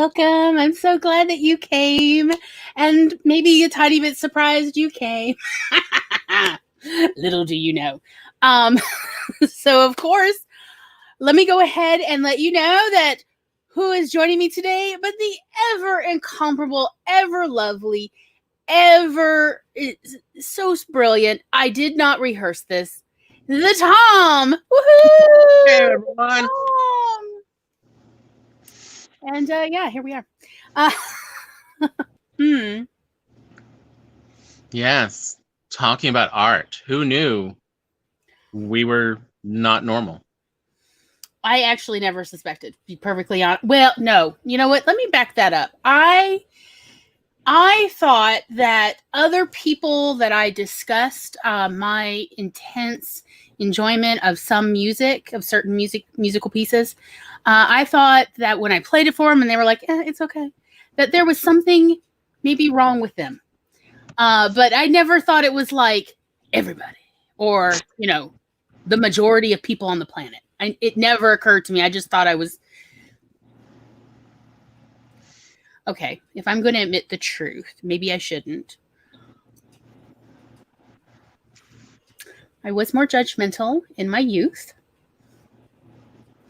welcome. I'm so glad that you came, and maybe a tiny bit surprised you came. Little do you know. So, of course, let me go ahead and let you know that who is joining me today, but the ever incomparable, ever lovely, ever so brilliant. I did not rehearse this. The Tom. Woohoo! Hey, everyone. Tom. And yeah, here we are. Yes, talking about art. Who knew we were not normal? I actually never suspected, to be perfectly honest. Well, no. You know what? Let me back that up. I thought that other people that I discussed my intense enjoyment of some music, of certain musical pieces, I thought that when I played it for them and they were like, it's okay, that there was something maybe wrong with them. But I never thought it was like everybody or, the majority of people on the planet. It never occurred to me. I just thought I was... Okay, if I'm going to admit the truth, maybe I shouldn't. I was more judgmental in my youth.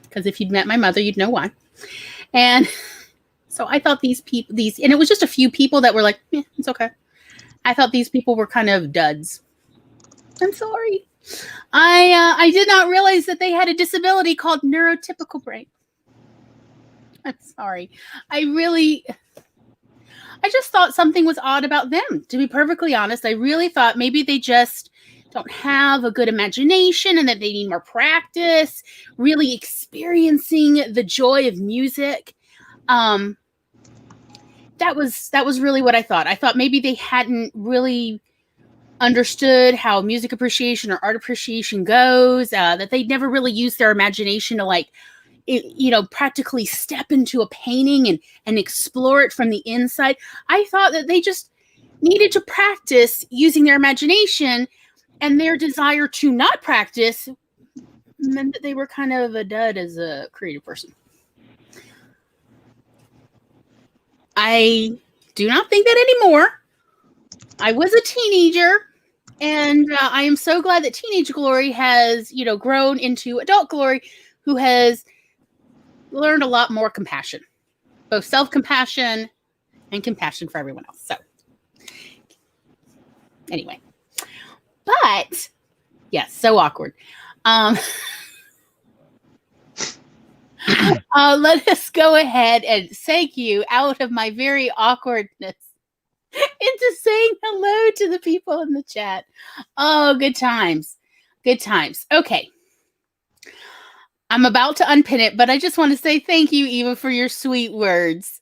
Because if you'd met my mother, you'd know why. And so I thought and it was just a few people that were like, it's okay. I thought these people were kind of duds. I'm sorry. I did not realize that they had a disability called neurotypical brain. I'm sorry. I just thought something was odd about them. To be perfectly honest, I really thought maybe they just don't have a good imagination and that they need more practice, really experiencing the joy of music. That was really what I thought. I thought maybe they hadn't really understood how music appreciation or art appreciation goes, that they'd never really used their imagination to practically step into a painting and explore it from the inside. I thought that they just needed to practice using their imagination, and their desire to not practice meant that they were kind of a dud as a creative person. I do not think that anymore. I was a teenager, and I am so glad that teenage Glory has, grown into adult Glory, who has learned a lot more compassion, both self-compassion and compassion for everyone else. So anyway, but yes, so awkward. Let us go ahead and thank you out of my very awkwardness into saying hello to the people in the chat. Oh, good times. Good times. Okay. I'm about to unpin it, but I just want to say thank you, Eva, for your sweet words.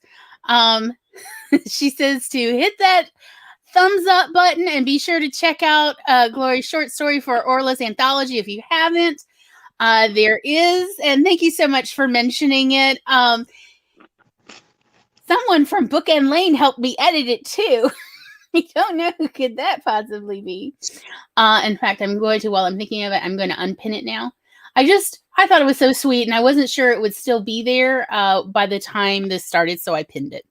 She says to hit that thumbs up button and be sure to check out Glory's short story for Orla's anthology if you haven't. There is, and thank you so much for mentioning it. Someone from Bookend Lane helped me edit it too. I don't know who could that possibly be. In fact, while I'm thinking of it, I'm going to unpin it now. I thought it was so sweet, and I wasn't sure it would still be there by the time this started, so I pinned it.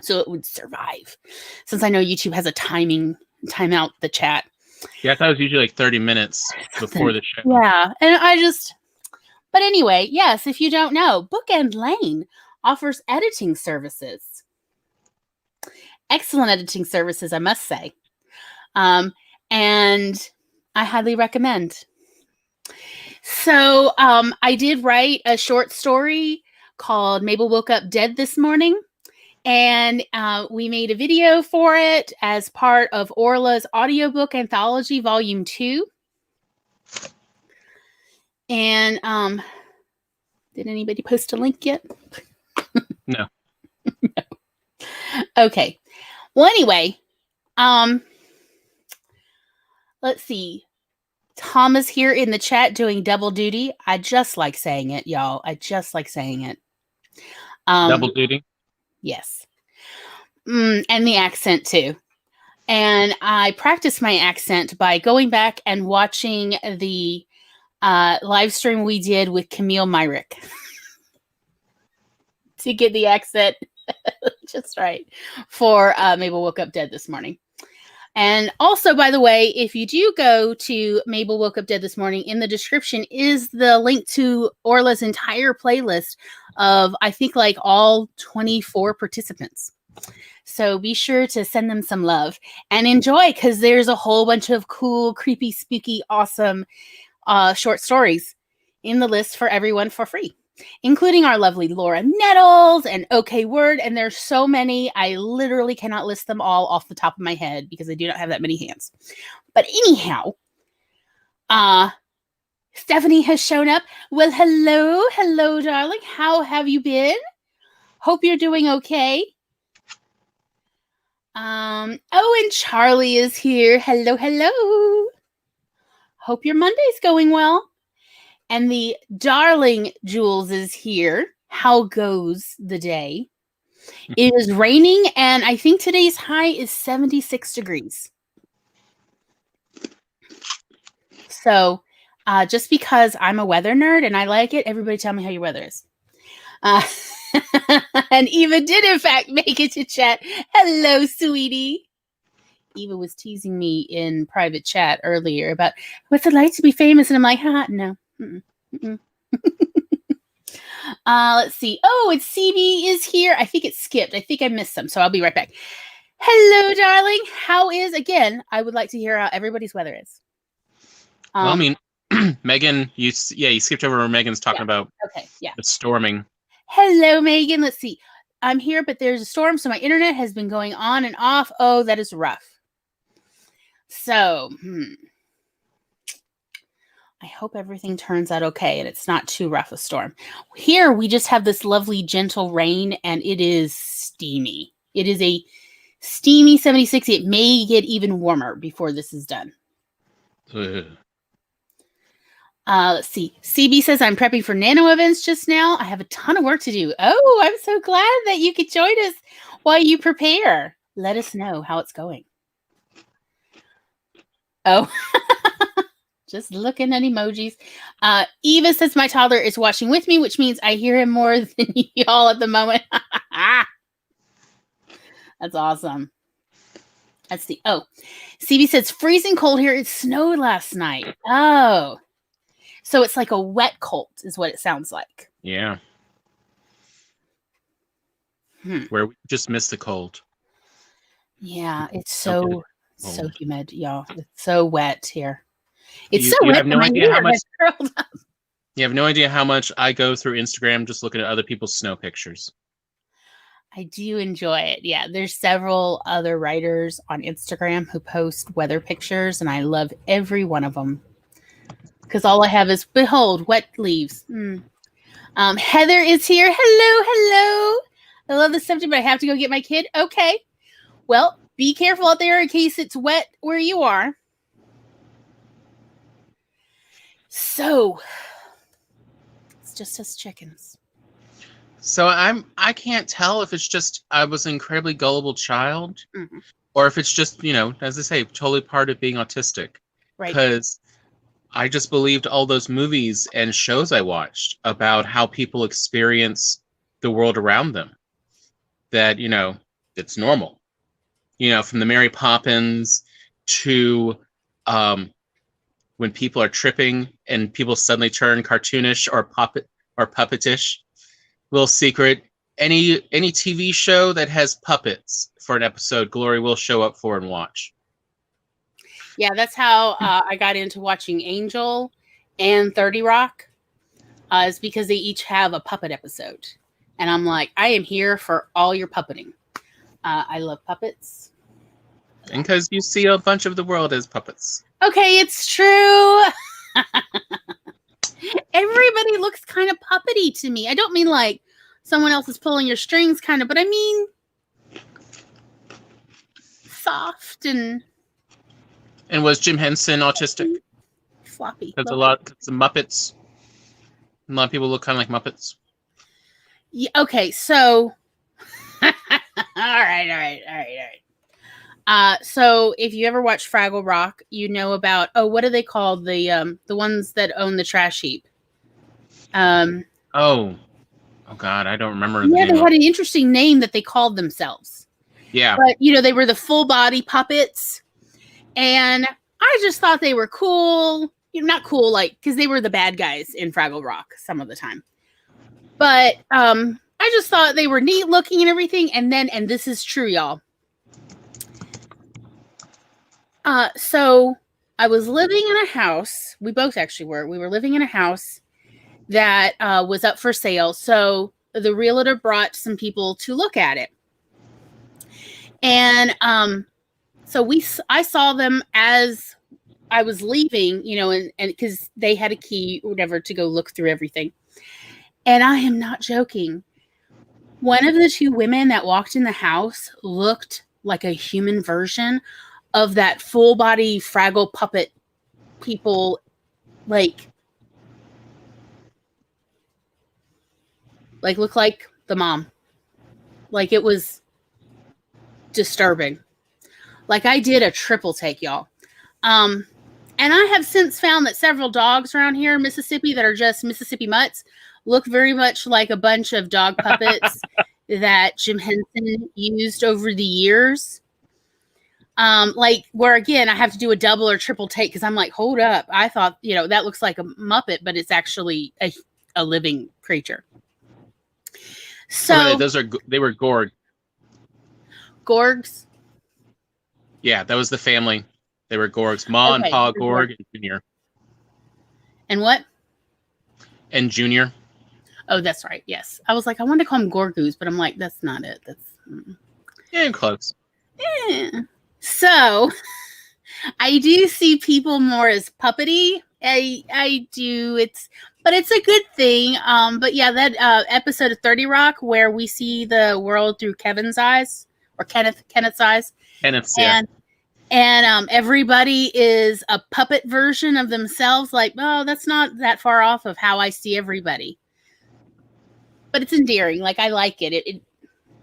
So it would survive. Since I know YouTube has a time out the chat. Yeah, I thought it was usually like 30 minutes before the show. Yeah, and but anyway, yes, if you don't know, Bookend Lane offers editing services. Excellent editing services, I must say. And I highly recommend. So I did write a short story called Mabel Woke Up Dead This Morning. And we made a video for it as part of Orla's audiobook anthology, volume 2. And did anybody post a link yet? No. No. Okay. Well, anyway, let's see. Tom is here in the chat doing double duty. I just like saying it, y'all. I just like saying it. Double duty? Yes. And the accent too. And I practiced my accent by going back and watching the live stream we did with Camille Myrick. to get the accent just right for Mabel Woke Up Dead This Morning. And also, by the way, if you do go to Mabel Woke Up Dead This Morning, in the description is the link to Orla's entire playlist of, I think, like all 24 participants. So be sure to send them some love and enjoy, because there's a whole bunch of cool, creepy, spooky, awesome short stories in the list for everyone for free, including our lovely Laura Nettles and OK Word. And there's so many, I literally cannot list them all off the top of my head because I do not have that many hands. But anyhow, Stephanie has shown up. Well, hello, darling. How have you been? Hope you're doing okay. Oh, and Charlie is here. Hello. Hope your Monday's going well. And the darling Jules is here. How goes the day? It is raining, and I think today's high is 76 degrees. So, just because I'm a weather nerd and I like it, everybody tell me how your weather is. And Eva did, in fact, make it to chat. Hello, sweetie. Eva was teasing me in private chat earlier about what's it like to be famous, and I'm like, no. Let's see. Oh, it's CB is here. I think it skipped. I think I missed some, so I'll be right back. Hello, darling. How is, again, I would like to hear how everybody's weather is. Well, I mean, Megan, you skipped over where Megan's talking about the storming. Hello, Megan. Let's see. I'm here, but there's a storm, so my internet has been going on and off. Oh, that is rough. So, I hope everything turns out okay and it's not too rough a storm. Here, we just have this lovely, gentle rain, and it is steamy. It is a steamy 76. It may get even warmer before this is done. Let's see. CB says, I'm prepping for nano events just now. I have a ton of work to do. Oh, I'm so glad that you could join us while you prepare. Let us know how it's going. Oh, just looking at emojis. Eva says, my toddler is watching with me, which means I hear him more than y'all at the moment. That's awesome. Let's see. Oh, CB says, freezing cold here. It snowed last night. Oh. So it's like a wet cold is what it sounds like. Yeah. Where we just missed the cold. Yeah, it's so humid, y'all. It's so wet here. It's so wet. You have no idea how much. You have no idea how much I go through Instagram just looking at other people's snow pictures. I do enjoy it. Yeah, there's several other writers on Instagram who post weather pictures, and I love every one of them. Because all I have is, behold, wet leaves. Heather is here. Hello. I love the subject, but I have to go get my kid. Okay. Well, be careful out there in case it's wet where you are. So, it's just us chickens. So I can't tell if it's just I was an incredibly gullible child, or if it's just, as I say, totally part of being autistic. Right. Because I just believed all those movies and shows I watched about how people experience the world around them. That, it's normal. From the Mary Poppins to when people are tripping and people suddenly turn cartoonish or puppetish. Little secret, any TV show that has puppets for an episode, Glory will show up for and watch. Yeah, that's how I got into watching Angel and 30 Rock. Is because they each have a puppet episode. And I'm like, I am here for all your puppeting. I love puppets. And because you see a bunch of the world as puppets. Okay, it's true. Everybody looks kind of puppety to me. I don't mean like someone else is pulling your strings kind of, but I mean soft and... And was Jim Henson autistic? Floppy. Because a lot of Muppets, a lot of people look kind of like Muppets. Yeah, okay, so... all right. So if you ever watch Fraggle Rock, you know about, what are they called? The ones that own the trash heap. Oh, Oh God, I don't remember the Yeah, name they of had it. an interesting name that they called themselves. Yeah. But, they were the full body puppets. And I just thought they were cool. Not cool, because they were the bad guys in Fraggle Rock some of the time. But I just thought they were neat looking and everything. And this is true, y'all. So I was living in a house. We both actually were. We were living in a house that was up for sale. So the realtor brought some people to look at it. And so I saw them as I was leaving, and because they had a key or whatever to go look through everything. And I am not joking. One of the two women that walked in the house looked like a human version of that full body Fraggle puppet people, like look like the mom. Like, it was disturbing. Like, I did a triple take, y'all. And I have since found that several dogs around here in Mississippi that are just Mississippi mutts look very much like a bunch of dog puppets that Jim Henson used over the years. Where, again, I have to do a double or triple take because I'm like, hold up. I thought, that looks like a Muppet, but it's actually a living creature. So they were Gorg. Gorgs? Yeah, that was the family. They were Gorgs. Ma and Pa Gorg and Junior. And what? And Junior. Oh, that's right. Yes. I was like, I wanted to call them Gorgoos, but I'm like, that's not it. Yeah, close. Yeah. So I do see people more as puppety. I do. But it's a good thing. But yeah, that episode of 30 Rock where we see the world through Kevin's eyes or Kenneth's eyes. Kenneth's, yeah. And everybody is a puppet version of themselves. Like, oh, that's not that far off of how I see everybody. But it's endearing. Like, I like it. It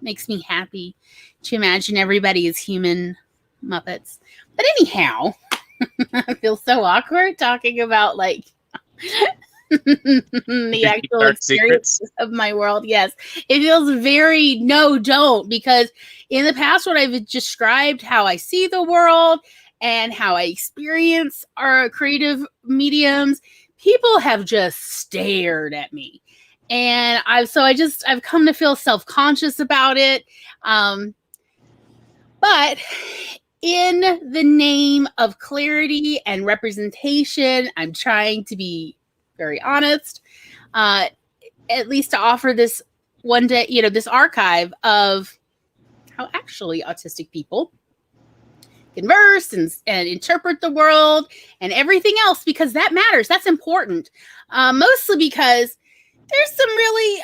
makes me happy to imagine everybody is human Muppets. But anyhow, I feel so awkward talking about the actual experience of my world. Yes, it feels very don't, because in the past when I've described how I see the world and how I experience our creative mediums, people have just stared at me. And I've come to feel self-conscious about it. But in the name of clarity and representation, I'm trying to be very honest, at least to offer this one day, this archive of how actually autistic people converse and interpret the world and everything else, because that matters. That's important. Mostly because there's some really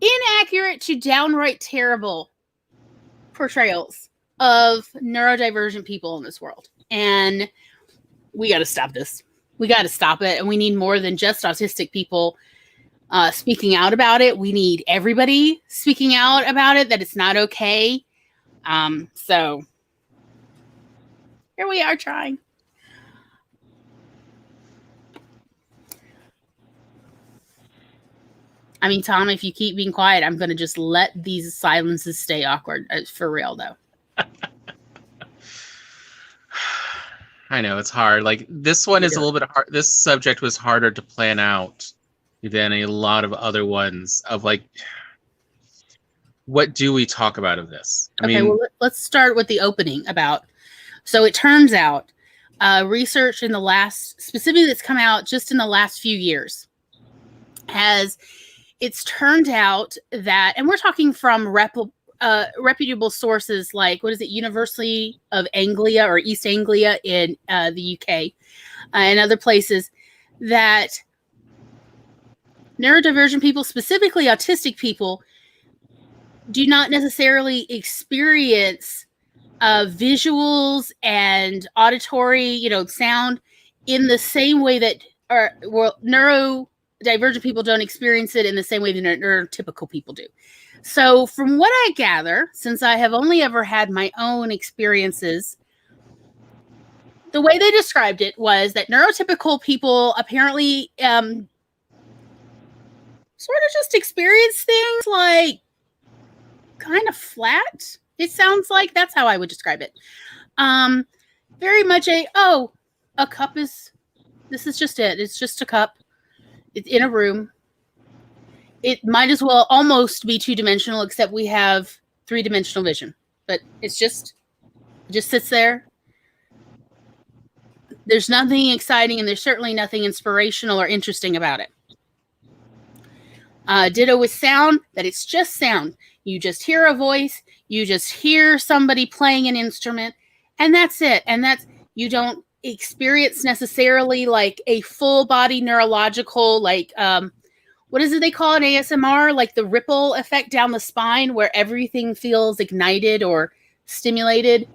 inaccurate to downright terrible portrayals of neurodivergent people in this world. And we got to stop this. We got to stop it. And we need more than just autistic people speaking out about it. We need everybody speaking out about it, that it's not okay. So here we are trying. I mean, Tom, if you keep being quiet, I'm going to just let these silences stay awkward. For real, though. I know, it's hard. Like, this one is a little bit hard. This subject was harder to plan out than a lot of other ones of, what do we talk about of this? I mean, well, let's start with the opening about. So it turns out research in the last, specifically that's come out just in the last few years, it's turned out that, and we're talking from reputable sources like, University of Anglia or East Anglia in the UK and other places, that neurodivergent people, specifically autistic people, do not necessarily experience visuals and auditory, sound in the same way that neurodivergent people don't experience it in the same way that neurotypical people do. So from what I gather, since I have only ever had my own experiences, the way they described it was that neurotypical people apparently sort of just experience things like kind of flat. It sounds like that's how I would describe it. Very much a cup is, this is just it. It's just a cup. It's in a room. It might as well almost be 2-dimensional, except we have 3-dimensional vision. But it just sits there. There's nothing exciting, and there's certainly nothing inspirational or interesting about it. Ditto with sound, that it's just sound. You just hear a voice, you just hear somebody playing an instrument, and that's it. And you don't experience necessarily like a full body neurological, like, what is it they call an ASMR? Like the ripple effect down the spine where everything feels ignited or stimulated.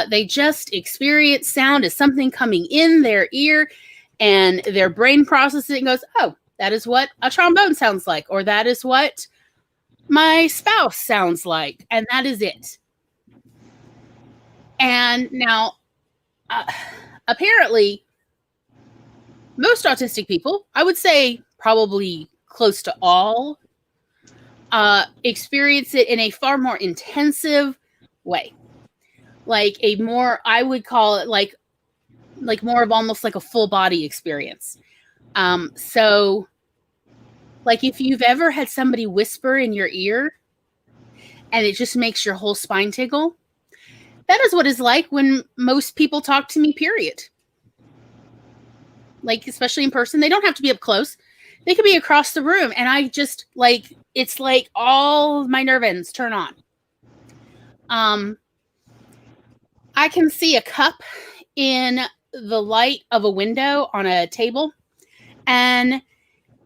They just experience sound as something coming in their ear, and their brain processes it and goes, oh, that is what a trombone sounds like, or that is what my spouse sounds like, and that is it. And now, apparently, most autistic people, I would say probably close to all, experience it in a far more intensive way. Like a more, I would call it like more of almost like a full body experience. So like if you've ever had somebody whisper in your ear and it just makes your whole spine tickle, that is what it's like when most people talk to me, period. Like, especially in person, they don't have to be up close. They could be across the room, and I just like, it's like all my nerve ends turn on. I can see a cup in the light of a window on a table, and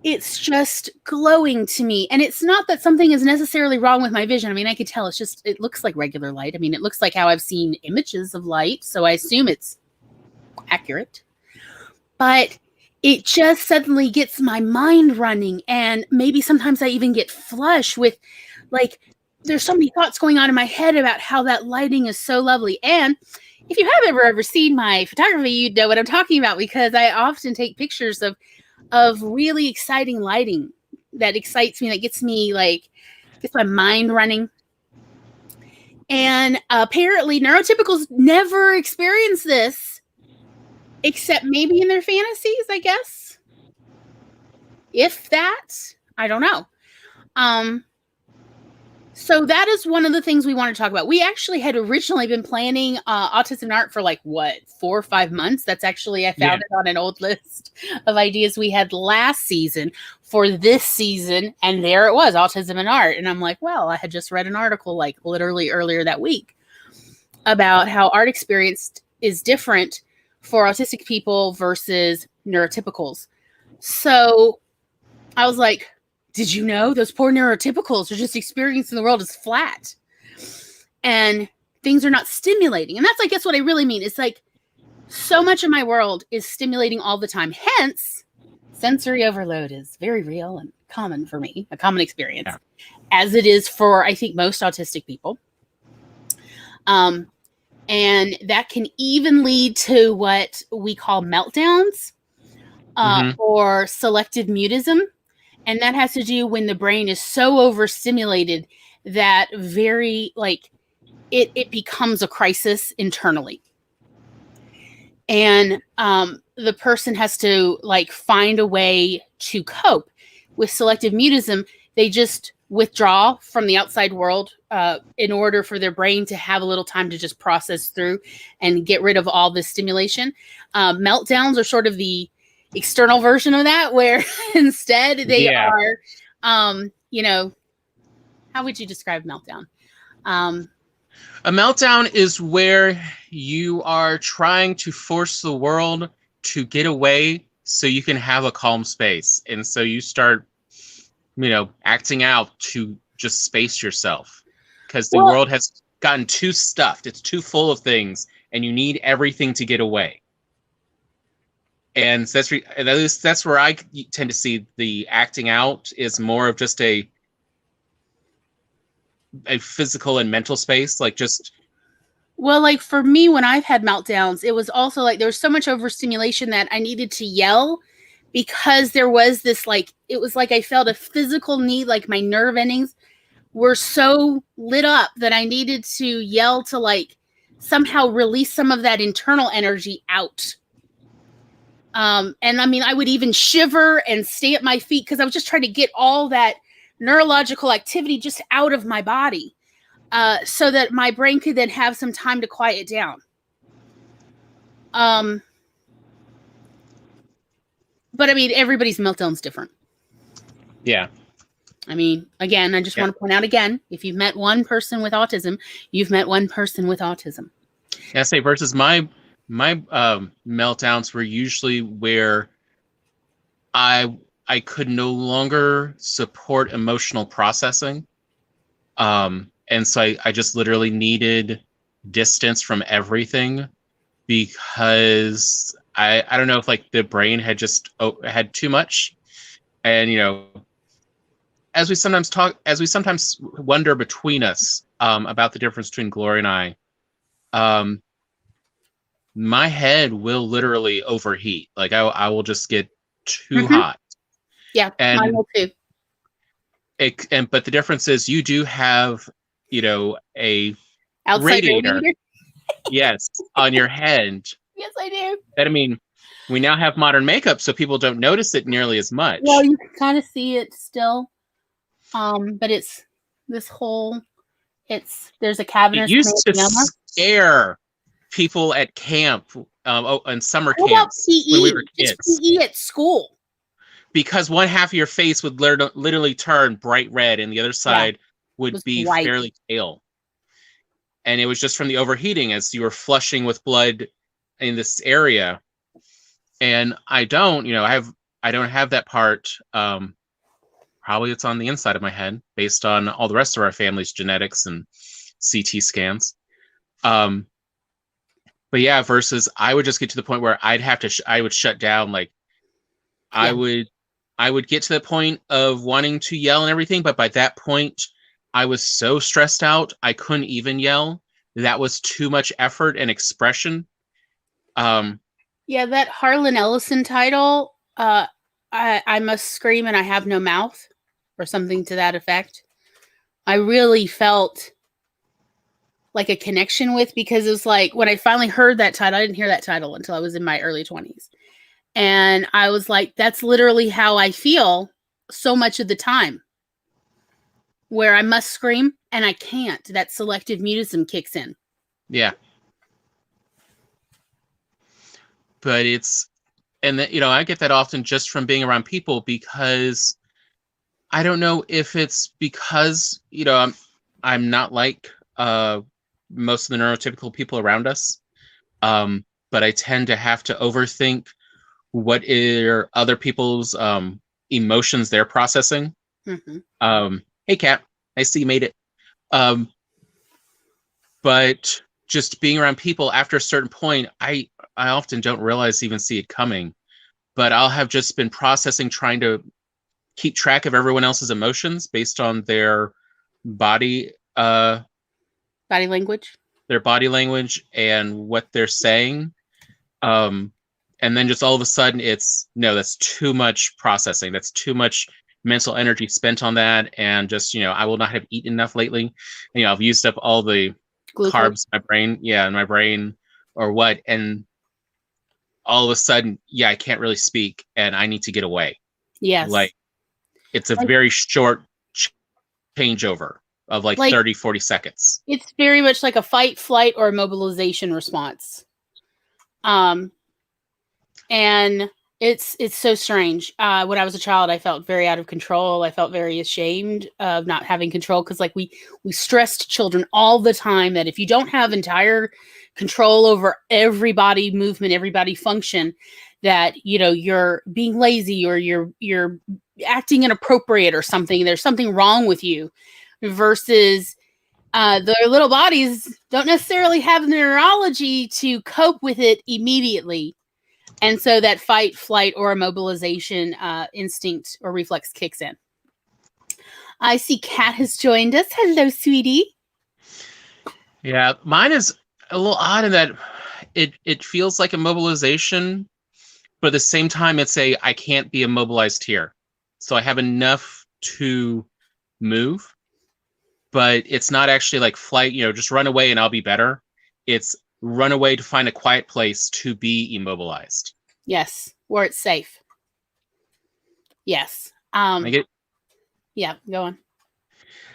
it's just glowing to me. And it's not that something is necessarily wrong with my vision. I mean, I could tell it's just, it looks like regular light. I mean, it looks like how I've seen images of light, so I assume it's accurate. But it just suddenly gets my mind running, and maybe sometimes I even get flush with, like, there's so many thoughts going on in my head about how that lighting is so lovely. And if you have ever seen my photography, you'd know what I'm talking about, because I often take pictures of really exciting lighting that excites me, that gets me like, gets my mind running. And apparently neurotypicals never experience this, except maybe in their fantasies, I guess. If that, I don't know. So that is one of the things we want to talk about. We actually had originally been planning Autism and Art for like, 4 or 5 months. That's actually, I found it on an old list of ideas we had last season for this season. And there it was, Autism and Art. And I'm like, well, I had just read an article like literally earlier that week about how art experience is different for autistic people versus neurotypicals. So I was like, did you know those poor neurotypicals are just experiencing the world as flat and things are not stimulating? And that's, I guess, what I really mean. It's like so much of my world is stimulating all the time. Hence, sensory overload is very real and common for me, a common experience, as it is for, I think, most autistic people. And that can even lead to what we call meltdowns or selective mutism. And that has to do when the brain is so overstimulated that it becomes a crisis internally. And the person has to like find a way to cope. With selective mutism, they just withdraw from the outside world in order for their brain to have a little time to just process through and get rid of all the stimulation. Meltdowns are sort of the external version of that, where instead they are, how would you describe meltdown? A meltdown is where you are trying to force the world to get away so you can have a calm space. And so you start, acting out to just space yourself because the world has gotten too stuffed. It's too full of things and you need everything to get away. And that's where I tend to see the acting out is more of just a physical and mental space, like just. Well, like for me, when I've had meltdowns, it was also like there was so much overstimulation that I needed to yell because there was this, like, it was like I felt a physical need, like my nerve endings were so lit up that I needed to yell to, like, somehow release some of that internal energy out. And I mean, I would even shiver and stay at my feet because I was just trying to get all that neurological activity just out of my body, so that my brain could then have some time to quiet down. But I mean, everybody's meltdown's different. Yeah. I mean, again, I just want to point out again, if you've met one person with autism, you've met one person with autism. Yeah, say versus my meltdowns were usually where I could no longer support emotional processing. And so I just literally needed distance from everything, because I don't know if like the brain had just had too much. And, you know, as we sometimes wonder between us about the difference between Gloria and I, my head will literally overheat. Like I will just get too hot. Yeah, and mine will too. But the difference is you do have, you know, a Outside radiator. Yes, on your head. Yes, I do. That, I mean, we now have modern makeup, so people don't notice it nearly as much. Well, you can kind of see it still, but it's this whole. There's a cavernous. It used to scare people at camp, and summer camps when we were kids. Just PE at school. Because one half of your face would literally turn bright red, and the other side would be white, fairly pale. And it was just from the overheating as you were flushing with blood in this area. And I don't have that part. Probably it's on the inside of my head based on all the rest of our family's genetics and CT scans. But yeah, versus I would just get to the point where I would shut down. Like I would get to the point of wanting to yell and everything, but by that point I was so stressed out I couldn't even yell. That was too much effort and expression. Yeah, that Harlan Ellison title, I must scream and I have no mouth, or something to that effect. I really felt like a connection with, because it was like when I finally heard that title, I didn't hear that title until I was in my early 20s. And I was like, that's literally how I feel so much of the time, where I must scream and I can't. That selective mutism kicks in. Yeah. But I get that often just from being around people, because I don't know if it's because, I'm not like most of the neurotypical people around us. But I tend to have to overthink what are other people's emotions they're processing. Mm-hmm. Hey, Kat, I see you made it. But just being around people, after a certain point, I often don't even see it coming. But I'll have just been processing, trying to keep track of everyone else's emotions based on their body language. Their body language and what they're saying. And then just all of a sudden that's too much processing. That's too much mental energy spent on that. And just, I will not have eaten enough lately. I've used up all the carbs in my brain or what. And all of a sudden, I can't really speak and I need to get away. Yes. Like it's a very short changeover of like 30, 40 seconds. It's very much like a fight, flight, or mobilization response. And it's so strange. When I was a child, I felt very out of control. I felt very ashamed of not having control, because like we stressed children all the time that if you don't have entire control over every body movement, every body function, that you're being lazy or you're acting inappropriate or something. There's something wrong with you. Versus their little bodies don't necessarily have the neurology to cope with it immediately. And so that fight, flight, or immobilization instinct or reflex kicks in. I see Kat has joined us. Hello, sweetie. Yeah, mine is a little odd in that it feels like immobilization, but at the same time, it's I can't be immobilized here. So I have enough to move, but it's not actually like flight, just run away and I'll be better. It's run away to find a quiet place to be immobilized. Yes, where it's safe. Yes. Yeah, go on.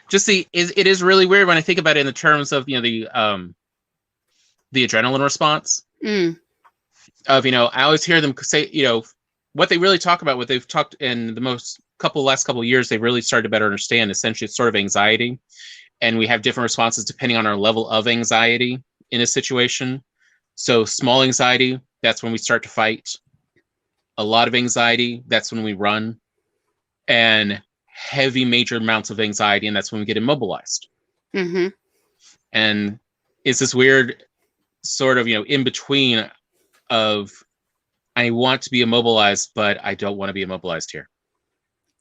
Just it is really weird when I think about it in the terms of the adrenaline response. Of I always hear them say what they really talk about, what they've talked in the last couple of years, they've really started to better understand. Essentially, it's sort of anxiety, and we have different responses depending on our level of anxiety in a situation. So small anxiety, that's when we start to fight. A lot of anxiety, that's when we run. And heavy major amounts of anxiety, and that's when we get immobilized. Mm-hmm. And it's this weird sort of in between of I want to be immobilized, but I don't want to be immobilized here.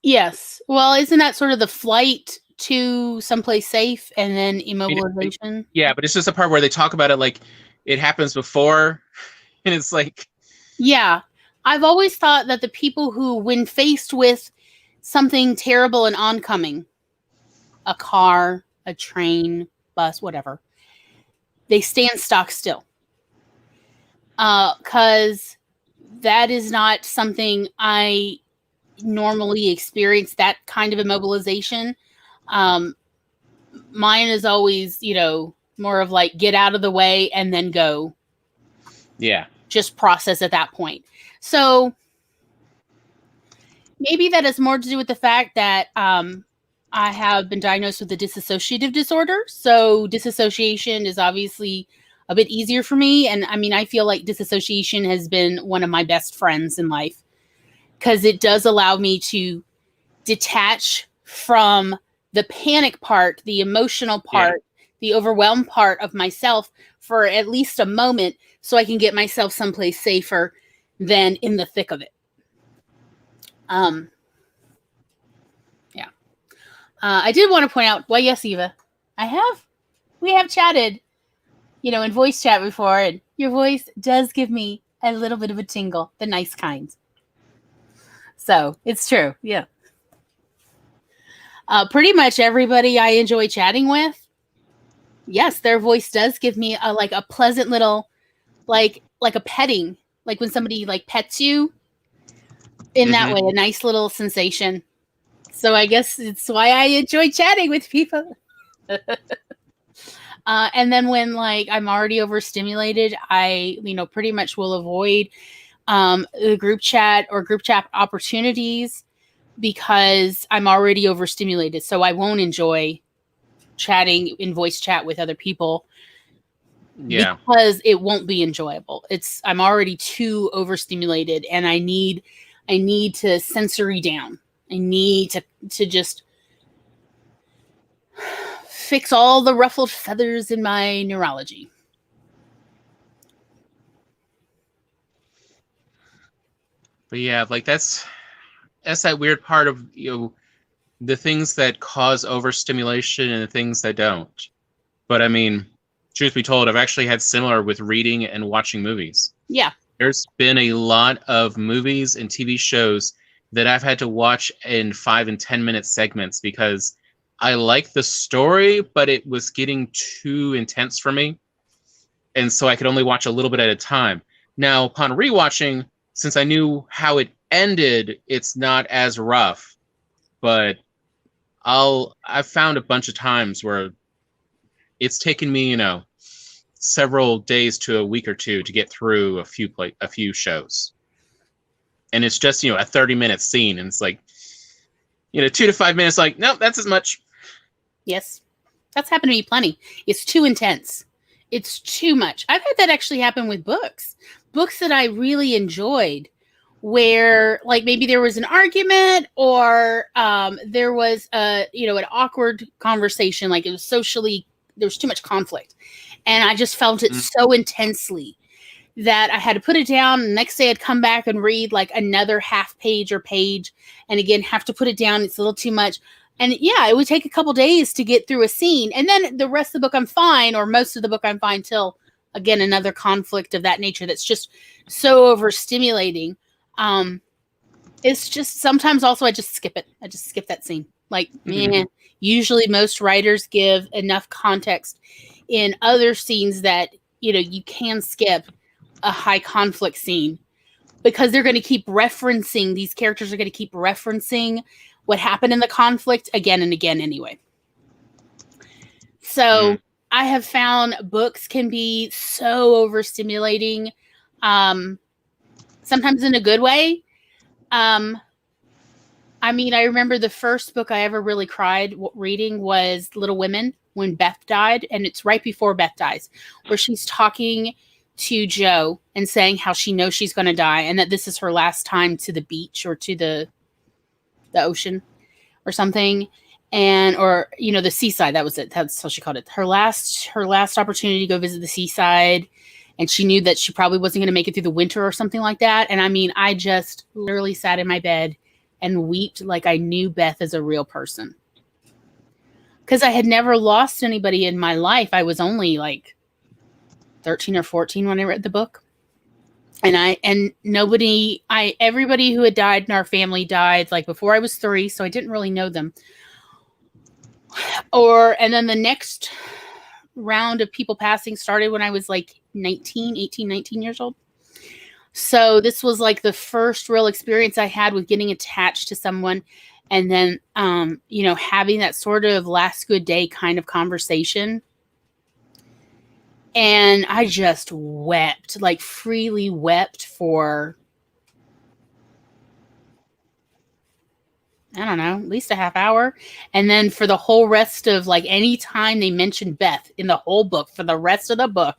Yes. Well, isn't that sort of the flight to someplace safe and then immobilization? Yeah, but it's just a part where they talk about it like it happens before, and it's like... Yeah. I've always thought that the people who, when faced with something terrible and oncoming, a car, a train, bus, whatever, they stand stock still. Because that is not something I normally experience, that kind of immobilization. Mine is always, more of like get out of the way and then go. Yeah. Just process at that point. So maybe that has more to do with the fact that I have been diagnosed with a dissociative disorder. So disassociation is obviously a bit easier for me. And I mean, I feel like disassociation has been one of my best friends in life because it does allow me to detach from the panic part, the emotional part, the overwhelmed part of myself for at least a moment so I can get myself someplace safer than in the thick of it. Yeah. I did want to point out, well, yes, Eva, we have chatted, in voice chat before, and your voice does give me a little bit of a tingle, the nice kind. So it's true. Yeah. Pretty much everybody I enjoy chatting with, yes, their voice does give me a pleasant little, like a petting, like when somebody like pets you in that way, a nice little sensation. So I guess it's why I enjoy chatting with people. And then when like I'm already overstimulated, I, pretty much will avoid the group chat or group chat opportunities because I'm already overstimulated. So I won't enjoy chatting in voice chat with other people. Yeah. Because it won't be enjoyable. I'm already too overstimulated and I need to sensory down. I need to just fix all the ruffled feathers in my neurology. But yeah, like that's that weird part of the things that cause overstimulation and the things that don't. But I mean, truth be told, I've actually had similar with reading and watching movies. Yeah. There's been a lot of movies and TV shows that I've had to watch in 5 and 10 minute segments because I like the story, but it was getting too intense for me. And so I could only watch a little bit at a time. Now, upon rewatching, since I knew how it ended, it's not as rough. But I've found a bunch of times where it's taken me, several days to a week or two to get through a few shows. And it's just, a 30-minute scene. And it's like, 2 to 5 minutes, like, nope, that's as much. Yes. That's happened to me plenty. It's too intense. It's too much. I've had that actually happen with books that I really enjoyed where like maybe there was an argument or there was an awkward conversation. Like it was there was too much conflict. And I just felt it so intensely that I had to put it down. The next day I'd come back and read like another half page or page. And again, have to put it down. It's a little too much. And yeah, it would take a couple days to get through a scene. And then the rest of the book I'm fine, or most of the book I'm fine till, again, another conflict of that nature that's just so overstimulating. It's just sometimes also I just skip it. I just skip that scene. Like, usually most writers give enough context in other scenes that, you can skip a high conflict scene because they're going to keep referencing, these characters are going to keep referencing what happened in the conflict again and again anyway. So I have found books can be so overstimulating, sometimes in a good way. I remember the first book I ever really cried reading was Little Women, when Beth died, and it's right before Beth dies, where she's talking to Joe and saying how she knows she's going to die and that this is her last time to the beach or to the ocean or something, or the seaside. That was it. That's how she called it. Her last opportunity to go visit the seaside, and she knew that she probably wasn't going to make it through the winter or something like that. And I just literally sat in my bed and wept like I knew Beth as a real person. Because I had never lost anybody in my life. I was only like 13 or 14 when I read the book. And everybody who had died in our family died like before I was 3, so I didn't really know them. And then the next round of people passing started when I was like 18, 19 years old. So this was like the first real experience I had with getting attached to someone, and then, having that sort of last good day kind of conversation. And I just wept, like freely wept for, I don't know, at least a half hour. And then for the whole rest of, like, any time they mentioned Beth in the whole book, for the rest of the book,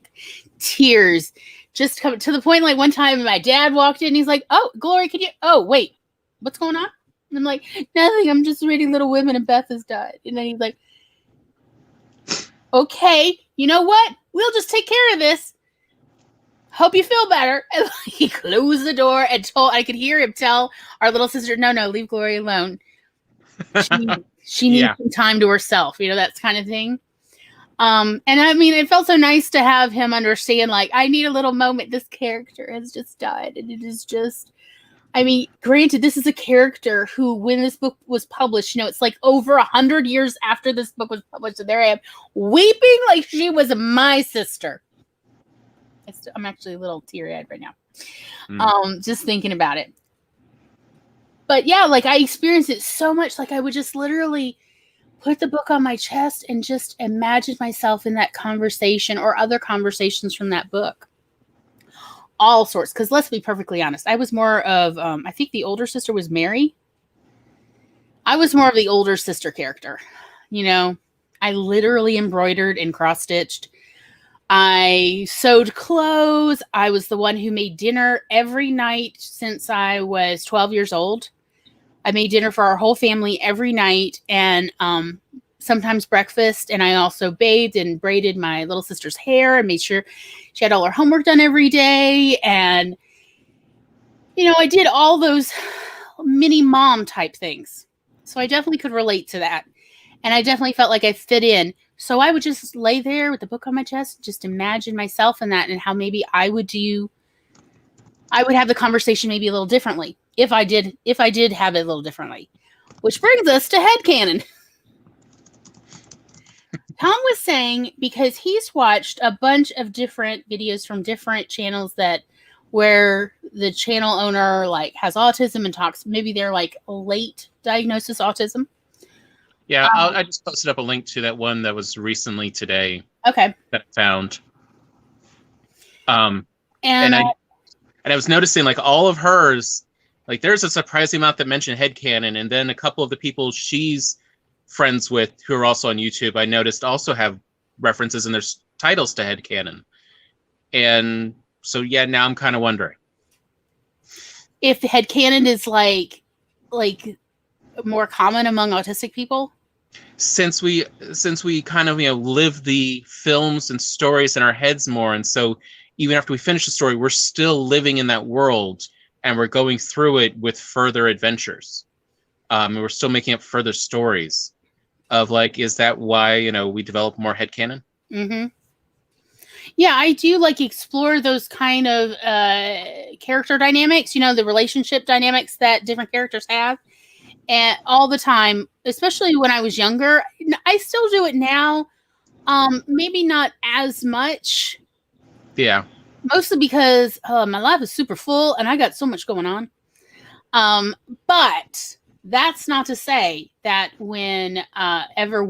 tears just come to the point. Like, one time my dad walked in, he's like, "Oh, Glory, wait, what's going on?" And I'm like, "Nothing, I'm just reading Little Women and Beth has died." And then he's like, "Okay, you know what? We'll just take care of this. Hope you feel better." And he closed the door and I could hear him tell our little sister, no, leave Glory alone. She needs some time to herself, that kind of thing. And it felt so nice to have him understand, like, I need a little moment. This character has just died. And it is just, granted, this is a character who, when this book was published, it's like over 100 years after this book was published. And there I am weeping like she was my sister. I'm actually a little teary-eyed right now. Just thinking about it. But yeah, like, I experienced it so much. Like, I would just literally put the book on my chest and just imagine myself in that conversation or other conversations from that book. All sorts. Because let's be perfectly honest, I was more of, I think the older sister was Mary. I was more of the older sister character. I literally embroidered and cross-stitched. I sewed clothes. I was the one who made dinner every night since I was 12 years old. I made dinner for our whole family every night, and sometimes breakfast. And I also bathed and braided my little sister's hair and made sure she had all her homework done every day. And, I did all those mini mom type things. So I definitely could relate to that. And I definitely felt like I fit in. So I would just lay there with the book on my chest, just imagine myself in that and how maybe I would have the conversation maybe a little differently if I did have it a little differently. Which brings us to headcanon. Tom was saying, because he's watched a bunch of different videos from different channels where the channel owner like has autism and talks, maybe they're like late diagnosis autism. Yeah, I just posted up a link to that one that was recently today. Okay. That I found. And I was noticing, like, all of hers, like, there's a surprising amount that mention headcanon, and then a couple of the people she's friends with who are also on YouTube, I noticed also have references in their titles to headcanon. And so, yeah, now I'm kind of wondering if headcanon is like more common among autistic people. Since we kind of live the films and stories in our heads more, and so even after we finish the story, we're still living in that world and we're going through it with further adventures, and we're still making up further stories of, like, is that why we develop more headcanon? Yeah, I do like explore those kind of character dynamics, the relationship dynamics that different characters have, and all the time, especially when I was younger. I still do it now. Maybe not as much, Yeah. mostly because my life is super full and I got so much going on. But that's not to say that when anytime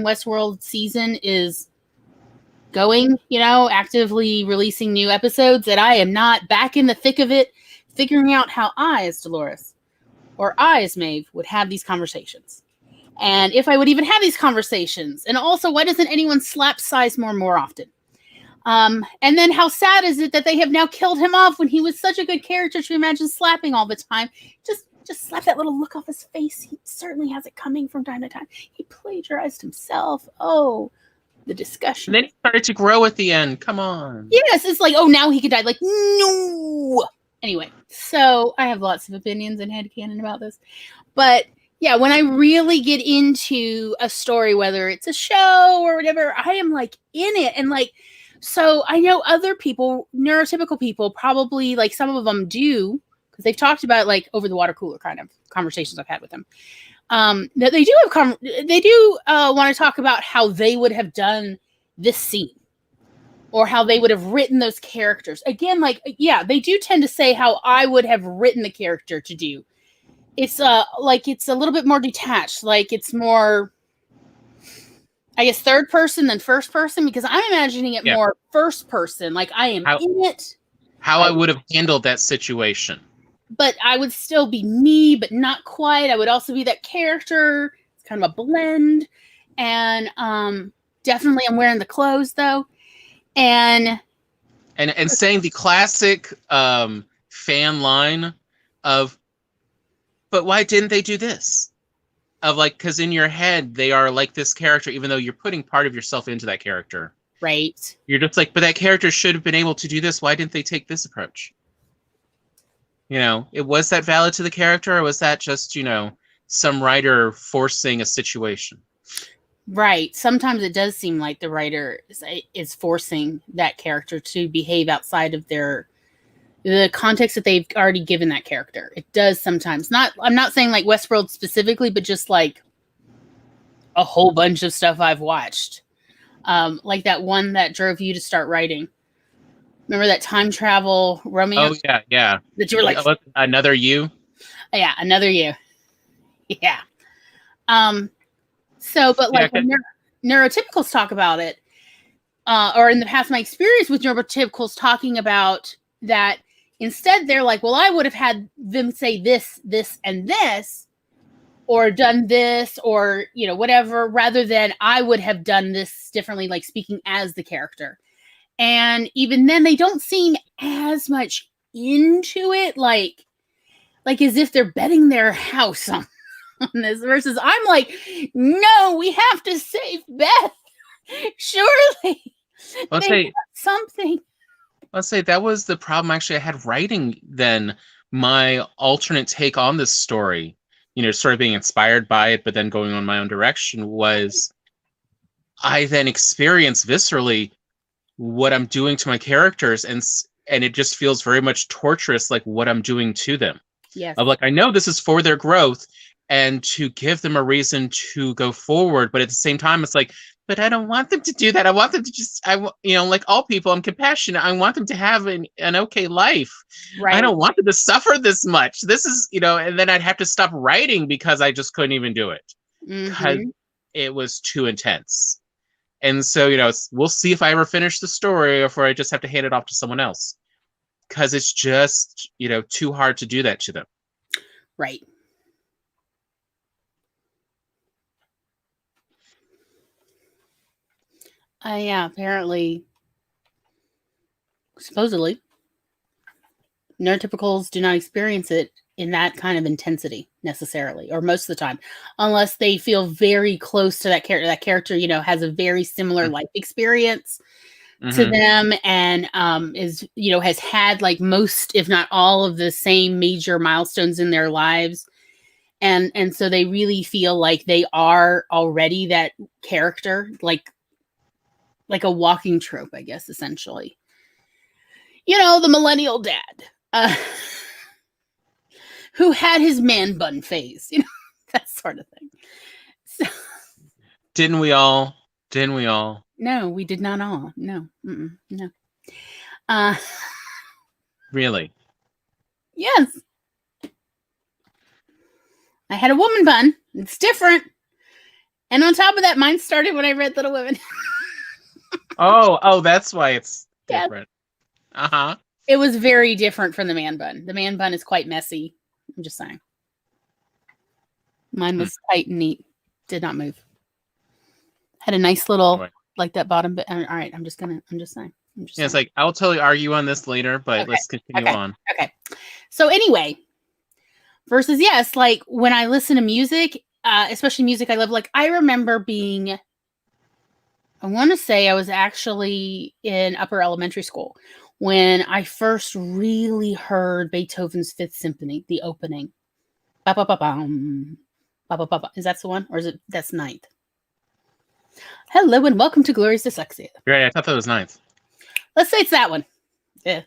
Westworld season is going, actively releasing new episodes, that I am not back in the thick of it, figuring out how I, as Dolores, or I, as Maeve, would have these conversations. And if I would even have these conversations. And also, why doesn't anyone slap Sizemore more often? And then how sad is it that they have now killed him off when he was such a good character to imagine slapping all the time? Just slap that little look off his face. He certainly has it coming from time to time. He plagiarized himself. Oh, the discussion. And then he started to grow at the end. Come on. Yes, it's like, oh, now he could die. Like, no. Anyway, so I have lots of opinions and headcanon about this. But yeah, when I really get into a story, whether it's a show or whatever, I am like in it. And like, so I know other people, neurotypical people, probably like some of them do, because they've talked about like over the water cooler kind of conversations I've had with them. That they do want to talk about how they would have done this scene, or how they would have written those characters. Again, like, yeah, they do tend to say how I would have written the character to do. It's like it's a little bit more detached, like it's more, I guess, third person than first person, because I'm imagining it more first person, like I am in it. How I would have handled that situation. But I would still be me, but not quite. I would also be that character. It's kind of a blend. And definitely I'm wearing the clothes, though. And saying the classic fan line of, but why didn't they do this? Of like, because in your head, they are like this character, even though you're putting part of yourself into that character. Right. You're just like, but that character should have been able to do this. Why didn't they take this approach? Was that valid to the character, or was that just, some writer forcing a situation? Right. Sometimes it does seem like the writer is forcing that character to behave outside of the context that they've already given that character. It does sometimes. I'm not saying like Westworld specifically, but just like a whole bunch of stuff I've watched. Like that one that drove you to start writing. Remember that time travel romance? Oh, yeah. That you were like, Another You? Yeah, Another You. Yeah. So, but like when neurotypicals talk about it, or in the past, my experience with neurotypicals talking about that, instead they're like, well, I would have had them say this, this, and this, or done this, or, whatever, rather than I would have done this differently, like speaking as the character. And even then, they don't seem as much into it, like as if they're betting their house on this, versus I'm like, no, we have to save Beth. Surely, Let's say something. Let's say that was the problem. Actually, I had writing then. My alternate take on this story, sort of being inspired by it, but then going on my own direction, was I then experience viscerally what I'm doing to my characters, and it just feels very much torturous, like what I'm doing to them. Yes. Of like, I know this is for their growth and to give them a reason to go forward, but at the same time, it's like, but I don't want them to do that. I want them to just, like all people, I'm compassionate. I want them to have an okay life. Right. I don't want them to suffer this much. This is, and then I'd have to stop writing because I just couldn't even do it. Because it was too intense. And so, we'll see if I ever finish the story or if I just have to hand it off to someone else. Because it's just, too hard to do that to them. Right. Yeah, apparently, supposedly, neurotypicals do not experience it in that kind of intensity necessarily, or most of the time, unless they feel very close to that character. That character, has a very similar life experience to them, and is, has had like most, if not all, of the same major milestones in their lives. And so they really feel like they are already that character, like like a walking trope, I guess, essentially. You know, the millennial dad who had his man bun phase, you know, that sort of thing. So, Didn't we all? Didn't we all? no, we did not all. No, no. Really? Yes. I had a woman bun. It's different. And on top of that, mine started when I read Little Women. Oh, that's why it's Yeah. different. Uh-huh. It was very different from the man bun. The man bun is quite messy. I'm just saying. Mine was tight and neat. Did not move. Had a nice little, like that bottom bit. All right, I'm just saying. It's like, I'll totally argue on this later, but let's continue on. Okay. So anyway, versus yes, like when I listen to music, especially music I love, like I remember being, I want to say I was actually in upper elementary school when I first really heard Beethoven's Fifth Symphony, the opening. Ba-ba-ba-bum. Ba-ba-ba-ba. Is that the one? Or is it, that's ninth? Hello and welcome to Glorious Dyslexia. Right, I thought that was ninth. Let's say it's that one. Yeah.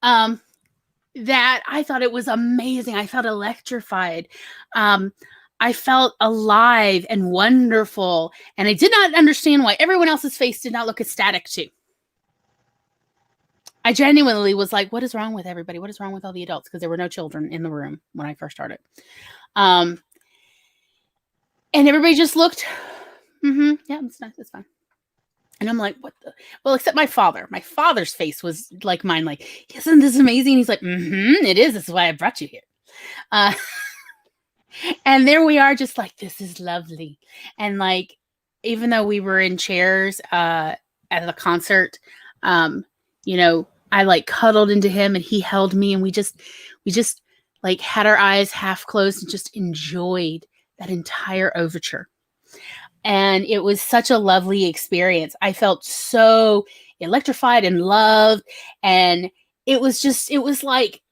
That I thought it was amazing. I felt electrified. I felt alive and wonderful. And I did not understand why everyone else's face did not look ecstatic too. I genuinely was like, what is wrong with everybody? What is wrong with all the adults? Because there were no children in the room when I first started. And everybody just looked, yeah, it's nice, it's fine. And I'm like, what the? Well, except my father. My father's face was like mine, like, isn't this amazing? He's like, it is. This is why I brought you here. And there we are, just like, this is lovely. And like, even though we were in chairs at the concert, you know, I like cuddled into him and he held me and we just like had our eyes half closed and just enjoyed that entire overture. And it was such a lovely experience. I felt so electrified and loved. And it was like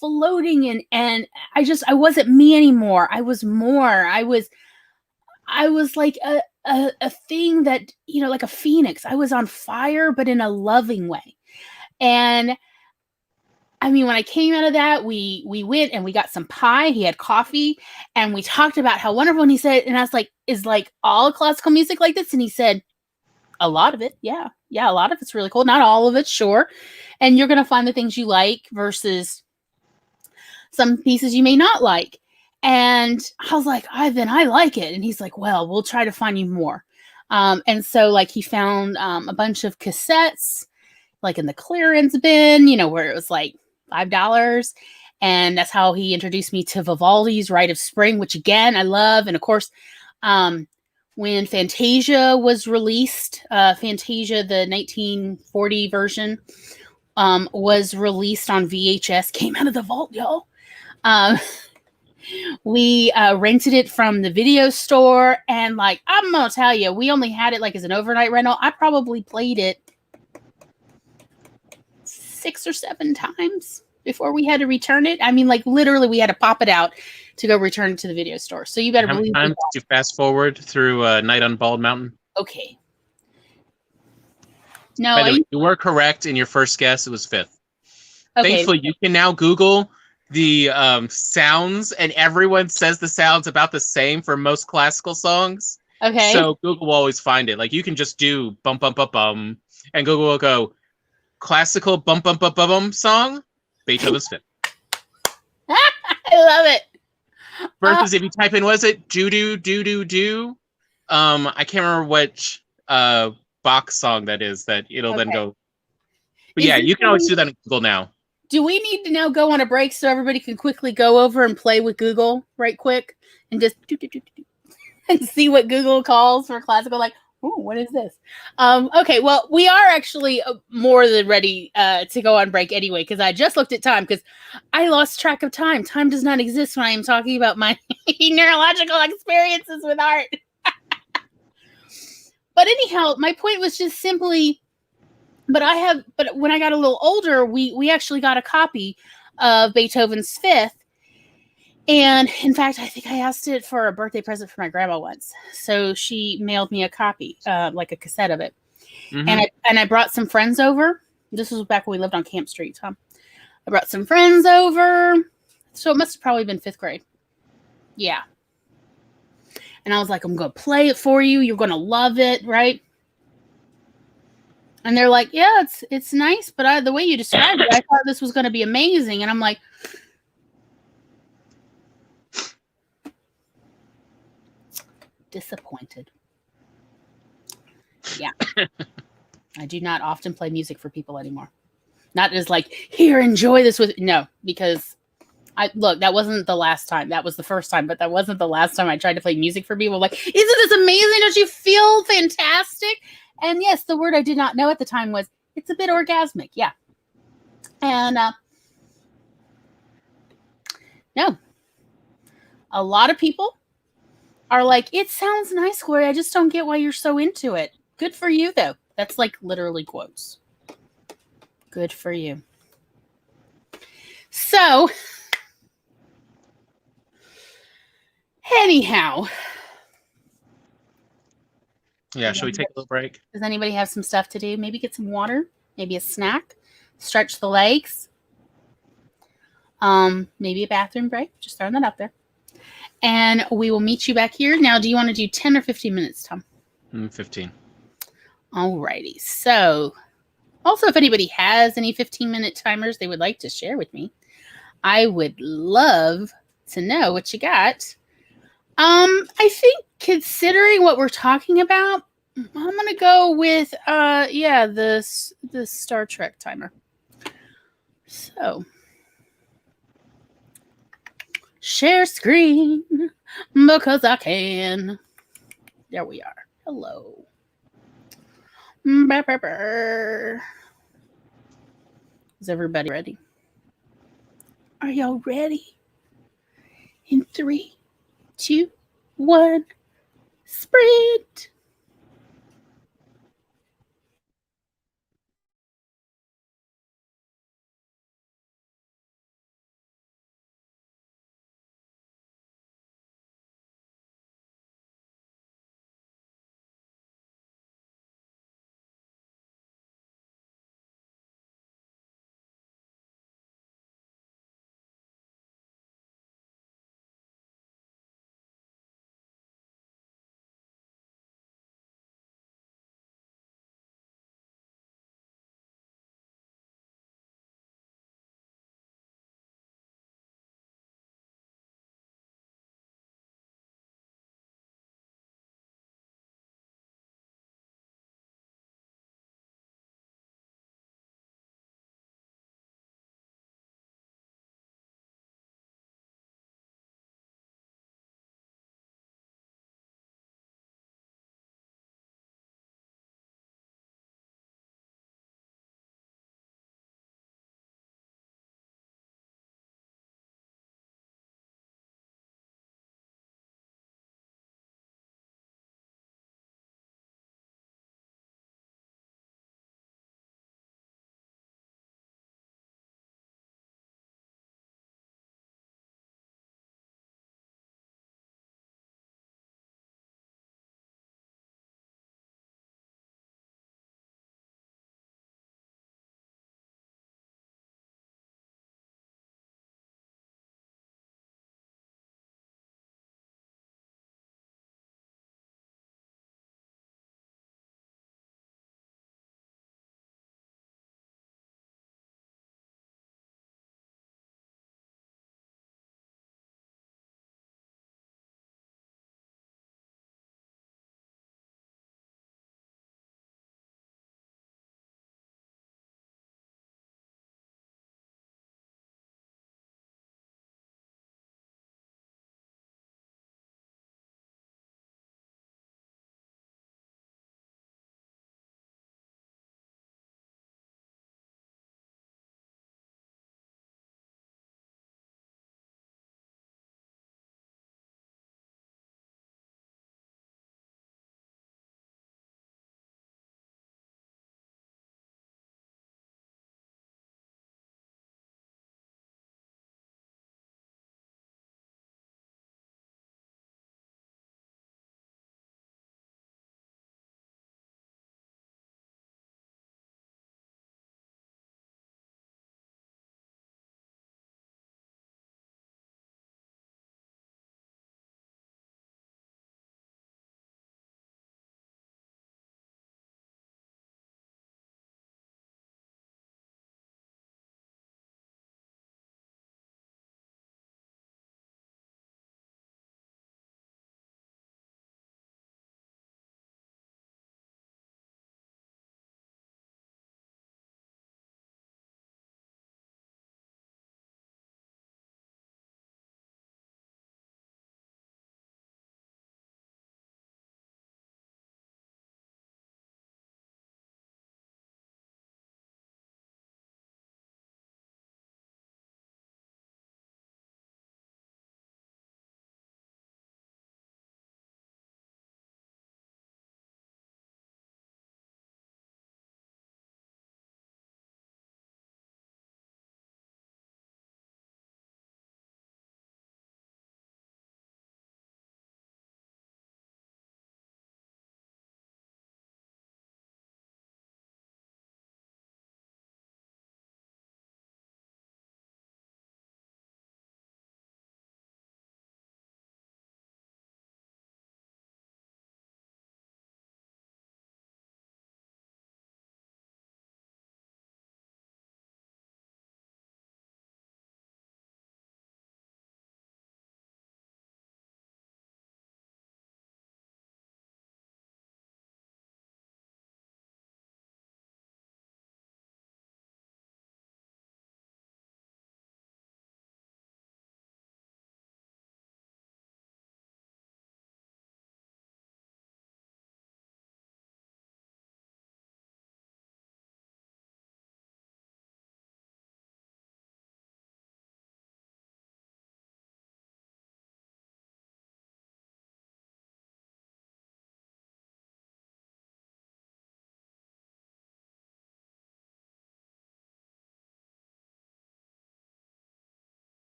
floating and I wasn't me anymore. I was more. I was like a thing that, you know, like a phoenix. I was on fire, but in a loving way. And I mean, when I came out of that, we went and we got some pie. He had coffee and we talked about how wonderful. And he said, and I was like, is like all classical music like this? And he said, a lot of it. Yeah. A lot of it's really cool. Not all of it. Sure. And you're going to find the things you like versus some pieces you may not like. And I was like, then I like it. And he's like, well, we'll try to find you more. And so like he found a bunch of cassettes, like in the clearance bin, you know, where it was like $5. And that's how he introduced me to Vivaldi's Rite of Spring, which again, I love. And of course, when Fantasia was released, Fantasia, the 1940 version, was released on VHS, came out of the vault, y'all. We rented it from the video store. And like, I'm going to tell you, we only had it like as an overnight rental. I probably played it 6 or 7 times before we had to return it. I mean, like literally we had to pop it out to go return it to the video store. So you better believe. How many times did you fast forward through Night on Bald Mountain? Okay. No, By the way, you were correct in your first guess. It was 5th. Okay. Thankfully, you can now Google the sounds, and everyone says the sounds about the same for most classical songs. Okay. So Google will always find it. Like you can just do bum bum bum bum, and Google will go classical bum bum bum bum bum song, Beethoven's Fifth. I love it. Versus if you type in, was it do do do do do? I can't remember which Bach song that is. That it'll then go. But yeah, you can always do that in Google now. Do we need to now go on a break so everybody can quickly go over and play with Google right quick and just and see what Google calls for classical? Like, oh, what is this? Okay, well, we are actually more than ready to go on break anyway, because I just looked at time because I lost track of time. Time does not exist when I am talking about my neurological experiences with art. But anyhow, my point was just simply, but when I got a little older, we actually got a copy of Beethoven's Fifth. And in fact, I think I asked it for a birthday present for my grandma once. So she mailed me a copy, like a cassette of it. Mm-hmm. And I brought some friends over. This was back when we lived on Camp Street, Tom. I brought some friends over. So it must have probably been 5th grade. Yeah. And I was like, I'm going to play it for you. You're going to love it, right? And they're like, yeah, it's nice, but the way you described it, I thought this was going to be amazing. And I'm like, disappointed. Yeah. I do not often play music for people anymore. Not as like, here, enjoy this with no, because that wasn't the last time. That was the first time, but that wasn't the last time I tried to play music for people. Like, isn't this amazing? Don't you feel fantastic? And yes, the word I did not know at the time was it's a bit orgasmic. Yeah. And no. A lot of people are like, it sounds nice, Gloria. I just don't get why you're so into it. Good for you, though. That's like literally quotes. Good for you. So, anyhow. Yeah, should we take a little break? Does anybody have some stuff to do? Maybe get some water, maybe a snack, stretch the legs, maybe a bathroom break. Just throwing that out there. And we will meet you back here. Now, do you want to do 10 or 15 minutes, Tom? 15. Alrighty. So, also, if anybody has any 15-minute timers they would like to share with me, I would love to know what you got. I think considering what we're talking about, I'm gonna go with the Star Trek timer. So share screen because I can. There we are. Hello. Is everybody ready? Are y'all ready? In 3, 2, 1, sprint.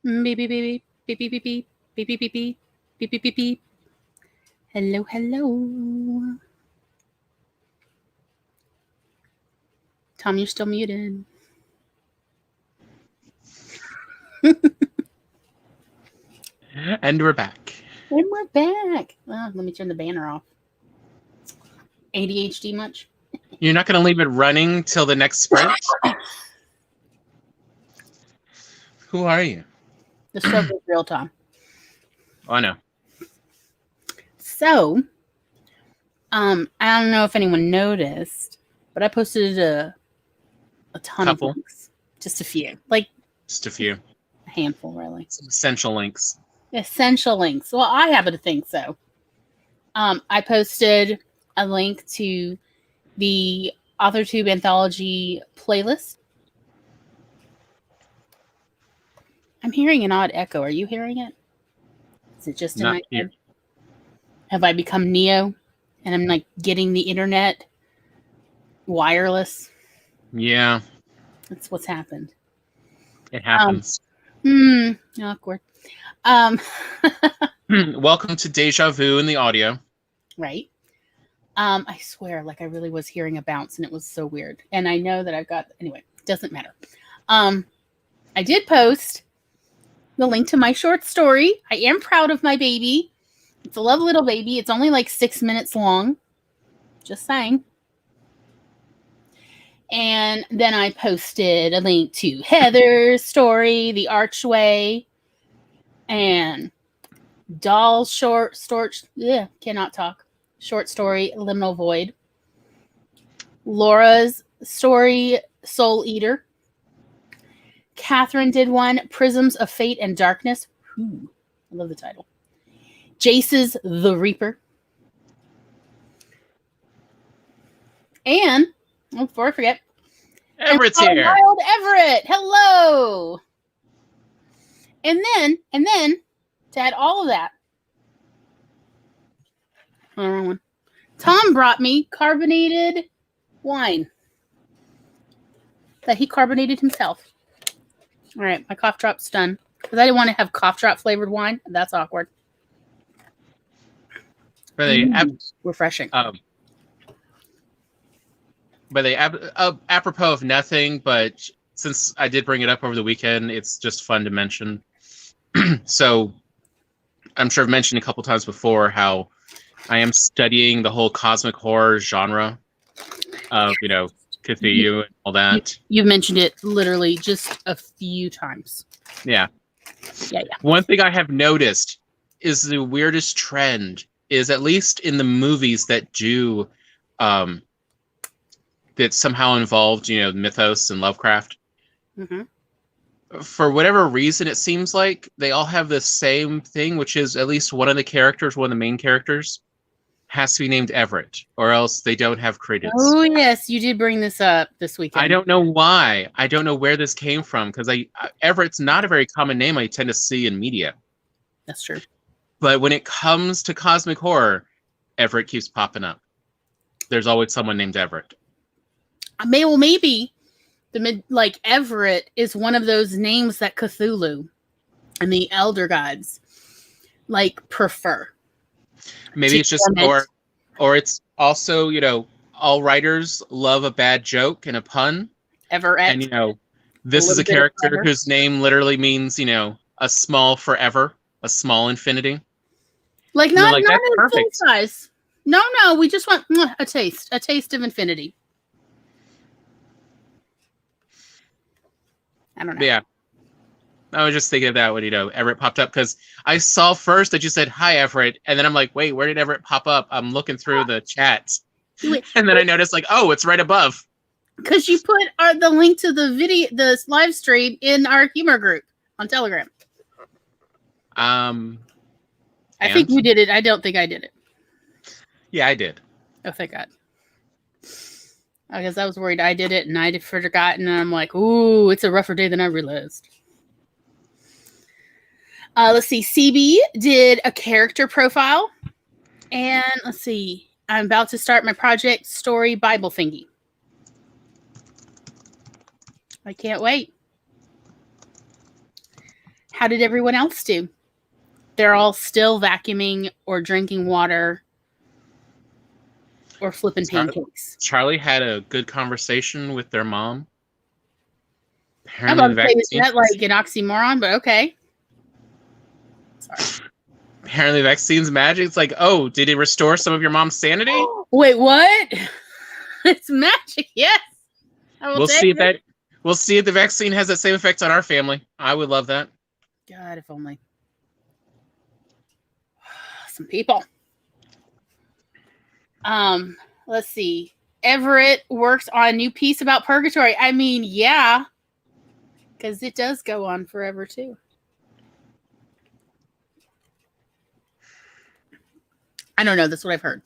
Beep beep beep beep beep beep beep beep beep beep beep beep beep beep beep. Hello, hello. Tom, you're still muted. And we're back. And we're back. Oh, let me turn the banner off. ADHD much? You're not going to leave it running till the next sprint? Who are you? The struggle is real, Tom. Oh, I know. So, I don't know if anyone noticed, but I posted a ton Couple. of links. Just a few. Like, Just a few. a handful, really. Some essential links. Essential links. Well, I happen to think so. I posted a link to the AuthorTube anthology playlist. I'm hearing an odd echo. Are you hearing it? Is it just in Not my here. head? Have I become Neo and I'm like getting the internet wireless? Yeah, That's what's happened. it happens. Awkward. Welcome to Deja Vu in the audio. Right. I swear, like I really was hearing a bounce and it was so weird. And I know that I've got, anyway, doesn't matter. I did post the link to my short story. I am proud of my baby. It's a lovely little baby. It's only like 6 minutes long. Just saying. And then I posted a link to Heather's story, The Archway, and Doll's short story. Yeah, cannot talk. Short story, Liminal Void. Laura's story, Soul Eater. Catherine did one, Prisms of Fate and Darkness. Ooh, I love the title. Jace's The Reaper. And, before I forget, Everett's here. Wild Everett. Hello. And then, to add all of that, wrong one. Tom brought me carbonated wine that he carbonated himself. All right, my cough drop's done. Because I didn't want to have cough drop flavored wine. That's awkward. Refreshing. Apropos of nothing, but since I did bring it up over the weekend, it's just fun to mention. So I'm sure I've mentioned a couple times before how I am studying the whole cosmic horror genre of, Cthulhu and all that. You've mentioned it literally just a few times. Yeah. Yeah. One thing I have noticed is the weirdest trend is, at least in the movies that do that somehow involved, mythos and Lovecraft. Mm-hmm. For whatever reason, it seems like they all have the same thing, which is at least one of the main characters, has to be named Everett, or else they don't have credits. Oh, yes, you did bring this up this weekend. I don't know why. I don't know where this came from, because Everett's not a very common name I tend to see in media. That's true. But when it comes to cosmic horror, Everett keeps popping up. There's always someone named Everett. Maybe Everett is one of those names that Cthulhu and the Elder Gods prefer. Maybe it's just, or it's also, all writers love a bad joke and a pun. Everett. And, this is a character whose name literally means, a small forever, a small infinity. Not in full size. No, we just want a taste of infinity. I don't know. Yeah. I was just thinking of that when, Everett popped up, because I saw first that you said, "Hi, Everett." And then I'm like, wait, where did Everett pop up? I'm looking through the chats. And then I noticed, it's right above. Because you put the link to the live stream in our humor group on Telegram. I think you did it. I don't think I did it. Yeah, I did. Oh, thank God. I guess I was worried I did it and I'd forgotten. And I'm like, ooh, it's a rougher day than I realized. Let's see. CB did a character profile. And let's see. I'm about to start my project story Bible thingy. I can't wait. how did everyone else do? They're all still vacuuming or drinking water or flipping pancakes. Charlie had a good conversation with their mom. I'm Apparently, about to say, is that like an oxymoron? But okay. Sorry. Apparently, the vaccine's magic. It's like, oh, did it restore some of your mom's sanity? Wait, what? It's magic. Yes. We'll see if that. We'll see if the vaccine has that same effect on our family. I would love that. God, if only. Some people. Let's see. Everett works on a new piece about purgatory. I mean, yeah, because it does go on forever too. I don't know. That's what I've heard.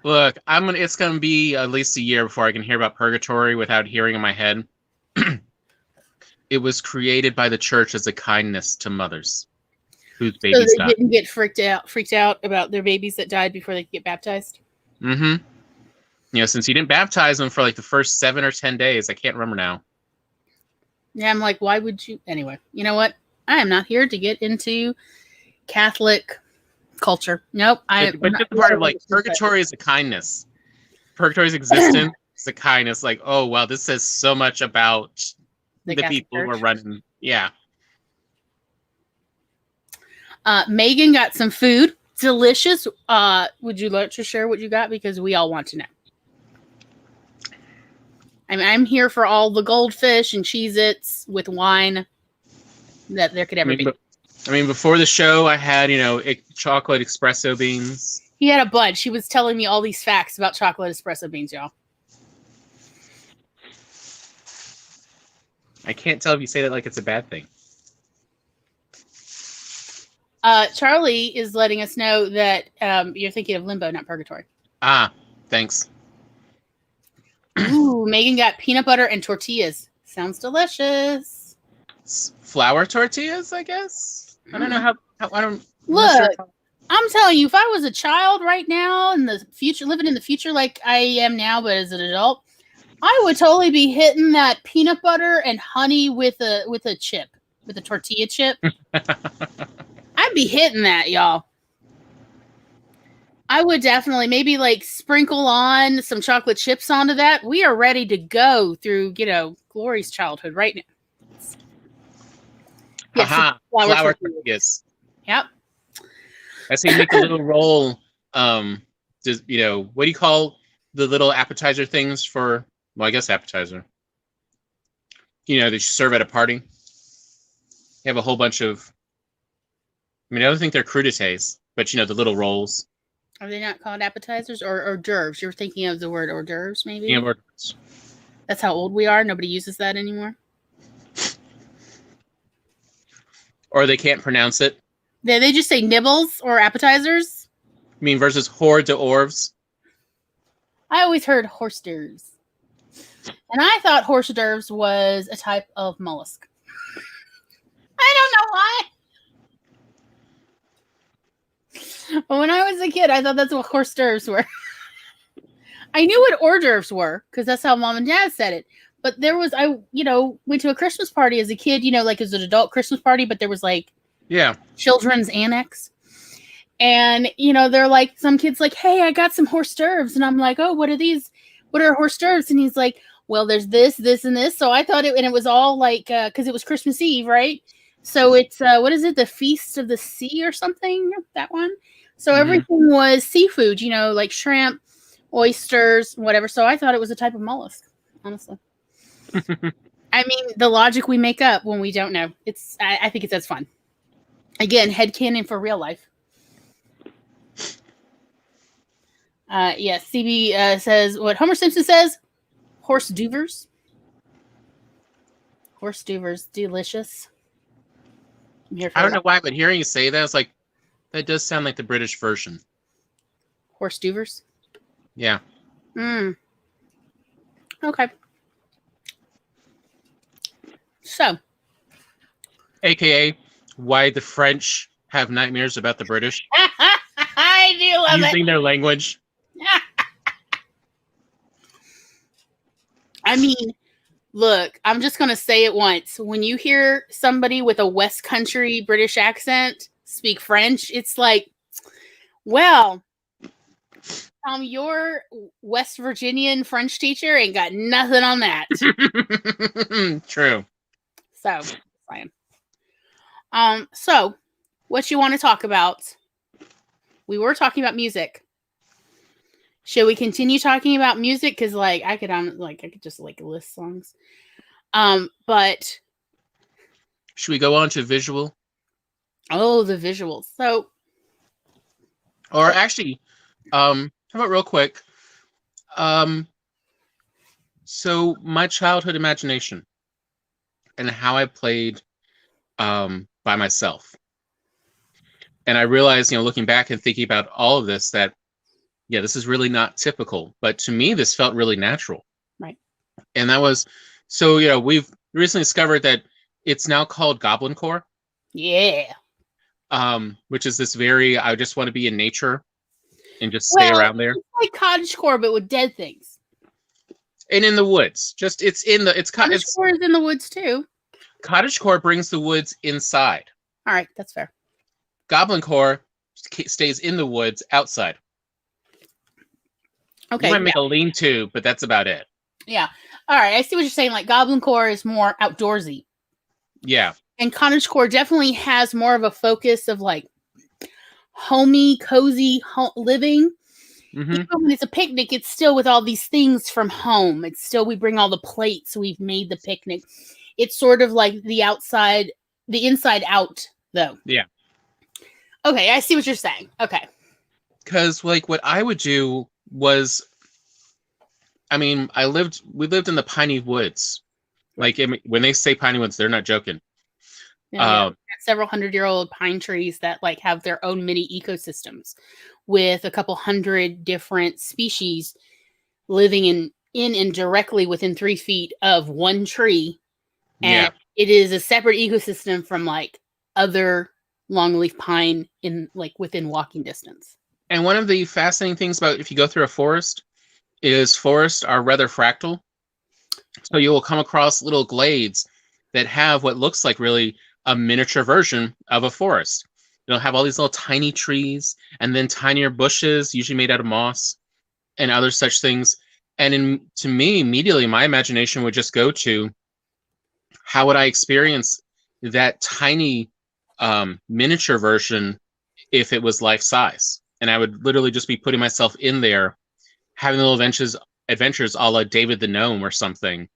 Look, it's gonna be at least a year before I can hear about purgatory without hearing in my head. It was created by the church as a kindness to mothers whose babies died. Didn't get freaked out about their babies that died before they could get baptized. Mm-hmm. You know, since you didn't baptize them for like the first 7 or 10 days, I can't remember now. Yeah, I'm like, why would you? Anyway, you know what? I am not here to get into Catholic culture. Nope. But just the part of like purgatory is a kindness. Purgatory's existence is a kindness. Like, oh wow, this says so much about the people who are running. Yeah. Megan got some food. Delicious. Would you like to share what you got? Because we all want to know. I'm here for all the goldfish and Cheez-Its with wine that there could ever be. I mean, before the show, I had, chocolate espresso beans. He had a bud. She was telling me all these facts about chocolate espresso beans, y'all. I can't tell if you say that like it's a bad thing. Charlie is letting us know that you're thinking of Limbo, not Purgatory. Ah, thanks. Ooh, Megan got peanut butter and tortillas. Sounds delicious. Flour tortillas, I guess. I don't know how I don't look. Sure. I'm telling you, if I was a child right now in the future, living in the future like I am now, but as an adult, I would totally be hitting that peanut butter and honey with a chip, with a tortilla chip. I'd be hitting that, y'all. I would definitely maybe like sprinkle on some chocolate chips onto that. We are ready to go through, Glory's childhood right now. Yes, flour tortillas. Yep. I see you make a little roll. What do you call the little appetizer things for? Well, I guess appetizer. That you serve at a party. You have a whole bunch of. I don't think they're crudités, but the little rolls. Are they not called appetizers or hors d'oeuvres? You're thinking of the word hors d'oeuvres, maybe? Yeah, hors d'oeuvres. That's how old we are. Nobody uses that anymore. Or they can't pronounce it. They just say nibbles or appetizers. I mean, versus hors d'oeuvres. I always heard hors d'oeuvres. And I thought hors d'oeuvres was a type of mollusk. I don't know why. But when I was a kid, I thought that's what hors d'oeuvres were. I knew what hors d'oeuvres were because that's how mom and dad said it. But I went to a Christmas party as a kid, like as an adult Christmas party, but there was children's annex. And, they're like, some kids like, hey, I got some hors d'oeuvres. And I'm like, oh, what are these? What are hors d'oeuvres? And he's like, well, there's this, and this. So I thought it was all like, because it was Christmas Eve, right? So it's, what is it? The Feast of the Sea or something? That one. So everything was seafood, like shrimp, oysters, whatever. So I thought it was a type of mollusk, honestly. I mean, the logic we make up when we don't know. I think that's fun. Again, headcanon for real life. Yes, CB says what Homer Simpson says. Horse d'oeuvres. Horse d'oeuvres, delicious. I don't know why, but hearing you say that, it's like, that does sound like the British version. Horse d'oeuvres? Yeah. Okay. So. AKA, why the French have nightmares about the British. I do love using their language. I mean, Look, I'm just going to say it once. When you hear somebody with a West Country British accent speak French, it's like, well, your West Virginian French teacher ain't got nothing on that. True. So, fine. So, what you want to talk about? We were talking about music. Should we continue talking about music? Because I could just list songs. But should we go on to visual? Oh, the visuals. So, or actually, how about real quick? So my childhood imagination and how I played by myself. And I realized, looking back and thinking about all of this, that, yeah, this is really not typical. But to me, this felt really natural. Right. And that was, so, we've recently discovered that it's now called Goblin Core. Yeah. Which is this very, I just want to be in nature and just stay around there. It's like cottagecore, but with dead things. And in the woods. Cottagecore is in the woods too. Cottagecore brings the woods inside. All right, that's fair. Goblin Core stays in the woods outside. Okay. You might make a lean-to, but that's about it. Yeah. All right, I see what you're saying. Like Goblin Core is more outdoorsy. Yeah. And cottagecore definitely has more of a focus of like homey, cozy living. Mm-hmm. Even when it's a picnic, it's still with all these things from home. It's still, we bring all the plates, we've made the picnic. It's sort of like the inside out, though. Yeah. Okay, I see what you're saying. Okay. Because what I would do was, we lived in the piney woods. When they say piney woods, they're not joking. Yeah, several 100-year-old pine trees that have their own mini ecosystems with a couple hundred different species living in and directly within 3 feet of one tree. And it is a separate ecosystem from other longleaf pine in within walking distance. And one of the fascinating things about if you go through a forest is forests are rather fractal. So you will come across little glades that have what looks like really a miniature version of a forest. It'll have all these little tiny trees and then tinier bushes, usually made out of moss and other such things. And to me, immediately, my imagination would just go to how would I experience that tiny miniature version if it was life size. And I would literally just be putting myself in there, having little adventures a la David the Gnome or something.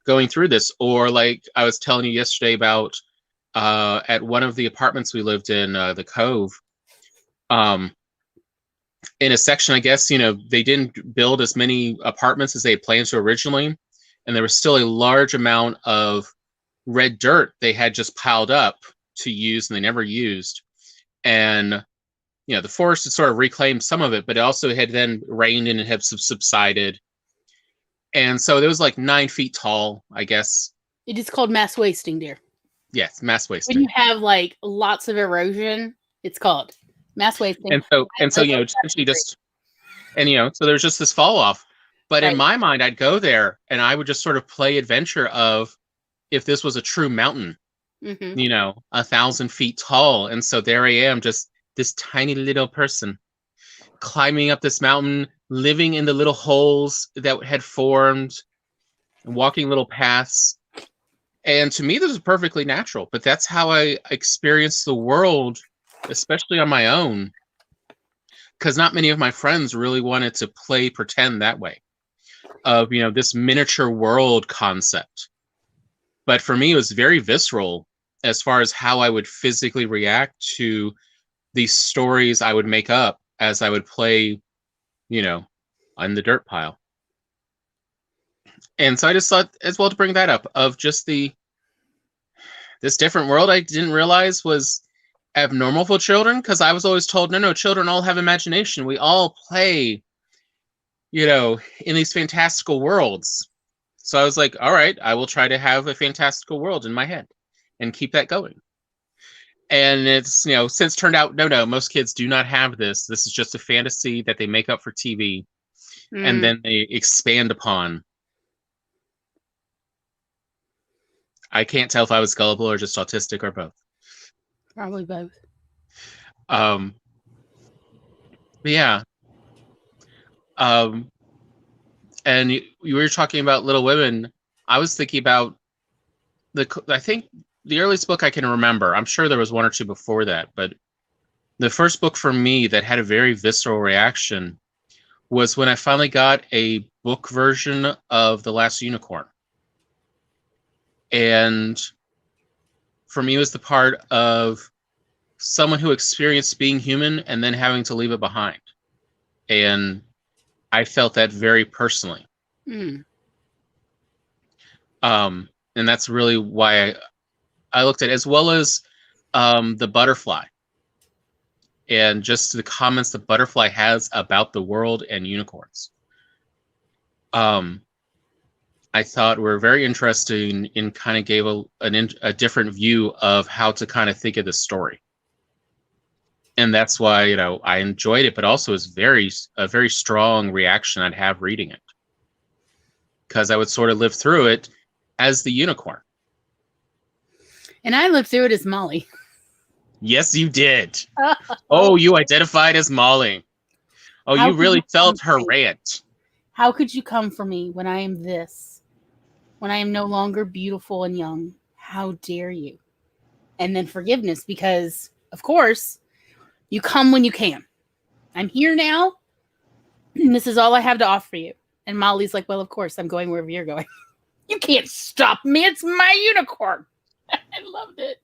Going through this, or I was telling you yesterday about at one of the apartments we lived in, the Cove, in a section, I guess, they didn't build as many apartments as they had planned to originally, and there was still a large amount of red dirt they had just piled up to use and they never used. And the forest had sort of reclaimed some of it, but it also had then rained and it had subsided. And so it was 9 feet tall, I guess. It is called mass wasting, dear. Yes, mass wasting. When you have lots of erosion, it's called mass wasting. And so essentially just, so there's just this fall off. But in my mind, I'd go there and I would just sort of play adventure of if this was a true mountain, 1,000 feet tall. And so there I am, just this tiny little person climbing up this mountain, living in the little holes that had formed, walking little paths. And to me, this is perfectly natural, but that's how I experienced the world, especially on my own, because not many of my friends really wanted to play pretend that way of, this miniature world concept. But for me, it was very visceral as far as how I would physically react to these stories I would make up as I would play, on the dirt pile. And so I just thought as well to bring that up of just this different world I didn't realize was abnormal for children, because I was always told, no, children all have imagination. We all play, in these fantastical worlds. So I was like, all right, I will try to have a fantastical world in my head and keep that going. And it's, since turned out, no, most kids do not have this. This is just a fantasy that they make up for TV. and then they expand upon. I can't tell if I was gullible or just autistic or both. Probably both. But yeah. And you were talking about Little Women. I was thinking about I think the earliest book I can remember, I'm sure there was one or two before that, but the first book for me that had a very visceral reaction was when I finally got a book version of The Last Unicorn. And for me, it was the part of someone who experienced being human and then having to leave it behind. And I felt that very personally. And that's really why I looked at it, as well as the butterfly. And just the comments the butterfly has about the world and unicorns. I thought were very interesting and kind of gave a different view of how to kind of think of the story. And that's why, you know, I enjoyed it, but also it's a very strong reaction I'd have reading it. Because I would sort of live through it as the unicorn. And I lived through it as Molly. Yes, you did. Oh, you identified as Molly. Oh, you really felt her rant. How could you come for me when I am this? When I am no longer beautiful and young? How dare you? And then forgiveness, because, of course, you come when you can. I'm here now, and this is all I have to offer you. And Molly's like, well, of course, I'm going wherever you're going. You can't stop me. It's my unicorn. I loved it.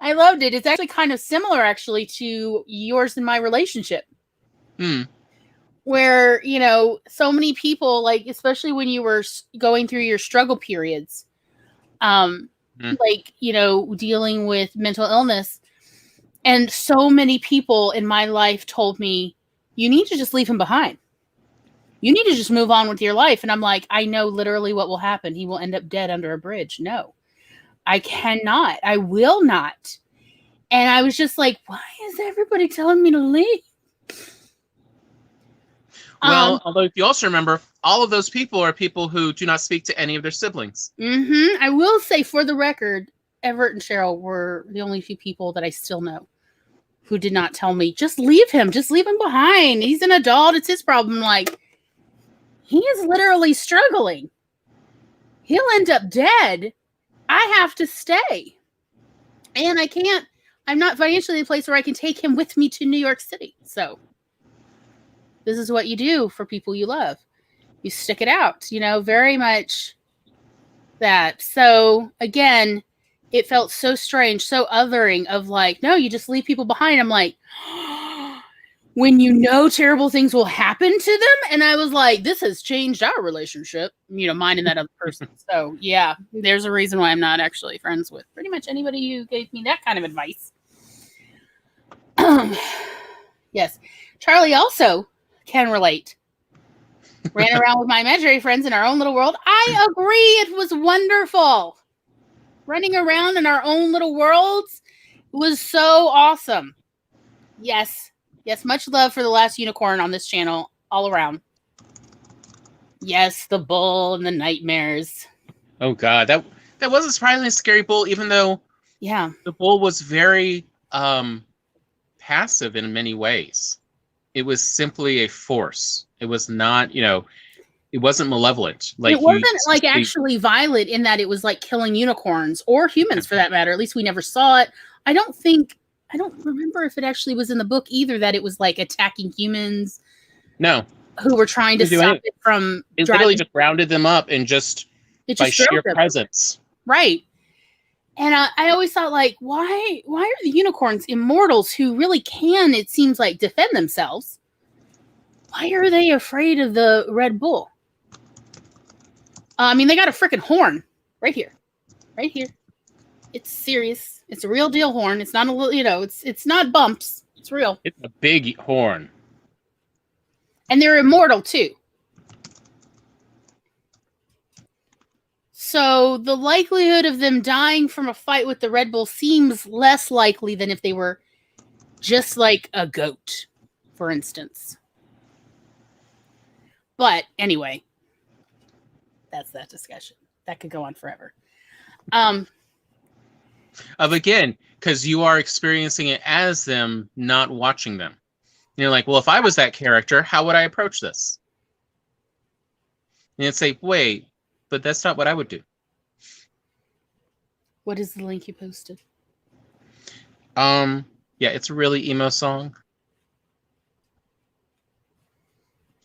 I loved it. It's actually kind of similar, actually, to yours and my relationship. Where, you know, so many people, like, especially when you were going through your struggle periods, like, you know, dealing with mental illness. And so many people in my life told me, you need to just leave him behind. You need to just move on with your life. And I'm like, I know literally what will happen. He will end up dead under a bridge. No, I cannot. I will not. And I was just like, why is everybody telling me to leave? Well, although if you also remember, all of those people are people who do not speak to any of their siblings. I will say, for the record, Everett and Cheryl were the only few people that I still know who did not tell me, just leave him. Just leave him behind. He's an adult. It's his problem. Like, he is literally struggling. He'll end up dead. I have to stay. And I can't. I'm not financially in a place where I can take him with me to New York City. So this is what you do for people you love. You stick it out, you know, very much that. So again, it felt so strange, so othering of like, no, you just leave people behind. I'm like, when you know terrible things will happen to them. And I was like, this has changed our relationship, you know, mine and that other person. So yeah, there's a reason why I'm not actually friends with pretty much anybody who gave me that kind of advice. Yes. Charlie also can relate. Ran around with my imaginary friends in our own little world. I agree. It was wonderful. Running around in our own little worlds was so awesome. Yes. Yes. Much love for The Last Unicorn on this channel all around. Yes. The bull and the nightmares. Oh, God. That was a surprisingly scary bull, even though the bull was very passive in many ways. It was simply a force. It was not, you know, it wasn't malevolent. Like, it wasn't like actually violent in that it was like killing unicorns or humans for that matter. At least we never saw it. I don't remember if it actually was in the book either, that it was like attacking humans. No. Who were trying to stop it from It literally just rounded them up and just by sheer presence. Right. And I always thought, like, why are the unicorns immortals who really can, it seems like, defend themselves? Why are they afraid of the Red Bull? I mean, they got a freaking horn right here. Right here. It's serious. It's a real deal horn. It's not a little, you know, it's not bumps. It's real. It's a big horn. And they're immortal, too. So the likelihood of them dying from a fight with the Red Bull seems less likely than if they were just like a goat, for instance. But anyway, that's that discussion. That could go on forever. Again, because you are experiencing it as them, not watching them. You're like, well, if I was that character, how would I approach this? And it's like, wait, but that's not what I would do. What is the link you posted? Yeah, it's a really emo song.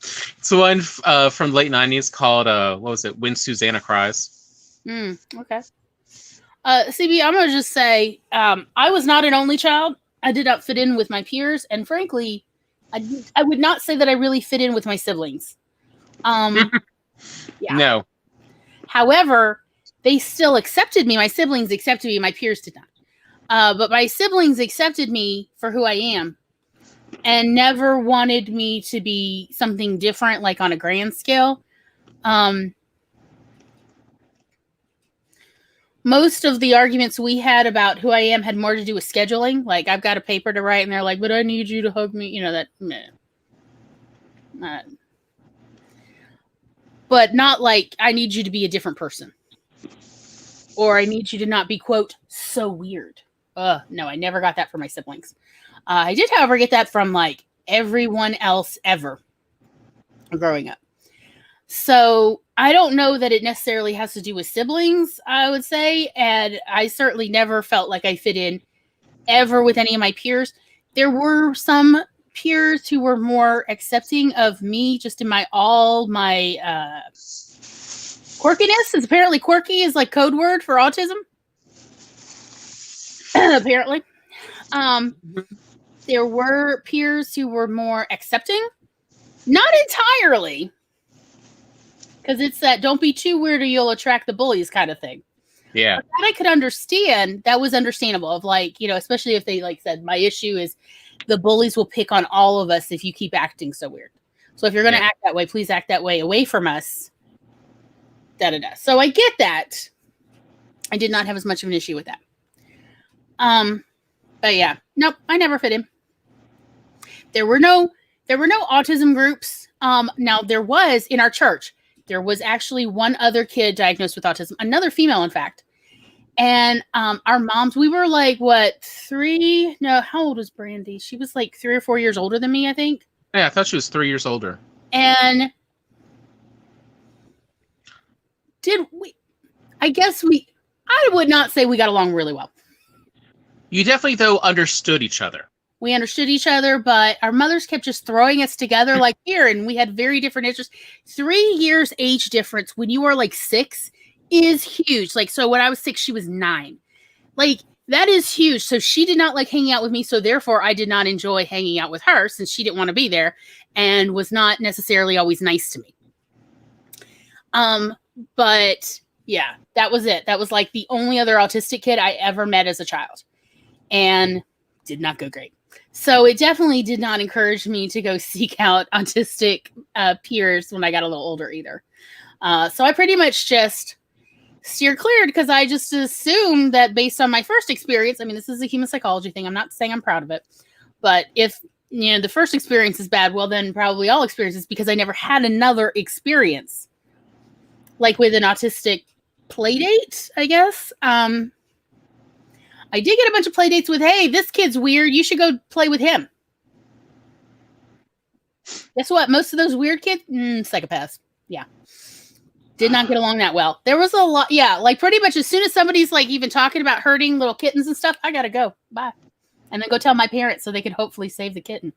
It's the one from the late 90s called, what was it? When Susanna Cries. Okay. CB, I'm going to just say, I was not an only child. I did not fit in with my peers. And frankly, I would not say that I really fit in with my siblings. Yeah. No. However, they still accepted me. My siblings accepted me. My peers did not. But my siblings accepted me for who I am and never wanted me to be something different, like on a grand scale. Most of the arguments we had about who I am had more to do with scheduling. Like, I've got a paper to write, and they're like, but I need you to hug me. You know, that. But not like, I need you to be a different person. Or I need you to not be, quote, so weird. No, I never got that from my siblings. I did, however, get that from, like, everyone else ever growing up. So I don't know that it necessarily has to do with siblings, I would say. And I certainly never felt like I fit in ever with any of my peers. There were some peers who were more accepting of me just in my quirkiness. Is apparently quirky is like code word for autism. Apparently. There were peers who were more accepting. Not entirely. Because it's that don't be too weird or you'll attract the bullies kind of thing. Yeah. But that I could understand. That was understandable. Of like, you know, especially if they like said, my issue is the bullies will pick on all of us if you keep acting so weird. So if you're going to act that way, please act that way away from us. Da-da-da. So I get that. I did not have as much of an issue with that. But yeah, nope, I never fit in. There were no autism groups. Now there was in our church. There was actually one other kid diagnosed with autism, another female, in fact. And our moms, we were like, what, 3? No, how old was Brandy? She was like 3 or 4 years older than me, I think. Yeah, I thought she was 3 years older. And I would not say we got along really well. You definitely, though, understood each other. We understood each other, but our mothers kept just throwing us together like here, and we had very different interests. 3 years age difference when you are like 6 is huge. Like, so when I was 6, she was 9. Like, that is huge. So she did not like hanging out with me, so therefore I did not enjoy hanging out with her since she didn't want to be there and was not necessarily always nice to me. But yeah, that was it. That was like the only other autistic kid I ever met as a child, and did not go great. So it definitely did not encourage me to go seek out autistic peers when I got a little older either. So I pretty much just steered clear because I just assumed that based on my first experience, I mean, this is a human psychology thing. I'm not saying I'm proud of it, but if the first experience is bad, well, then probably all experiences, because I never had another experience like with an autistic play date, I guess. I did get a bunch of play dates with, hey, this kid's weird. You should go play with him. Guess what? Most of those weird kids, psychopaths. Yeah. Did not get along that well. There was a lot. Yeah. Like pretty much as soon as somebody's like even talking about hurting little kittens and stuff, I got to go. Bye. And then go tell my parents so they could hopefully save the kitten.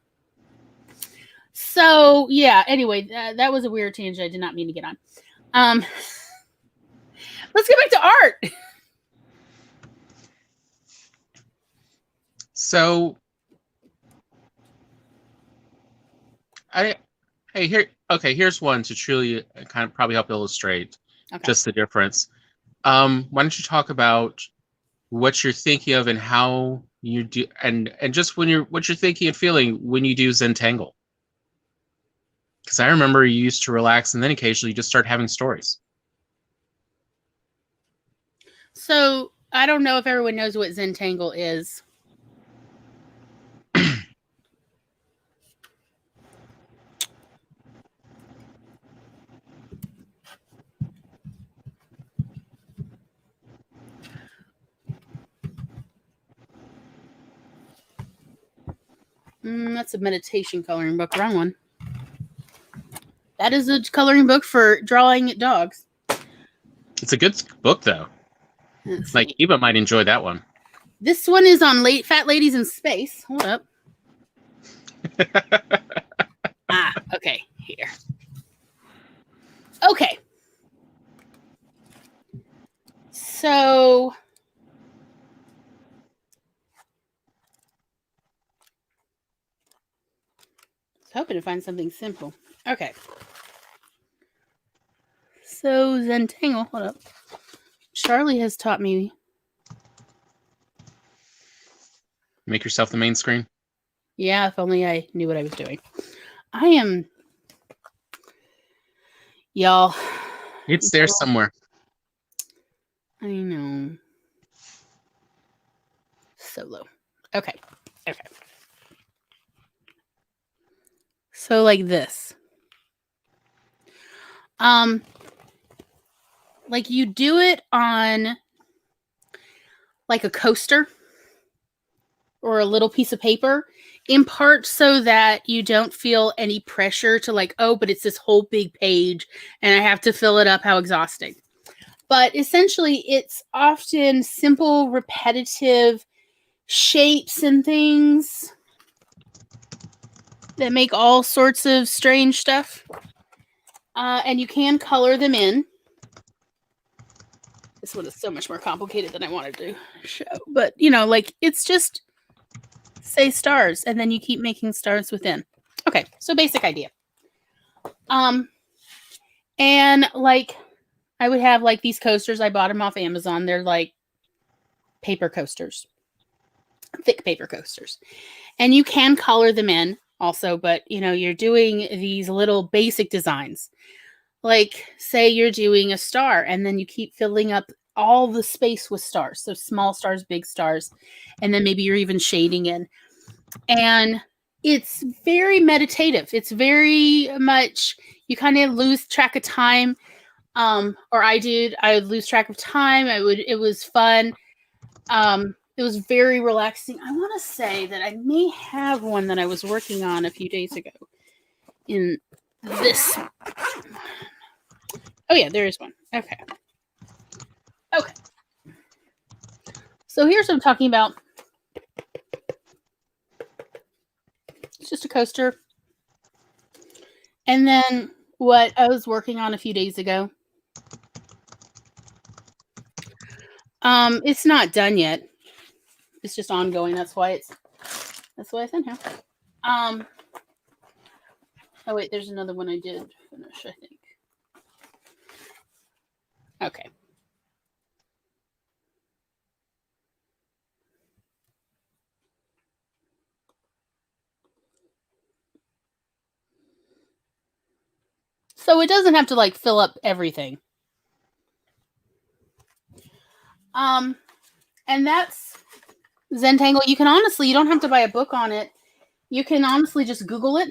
So yeah, anyway, that was a weird tangent I did not mean to get on. Let's get back to art. So, here's one to truly kind of probably help illustrate just the difference. Why don't you talk about what you're thinking of and how you do, and just what you're thinking and feeling when you do Zentangle? Because I remember you used to relax and then occasionally you just start having stories. So I don't know if everyone knows what Zentangle is. That's a meditation coloring book. Wrong one. That is a coloring book for drawing dogs. It's a good book, though. Like, Eva might enjoy that one. This one is on fat ladies in space. Hold up. Okay. Here. Okay. So I was hoping to find something simple. Okay. So Zentangle, hold up. Charlie has taught me. Make yourself the main screen. Yeah, if only I knew what I was doing. I am, y'all. It's there somewhere. I know. Solo. Okay. Okay. So like this. Like you do it on like a coaster or a little piece of paper, in part so that you don't feel any pressure to like, oh, but it's this whole big page and I have to fill it up. How exhausting. But essentially, it's often simple, repetitive shapes and things that make all sorts of strange stuff. And you can color them in. This one is so much more complicated than I wanted to show. But, you know, like, it's just, say stars, and then you keep making stars within. Okay, so basic idea. And, like, I would have, like, these coasters. I bought them off Amazon. They're, like, paper coasters. Thick paper coasters. And you can color them in also, but, you know, you're doing these little basic designs. Like, say you're doing a star, and then you keep filling up all the space with stars. So small stars, big stars, and then maybe you're even shading in. And it's very meditative. It's very much, you kind of lose track of time. Or I would lose track of time. It was fun. It was very relaxing. I want to say that I may have one that I was working on a few days ago in this. Oh yeah, there is one. Okay. Okay. So here's what I'm talking about. It's just a coaster. And then what I was working on a few days ago. It's not done yet. It's just ongoing. That's why it's in here. Oh wait, there's another one I did finish, I think. Okay. So it doesn't have to like fill up everything. And that's Zentangle. You don't have to buy a book on it. You can honestly just Google it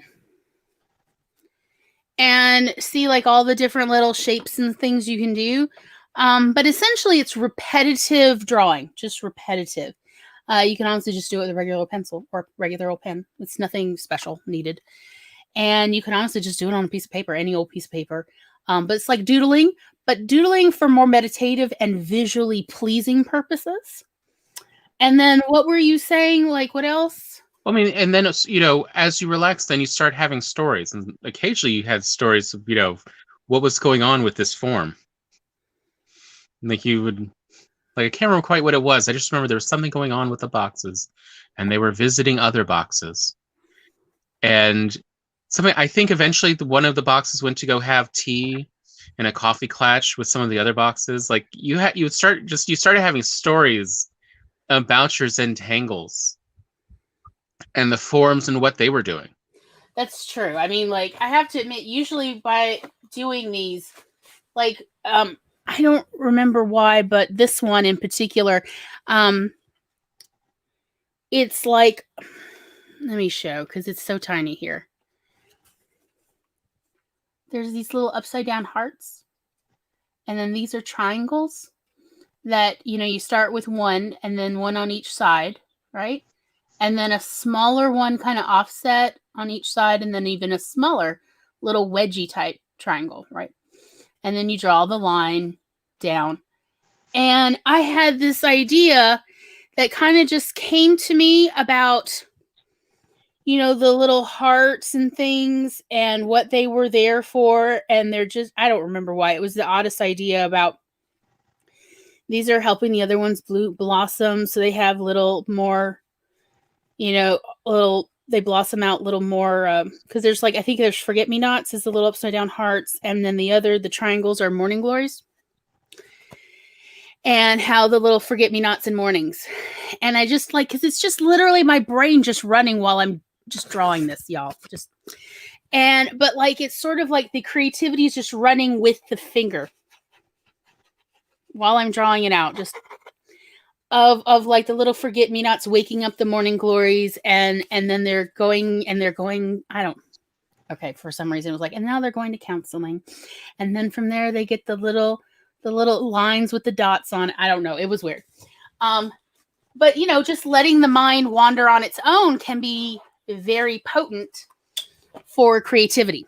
and see like all the different little shapes and things you can do. But essentially it's repetitive drawing, just repetitive. You can honestly just do it with a regular pencil or regular old pen. It's nothing special needed. And you can honestly just do it on a piece of paper, any old piece of paper. But it's like doodling, but doodling for more meditative and visually pleasing purposes. And then what were you saying? Like, what else? I mean, and then, you know, as you relax, then you start having stories. And occasionally you had stories of, you know, what was going on with this form. Like you would, like, I can't remember quite what it was. I just remember there was something going on with the boxes and they were visiting other boxes. And something, I think eventually one of the boxes went to go have tea in a coffee clatch with some of the other boxes. Like you started having stories about your Zentangles and the forms and what they were doing. That's true. I mean, like, I have to admit, usually by doing these, like, I don't remember why, but this one in particular, it's like, let me show, because it's so tiny here. There's these little upside down hearts, and then these are triangles that, you know, you start with one and then one on each side, right? and then a smaller one kind of offset on each side, and then even a smaller little wedgie type triangle, right? And then you draw the line down. And I had this idea that kind of just came to me about, you know, the little hearts and things and what they were there for. And they're just, I don't remember why. It was the oddest idea about these are helping the other ones blossom. So they have little more, you know, they blossom out a little more. Because there's like, I think there's forget-me-nots is the little upside down hearts. And then the triangles are morning glories. And how the little forget-me-nots and mornings. And I just like, because it's just literally my brain just running while I'm just drawing this, y'all. But like, it's sort of like the creativity is just running with the finger while I'm drawing it out, just of like the little forget-me-nots waking up the morning glories, and then they're going, okay, for some reason it was like, and now they're going to counseling, and then from there they get the little lines with the dots on it. I don't know, it was weird. But you know, just letting the mind wander on its own can be very potent for creativity.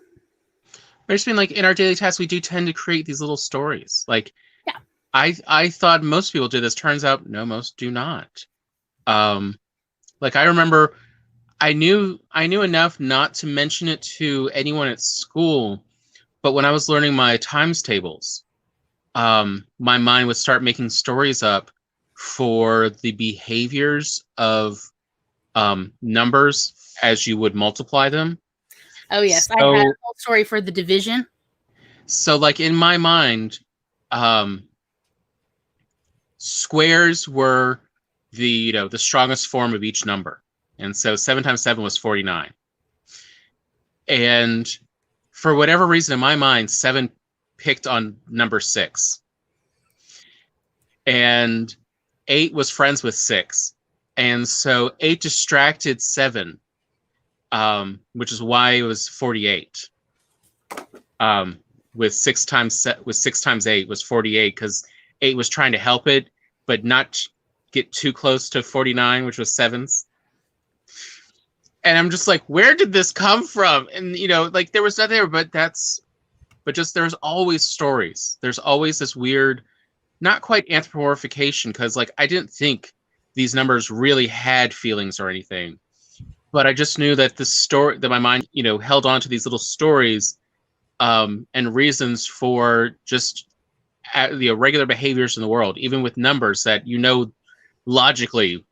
I just mean, like, in our daily tasks, we do tend to create these little stories. Like, yeah, I thought most people do this. Turns out, no, most do not. Like, I remember, I knew enough not to mention it to anyone at school, but when I was learning my times tables, my mind would start making stories up for the behaviors of numbers as you would multiply them. Oh yes, so, I had a whole story for the division. So like in my mind, squares were the strongest form of each number. And so 7 times 7 was 49. And for whatever reason in my mind, 7 picked on number 6. And 8 was friends with 6. And so 8 distracted 7, which is why it was 48. With 6 times 8 was 48, because 8 was trying to help it, but not get too close to 49, which was 7's. And I'm just like, where did this come from? And like there was nothing there, but just there's always stories. There's always this weird, not quite anthropomorphication, because like I didn't think these numbers really had feelings or anything, but I just knew that the story that my mind held on to these little stories and reasons for just the regular behaviors in the world, even with numbers that logically,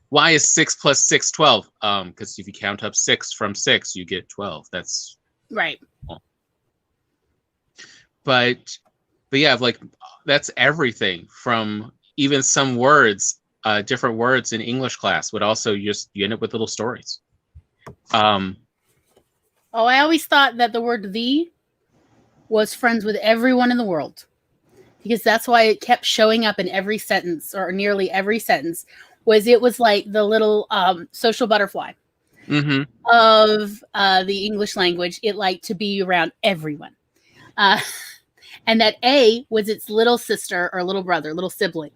why is 6 plus 6 12? Because if you count up 6 from 6, you get 12. That's right. Well. But yeah, like that's everything from even some words, different words in English class would also you end up with little stories. I always thought that the word "the" was friends with everyone in the world, because that's why it kept showing up in every sentence, or nearly every sentence. It was like the little social butterfly of the English language. It liked to be around everyone. And that A was its little sister or little brother, little sibling,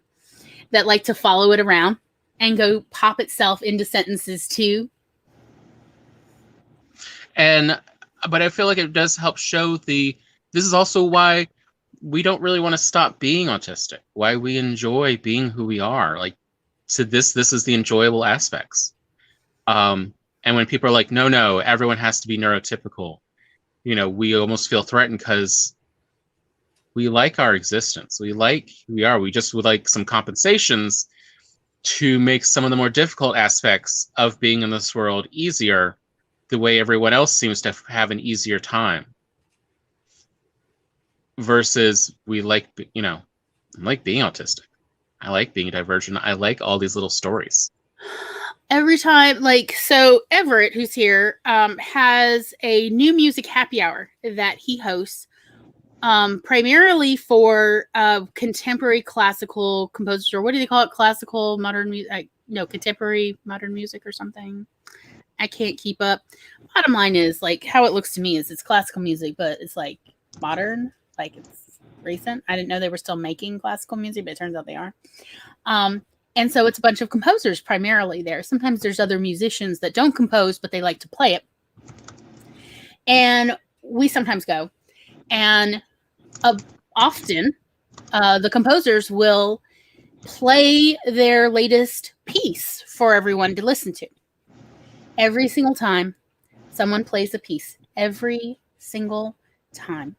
that liked to follow it around and go pop itself into sentences too. But I feel like it does help show this is also why we don't really want to stop being autistic, why we enjoy being who we are. Like, so this is the enjoyable aspects. And when people are like, no, everyone has to be neurotypical, we almost feel threatened because we like our existence. We just would like some compensations to make some of the more difficult aspects of being in this world easier, the way everyone else seems to have an easier time. Versus we like being autistic. I like being divergent. I like all these little stories. Every time, so Everett, who's here, has a new music happy hour that he hosts, primarily for contemporary classical composers, or what do they call it? Classical modern music? No, contemporary modern music or something. I can't keep up. Bottom line is, like, how it looks to me is it's classical music, but it's like modern, like it's recent. I didn't know they were still making classical music, but it turns out they are. And so it's a bunch of composers primarily there. Sometimes there's other musicians that don't compose, but they like to play it. And we sometimes go. And often the composers will play their latest piece for everyone to listen to. Every single time someone plays a piece, every single time,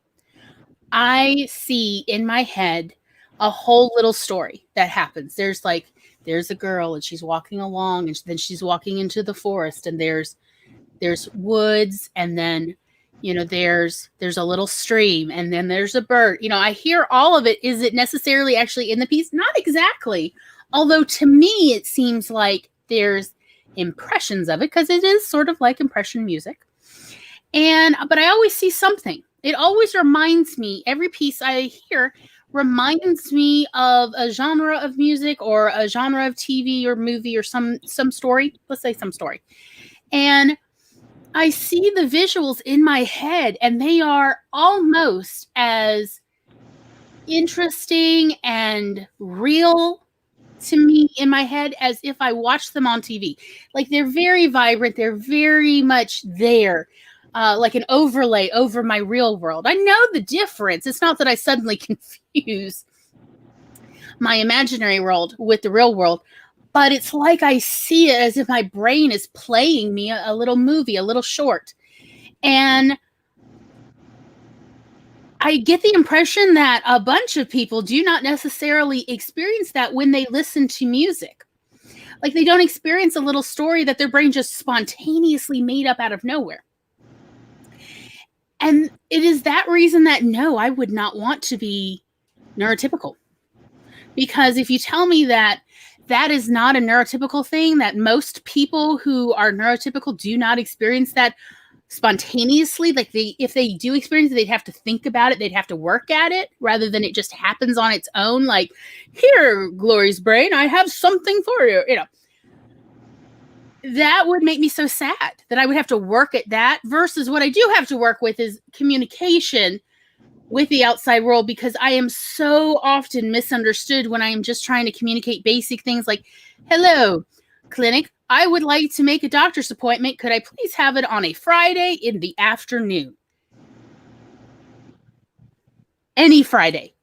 I see in my head a whole little story that happens. There's a girl and she's walking along, and then she's walking into the forest, and there's woods, and then there's a little stream, and then there's a bird. I hear all of it. Is it necessarily actually in the piece? Not exactly. Although to me it seems like there's impressions of it, because it is sort of like impression music. But I always see something. It always reminds me, every piece I hear reminds me of a genre of music or a genre of TV or movie or some story. Let's say some story. And I see the visuals in my head, and they are almost as interesting and real to me in my head as if I watched them on TV. Like, they're very vibrant. They're very much there. Like an overlay over my real world. I know the difference. It's not that I suddenly confuse my imaginary world with the real world, but it's like I see it as if my brain is playing me a little movie, a little short. And I get the impression that a bunch of people do not necessarily experience that when they listen to music. Like, they don't experience a little story that their brain just spontaneously made up out of nowhere. And it is that reason that, no, I would not want to be neurotypical. Because if you tell me that that is not a neurotypical thing, that most people who are neurotypical do not experience that spontaneously, like if they do experience it, they'd have to think about it, they'd have to work at it, rather than it just happens on its own, like, here, Glory's brain, I have something for you, that would make me so sad that I would have to work at that, versus what I do have to work with is communication with the outside world, because I am so often misunderstood when I am just trying to communicate basic things like, hello, clinic, I would like to make a doctor's appointment. Could I please have it on a Friday in the afternoon? Any Friday.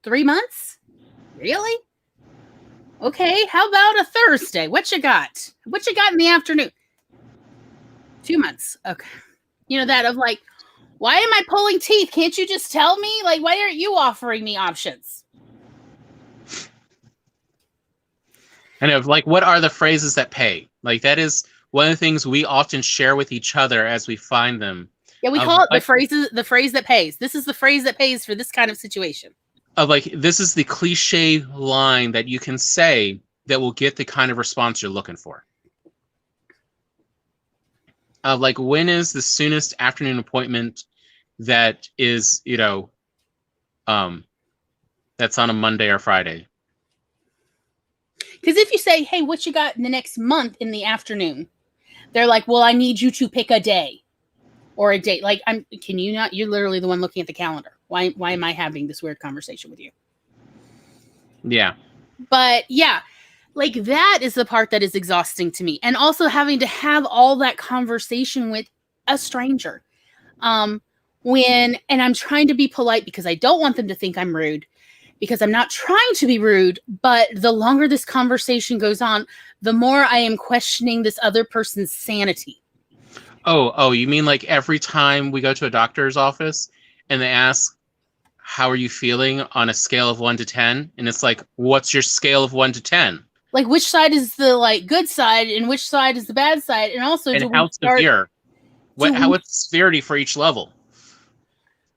3 months? Really? Okay, how about a Thursday? What you got? What you got in the afternoon? 2 months. Okay. That of like, why am I pulling teeth? Can't you just tell me? Like, why aren't you offering me options? And of like, what are the phrases that pay? Like, that is one of the things we often share with each other as we find them. Yeah, we call it the phrase that pays. This is the phrase that pays for this kind of situation. Of like, this is the cliche line that you can say that will get the kind of response you're looking for. Like, when is the soonest afternoon appointment that is, that's on a Monday or Friday? Because if you say, hey, what you got in the next month in the afternoon? They're like, well, I need you to pick a day or a date. Like, can you not? You're literally the one looking at the calendar. Why am I having this weird conversation with you? Yeah. But yeah, like, that is the part that is exhausting to me. And also having to have all that conversation with a stranger. And I'm trying to be polite because I don't want them to think I'm rude, because I'm not trying to be rude, but the longer this conversation goes on, the more I am questioning this other person's sanity. Oh, you mean like every time we go to a doctor's office and they ask, how are you feeling on a scale of 1 to 10? And it's like, what's your scale of 1 to 10? Like, which side is the good side and which side is the bad side? And also, and how severe? What's severity for each level?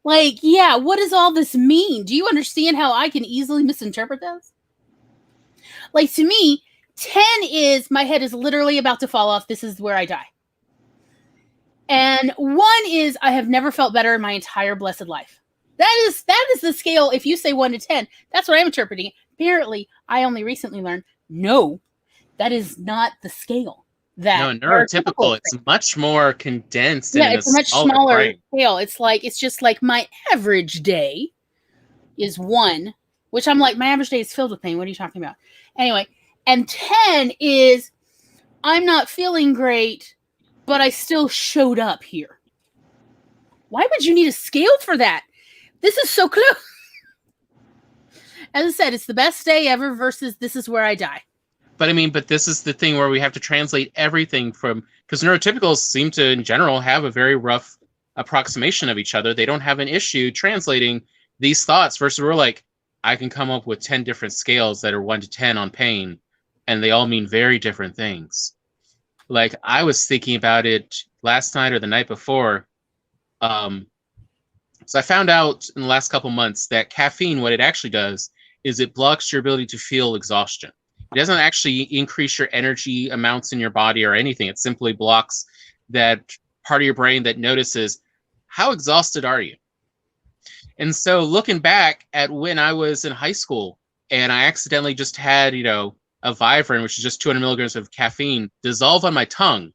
Like, yeah, what does all this mean? Do you understand how I can easily misinterpret those? Like, to me, 10 is my head is literally about to fall off. This is where I die. And 1 is I have never felt better in my entire blessed life. That is the scale. If you say 1 to 10, that's what I'm interpreting. Apparently, I only recently learned, no, that is not the scale. No, neurotypical, it's much more condensed. Yeah, it's a much smaller scale. It's just like my average day is 1, which I'm like, my average day is filled with pain. What are you talking about? Anyway, and 10 is I'm not feeling great, but I still showed up here. Why would you need a scale for that? This is so close. As I said, it's the best day ever versus this is where I die. But I mean, but this is the thing where we have to translate everything from, because neurotypicals seem to, in general, have a very rough approximation of each other. They don't have an issue translating these thoughts versus we're like, I can come up with 10 different scales that are 1 to 10 on pain, and they all mean very different things. Like, I was thinking about it last night or the night before. So I found out in the last couple months that caffeine, what it actually does is it blocks your ability to feel exhaustion. It doesn't actually increase your energy amounts in your body or anything. It simply blocks that part of your brain that notices how exhausted are you. And so looking back at when I was in high school and I accidentally just had, a Vivarin, which is just 200 milligrams of caffeine, dissolve on my tongue.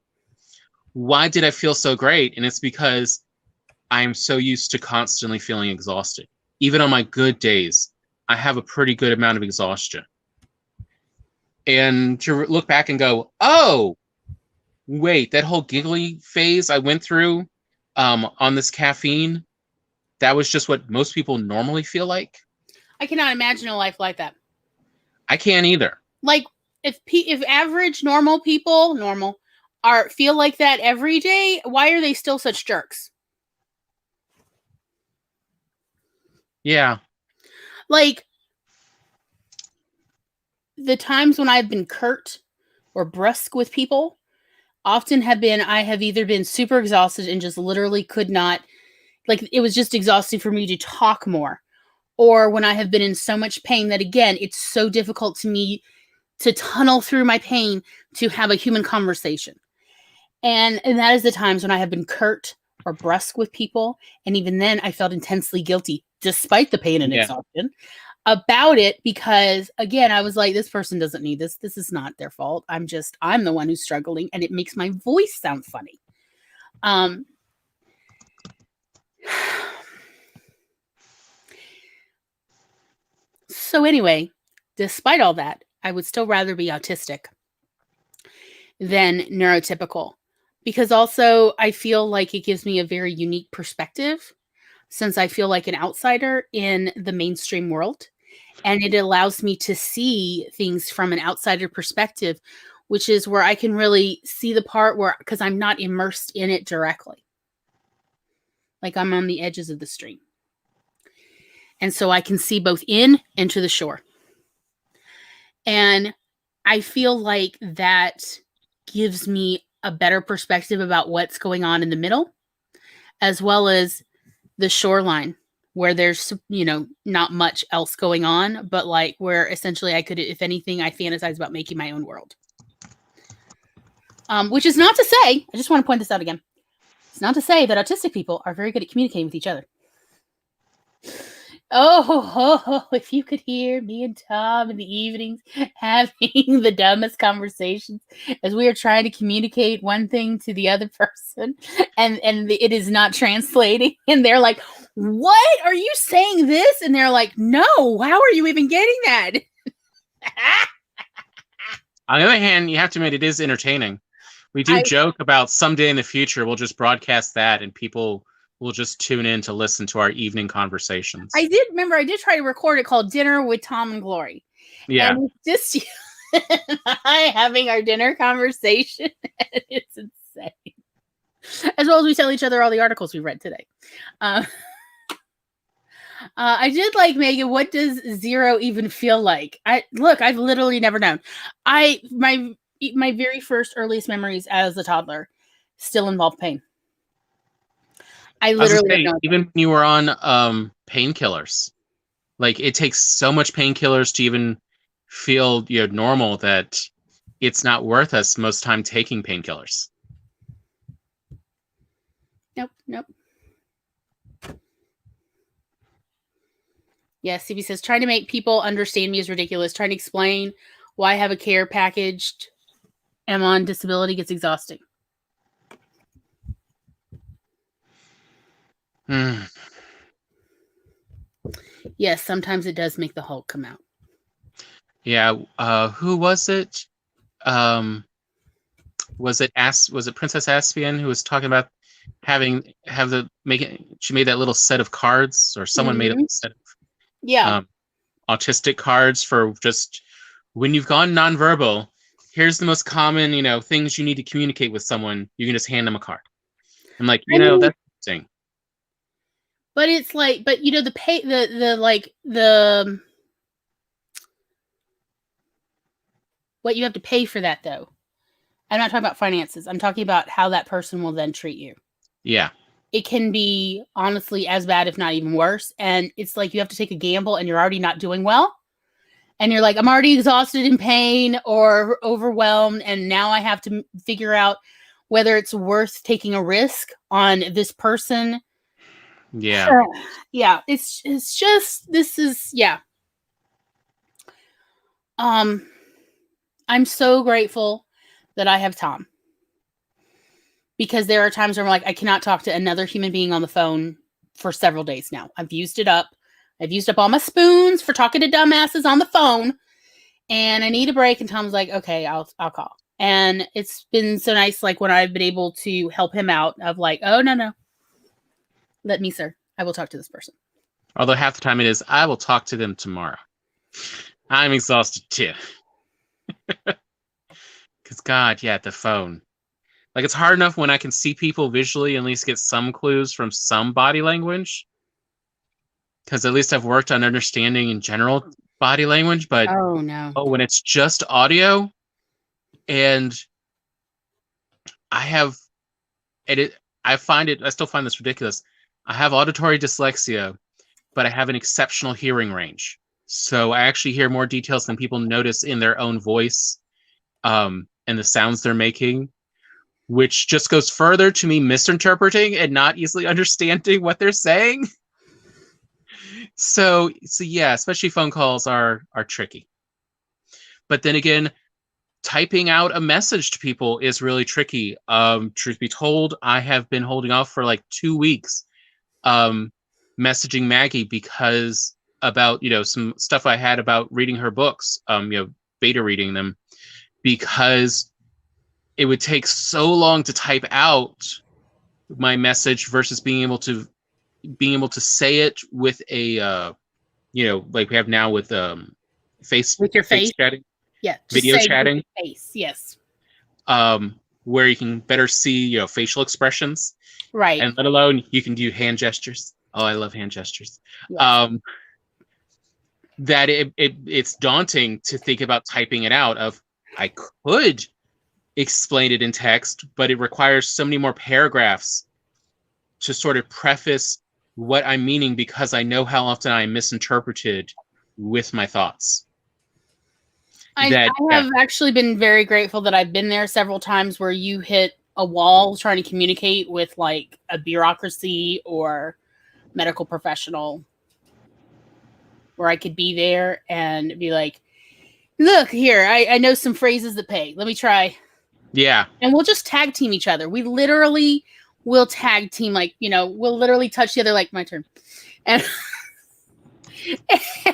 Why did I feel so great? And it's because I'm so used to constantly feeling exhausted. Even on my good days, I have a pretty good amount of exhaustion. And to look back and go, oh, wait, that whole giggly phase I went through on this caffeine, that was just what most people normally feel like. I cannot imagine a life like that. I can't either. Like, if average normal people feel like that every day, why are they still such jerks? Yeah. Like, the times when I've been curt or brusque with people often have been, I have either been super exhausted and just literally could not, like, it was just exhausting for me to talk more. Or when I have been in so much pain that, again, it's so difficult to me to tunnel through my pain to have a human conversation. And that is the times when I have been curt or brusque with people. And even then I felt intensely guilty, despite the pain and exhaustion, about it, because again, I was like, this person doesn't need this. This is not their fault. I'm the one who's struggling, and it makes my voice sound funny. So anyway, despite all that, I would still rather be autistic than neurotypical, because also I feel like it gives me a very unique perspective, since I feel like an outsider in the mainstream world. And it allows me to see things from an outsider perspective, which is where I can really see the part where, because I'm not immersed in it directly. Like, I'm on the edges of the stream. And so I can see both in and to the shore. And I feel like that gives me a better perspective about what's going on in the middle, as well as the shoreline, where there's, not much else going on, but like where essentially I could, if anything, I fantasize about making my own world. Which is not to say, I just want to point this out again. It's not to say that autistic people are very good at communicating with each other. Oh, if you could hear me and Tom in the evenings having the dumbest conversations as we are trying to communicate one thing to the other person, and it is not translating, and they're like, what are you saying this? And they're like, no, how are you even getting that? On the other hand, you have to admit it is entertaining. We do joke about someday in the future we'll just broadcast that and people will just tune in to listen to our evening conversations. I did try to record it, called Dinner with Tom and Glory. Yeah. And it's just you and I having our dinner conversation. And it's insane. As well as we tell each other all the articles we read today. I did like, Megan, what does 0 even feel like? I've literally never known. My very first earliest memories as a toddler still involve pain. I literally know. Even when you were on painkillers, like, it takes so much painkillers to even feel normal that it's not worth us most time taking painkillers. Nope. Yeah, CB says, trying to make people understand me is ridiculous. Trying to explain why I have a care packaged am on disability gets exhausting. Yes, sometimes it does make the Hulk come out. Yeah. Who was it? Was it Princess Aspian who was talking about she made that little set of cards, or someone made a Mm-hmm. set of Yeah. autistic cards for just when you've gone nonverbal. Here's the most common, things you need to communicate with someone. You can just hand them a card. I'm like, I mean, that's interesting. but it's like, but the pay, the like the what you have to pay for that though. I'm not talking about finances. I'm talking about how that person will then treat you. Yeah. It can be honestly as bad, if not even worse. And it's like you have to take a gamble and you're already not doing well. And you're like, I'm already exhausted, in pain, or overwhelmed. And now I have to figure out whether it's worth taking a risk on this person. Yeah. Yeah. It's just, this is, yeah. I'm so grateful that I have Tom, because there are times where I'm like, I cannot talk to another human being on the phone for several days now. I've used it up. I've used up all my spoons for talking to dumbasses on the phone, and I need a break. And Tom's like, okay, I'll call. And it's been so nice, like when I've been able to help him out of like, oh, no, let me, sir. I will talk to this person. Although half the time it is, I will talk to them tomorrow. I'm exhausted too. Because God, yeah, the phone. Like, it's hard enough when I can see people visually and at least get some clues from some body language. Because at least I've worked on understanding in general body language. But oh no, when it's just audio, and I still find this ridiculous. I have auditory dyslexia, but I have an exceptional hearing range. So I actually hear more details than people notice in their own voice, and the sounds they're making, which just goes further to me misinterpreting and not easily understanding what they're saying. So yeah, especially phone calls are tricky. But then again, typing out a message to people is really tricky. Truth be told, I have been holding off for like 2 weeks, messaging Maggie because about some stuff I had about reading her books, beta reading them, because it would take so long to type out my message versus being able to say it with a like we have now with face with your face chatting, yeah, just video say chatting, with your face. Yes, where you can better see facial expressions, right. and let alone you can do hand gestures. Oh, I love hand gestures. Yes. That it's daunting to think about typing it out. I could explain it in text, but it requires so many more paragraphs to sort of preface what I'm meaning, because I know how often I misinterpreted with my thoughts. I have actually been very grateful that I've been there several times where you hit a wall trying to communicate with like a bureaucracy or medical professional, where I could be there and be like, look here, I know some phrases that pay. Let me try. Yeah. And we'll just tag team each other. We literally will tag team, like, we'll literally touch the other, like, my turn. And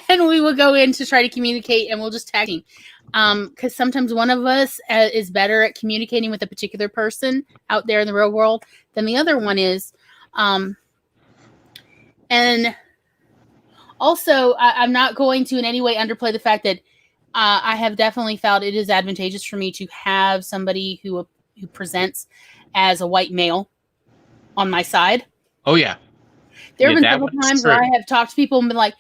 and we will go in to try to communicate, and we'll just tag team. Because sometimes one of us is better at communicating with a particular person out there in the real world than the other one is. And also, I'm not going to in any way underplay the fact that I have definitely felt it is advantageous for me to have somebody who presents as a white male on my side. Oh, yeah. There have been several times where I have talked to people and been like,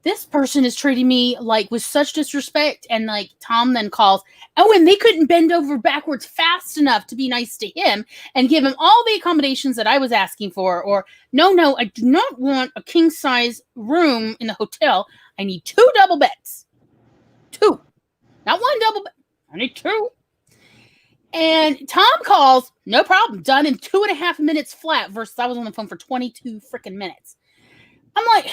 this person is treating me like with such disrespect. And like Tom then calls, and they couldn't bend over backwards fast enough to be nice to him and give him all the accommodations that I was asking for. Or no, I do not want a king size room in the hotel. I need 2 double beds. 2, not 1 double bed. I need 2. And Tom calls, no problem, done in 2.5 minutes flat, versus I was on the phone for 22 freaking minutes. I'm like,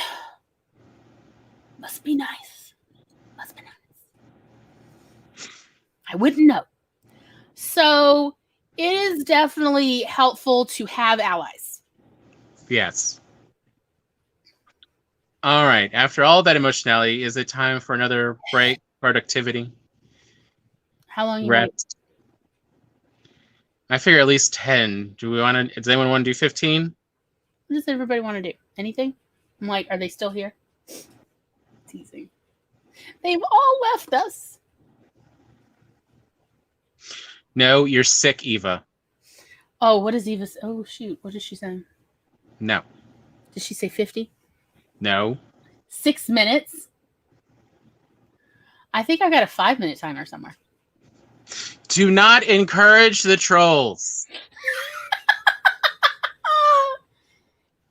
must be nice. Must be nice. I wouldn't know. So it is definitely helpful to have allies. Yes. All right. After all that emotionality, is it time for another break? Productivity, How long you want? rest. I figure at least 10. Do we want to? Does anyone want to do 15? What does everybody want to do? Anything? I'm like, are they still here? Teasing. They've all left us. No, you're sick, Eva. Oh, what is Eva? Oh, shoot. What is she saying? No. Did she say 50? No. 6 minutes? I think I got a 5-minute timer somewhere. Do not encourage the trolls.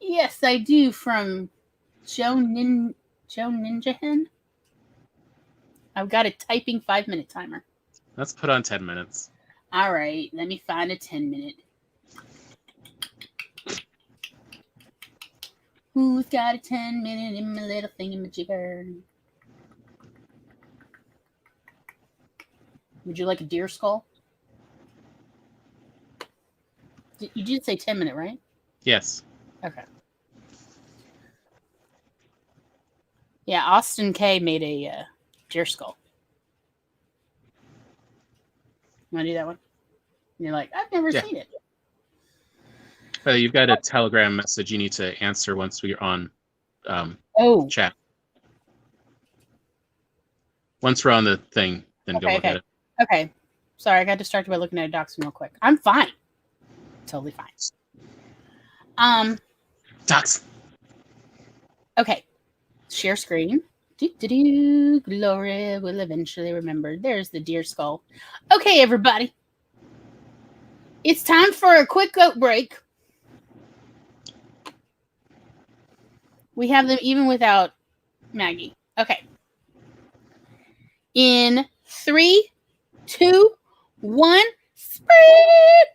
Yes, I do. From Joe Ninja Hen. I've got a typing 5-minute timer. Let's put on 10 minutes. All right, let me find a 10-minute. Who's got a 10-minute in my little thingamajigger? Would you like a deer skull? You did say 10-minute, right? Yes. Okay. Yeah, Austin K made a deer skull. You want to do that one? And you're like, I've never seen it. You've got a Telegram message you need to answer once we're on chat. Once we're on the thing, then go look at it. Okay. Sorry, I got distracted by looking at a document real quick. I'm fine. Totally fine. Docs. Okay. Share screen. Gloria will eventually remember. There's the deer skull. Okay, everybody. It's time for a quick goat break. We have them even without Maggie. Okay. In 3, 2, 1, spread.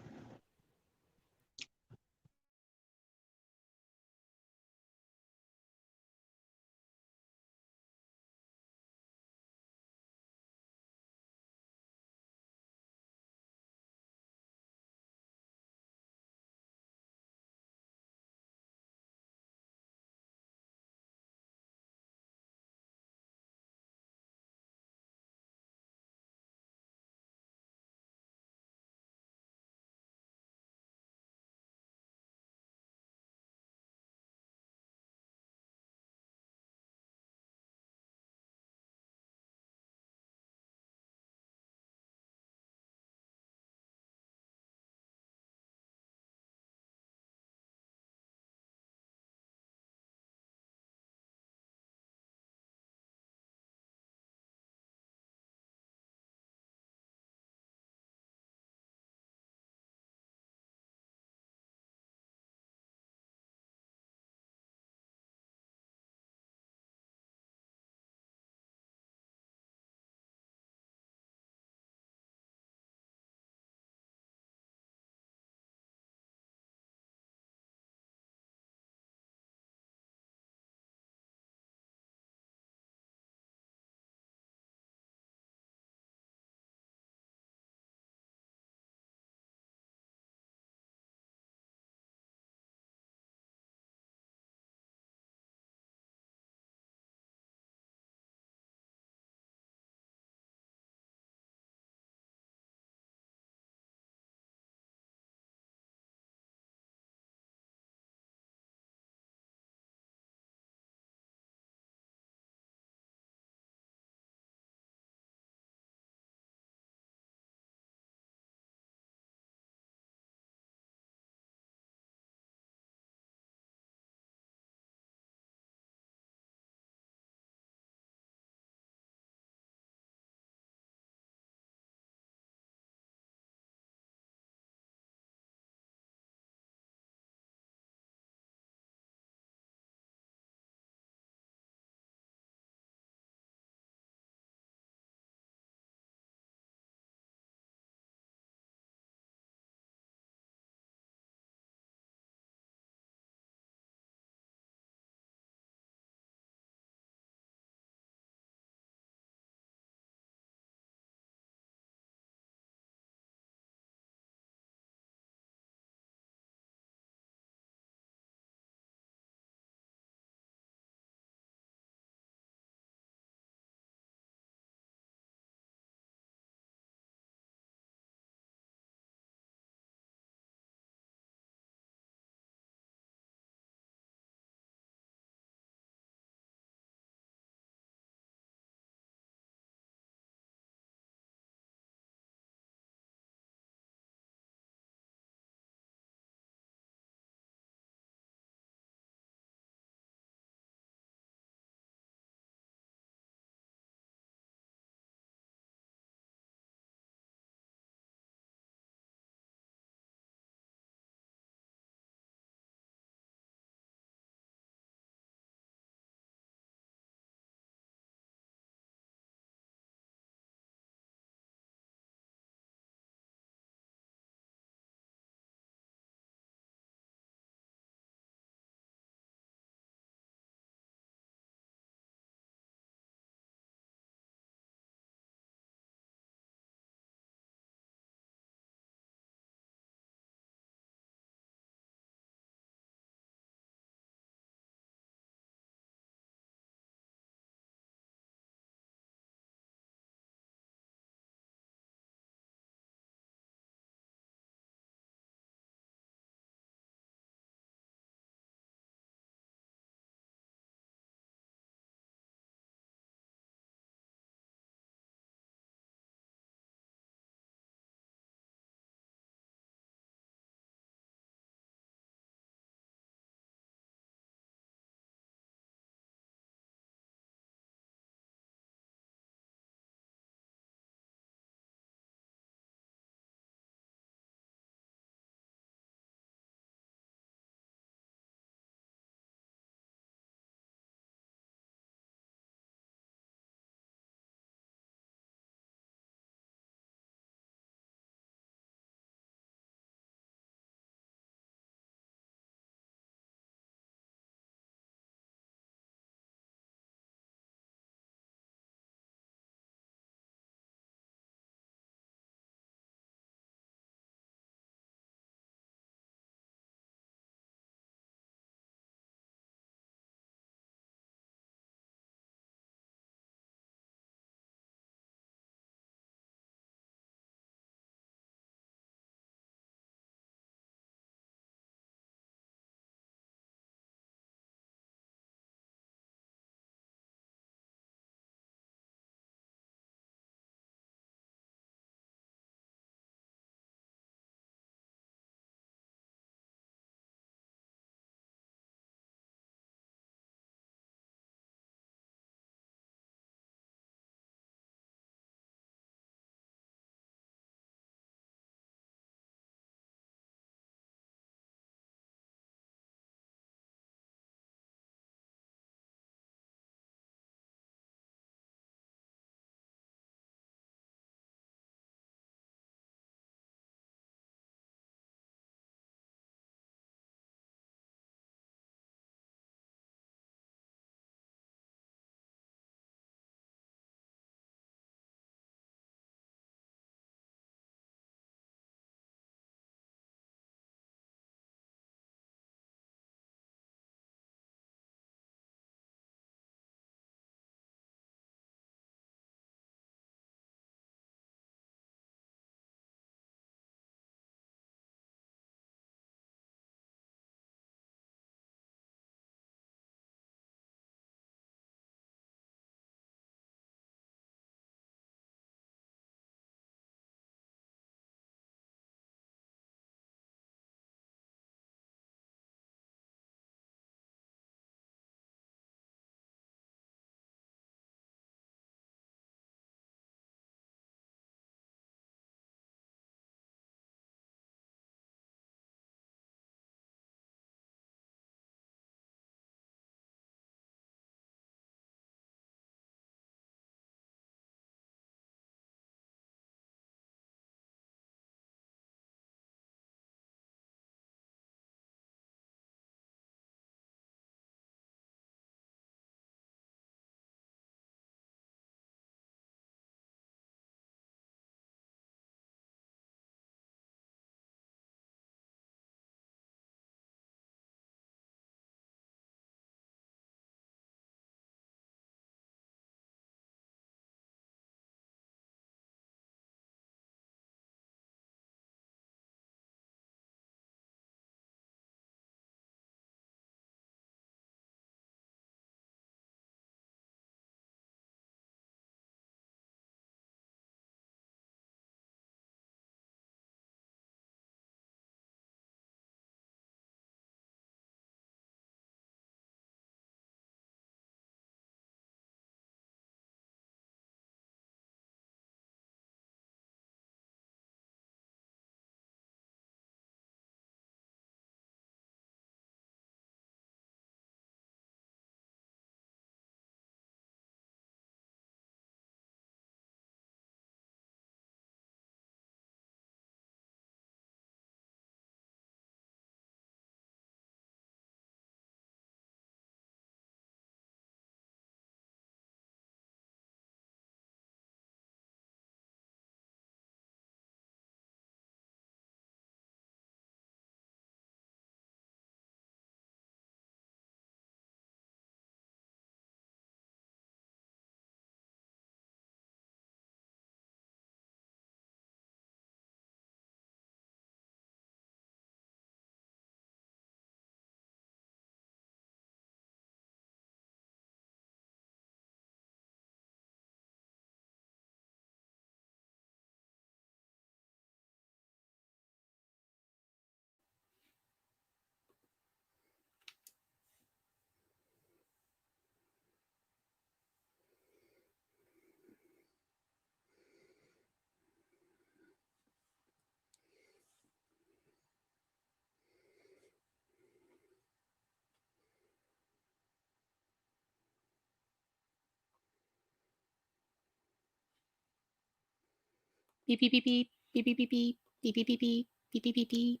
Beep beep beep beep beep beep beep beep beep beep beep beep beep beep beep beep.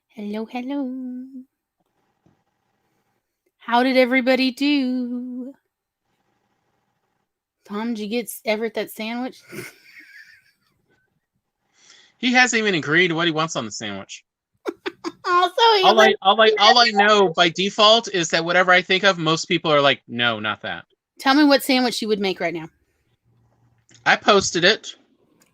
Hello, hello. How did everybody do? Tom, did you get Everett that sandwich? He hasn't even agreed to what he wants on the sandwich. Also, All I know by default is that whatever I think of, most people are like, no, not that. Tell me what sandwich you would make right now. I posted it.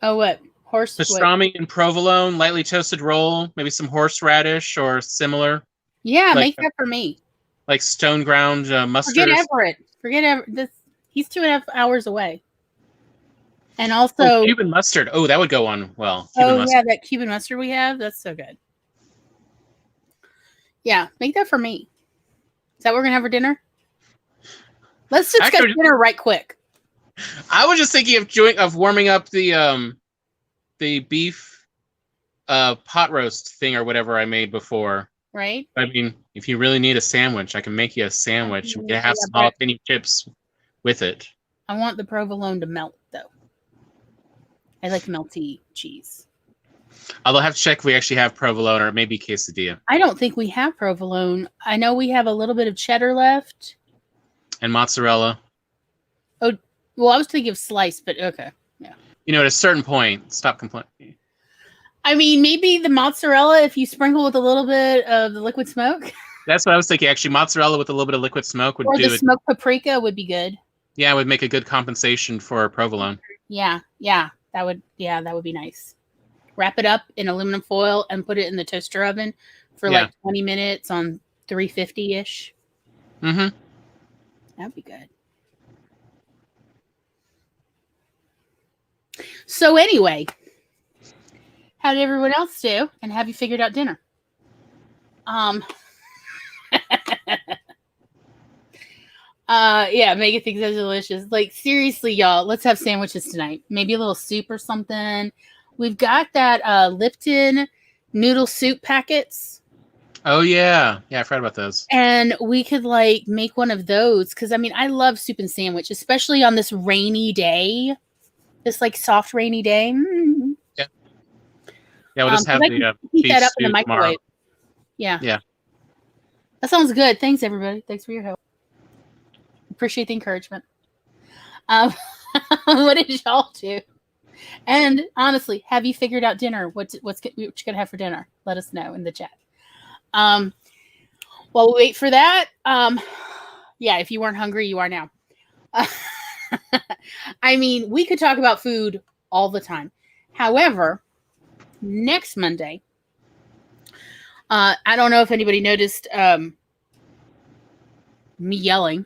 Oh, what? Pastrami and provolone, lightly toasted roll, maybe some horseradish or similar. Yeah, make that for me. Like stone ground mustard. Forget Everett. He's 2.5 hours away. And also Cuban mustard. Oh, that would go on well. Yeah, that Cuban mustard we have. That's so good. Yeah, make that for me. Is that what we're gonna have for dinner? Let's discuss dinner right quick. I was just thinking of warming up the beef pot roast thing or whatever I made before. Right. I mean, if you really need a sandwich, I can make you a sandwich. We can have some jalapeno chips with it. I want the provolone to melt, though. I like melty cheese. I'll have to check if we actually have provolone or maybe quesadilla. I don't think we have provolone. I know we have a little bit of cheddar left. And mozzarella. Oh, well, I was thinking of sliced, but okay. Yeah. You know, at a certain point, stop complaining. I mean, maybe the mozzarella if you sprinkle with a little bit of the liquid smoke. That's what I was thinking. Actually, mozzarella with a little bit of liquid smoke would do it. Or the smoked paprika would be good. Yeah, it would make a good compensation for provolone. Yeah, that would be nice. Wrap it up in aluminum foil and put it in the toaster oven for like 20 minutes on 350-ish. Mm-hmm. That'd be good. So anyway, how did everyone else do? And have you figured out dinner? Yeah, Megan thinks that's delicious. Like, seriously, y'all, let's have sandwiches tonight. Maybe a little soup or something. We've got that Lipton noodle soup packets. Oh, yeah. Yeah, I've heard about those. And we could, like, make one of those. Because, I mean, I love soup and sandwich, especially on this rainy day. This, like, soft, rainy day. Mm-hmm. Yeah. Yeah, we'll just have the heat that up in the microwave. Tomorrow. Yeah. Yeah. That sounds good. Thanks, everybody. Thanks for your help. Appreciate the encouragement. What did y'all do? And honestly, have you figured out dinner? What you're gonna have for dinner? Let us know in the chat. While we wait for that, yeah, if you weren't hungry, you are now. I mean, we could talk about food all the time. However, next Monday, I don't know if anybody noticed me yelling.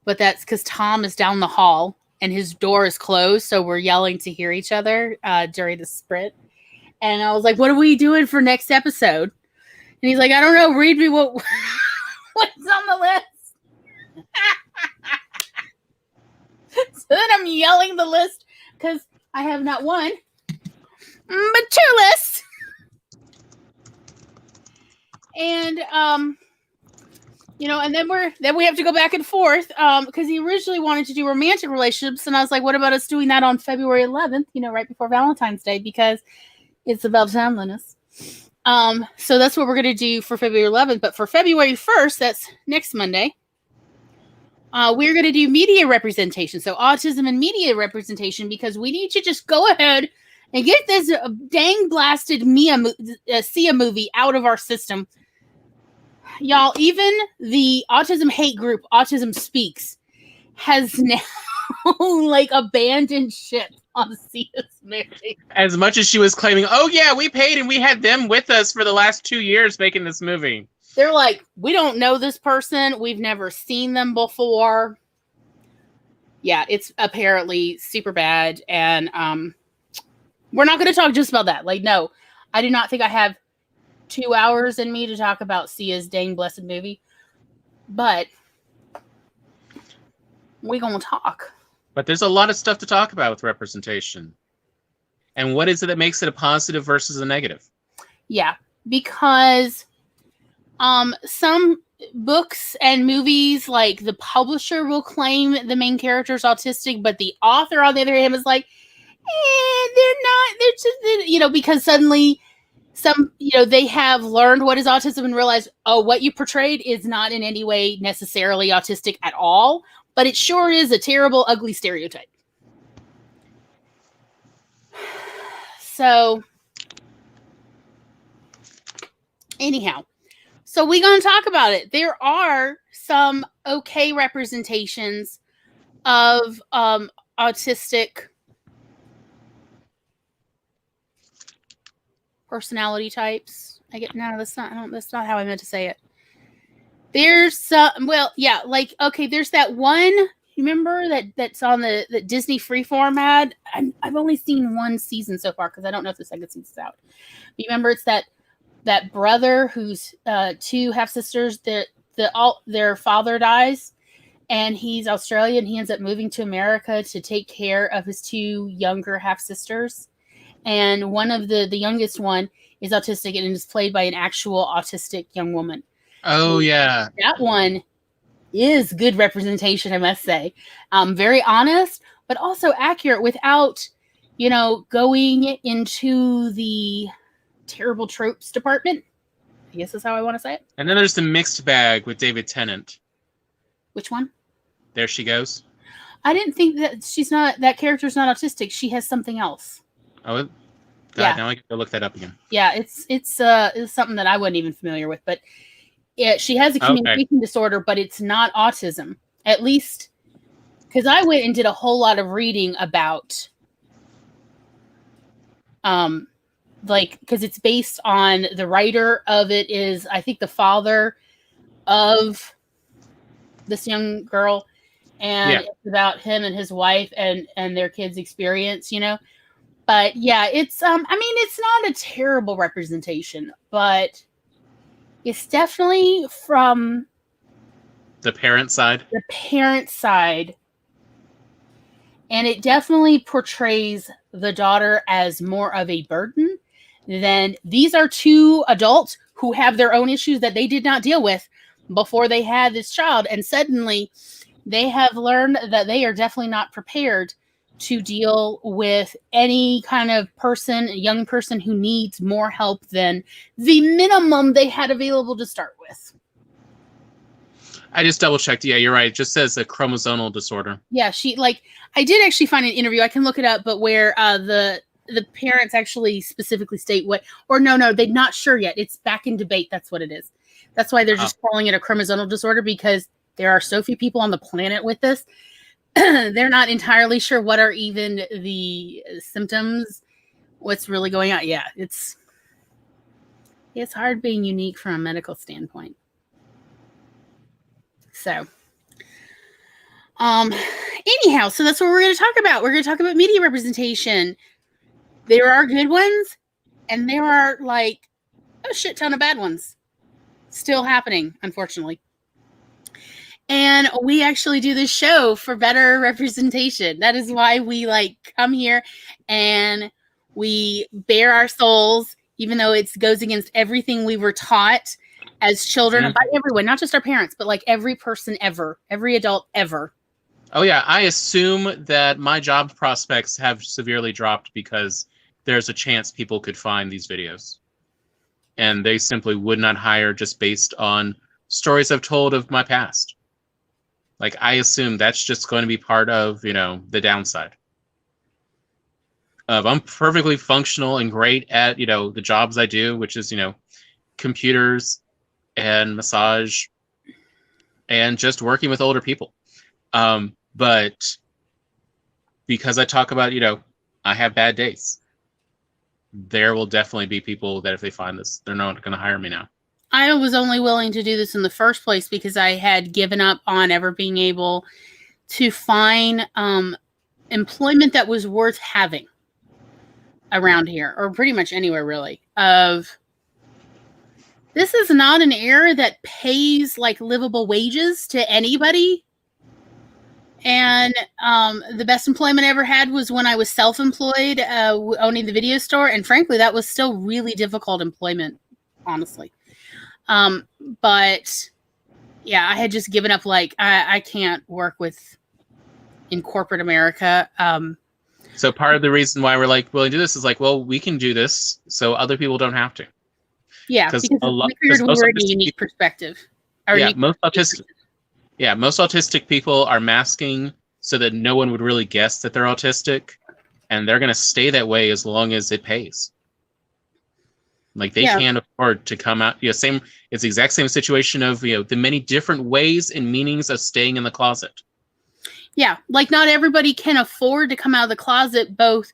But that's because Tom is down the hall and his door is closed. So we're yelling to hear each other during the sprint. And I was like, what are we doing for next episode? And he's like, I don't know. Read me what's on the list. So then I'm yelling the list because I have not one, but 2 lists. And, you know, and then we have to go back and forth because he originally wanted to do romantic relationships, and I was like, "What about us doing that on February 11th? You know, right before Valentine's Day, because it's about timeliness." So that's what we're gonna do for February 11th. But for February 1st, that's next Monday, we're gonna do media representation. So autism and media representation, because we need to just go ahead and get this dang blasted Sia movie out of our system. Y'all, even the autism hate group, Autism Speaks, has now like abandoned ship on Sia's movie. As much as she was claiming, oh yeah, we paid and we had them with us for the last 2 years making this movie. They're like, we don't know this person. We've never seen them before. Yeah, it's apparently super bad. And we're not going to talk just about that. Like, no, I do not think I have 2 hours in me to talk about Sia's dang blessed movie, but we're gonna talk. But there's a lot of stuff to talk about with representation. And what is it that makes it a positive versus a negative? Yeah, because some books and movies, like the publisher will claim the main character is autistic, but the author, on the other hand, is like, they're not. They're just, because suddenly they have learned what is autism and realize, oh, what you portrayed is not in any way necessarily autistic at all, but it sure is a terrible, ugly stereotype. So, anyhow, so we're going to talk about it. There are some okay representations of autistic personality types. That's not how I meant to say it. There's there's that one. You remember that's on the Disney Freeform ad? I've only seen one season so far because I don't know if the second season's out. But you remember it's that brother who's two half sisters. Their father dies, and he's Australian. He ends up moving to America to take care of his two younger half sisters. And one of the youngest one is autistic and is played by an actual autistic young woman. Oh, yeah. That one is good representation, I must say. Very honest, but also accurate without, going into the terrible tropes department. I guess that's how I want to say it. And then there's the mixed bag with David Tennant. Which one? There she goes. I didn't think that character's not autistic. She has something else. Oh, God, yeah. Now I can go look that up again. Yeah, it's something that I wasn't even familiar with, but yeah, she has a communication disorder, but it's not autism. At least, because I went and did a whole lot of reading about, because it's based on the writer of it is, I think, the father of this young girl, and it's about him and his wife and their kids' experience, But yeah, it's it's not a terrible representation, but it's definitely from the parent side. The parent side. And it definitely portrays the daughter as more of a burden than these are two adults who have their own issues that they did not deal with before they had this child. And suddenly they have learned that they are definitely not prepared to deal with any kind of young person who needs more help than the minimum they had available to start with. I just double checked. Yeah, you're right. It just says a chromosomal disorder. Yeah, I did actually find an interview. I can look it up, but where the parents actually specifically state no, they're not sure yet. It's back in debate. That's what it is. That's why they're just calling it a chromosomal disorder, because there are so few people on the planet with this. They're not entirely sure what are even the symptoms, what's really going on. Yeah, it's hard being unique from a medical standpoint. So, anyhow, so that's what we're going to talk about. We're going to talk about media representation. There are good ones, and there are a shit ton of bad ones still happening, unfortunately. And we actually do this show for better representation. That is why we come here and we bare our souls, even though it goes against everything we were taught as children by everyone, not just our parents, but every person ever, every adult ever. Oh yeah, I assume that my job prospects have severely dropped because there's a chance people could find these videos. And they simply would not hire just based on stories I've told of my past. I assume that's just going to be part of, the downside. I'm perfectly functional and great at, the jobs I do, which is, computers and massage and just working with older people. But because I talk about, I have bad days, there will definitely be people that if they find this, they're not going to hire me now. I was only willing to do this in the first place because I had given up on ever being able to find employment that was worth having around here, or pretty much anywhere really. This is not an era that pays livable wages to anybody. And the best employment I ever had was when I was self-employed, owning the video store. And frankly, that was still really difficult employment, honestly. But Yeah, I had just given up. Like, I can't work in corporate America. So part of the reason why we're like willing to do this is like, well, we can do this, so other people don't have to. Yeah, Because because a lot, we figured because we most were in a autistic unique people, perspective. yeah, most autistic people are masking so that no one would really guess that they're autistic, and they're going to stay that way as long as it pays. Like they Yeah. can't afford to come out. Same. It's the exact same situation of the many different ways and meanings of staying in the closet. Yeah, like not everybody can afford to come out of the closet, both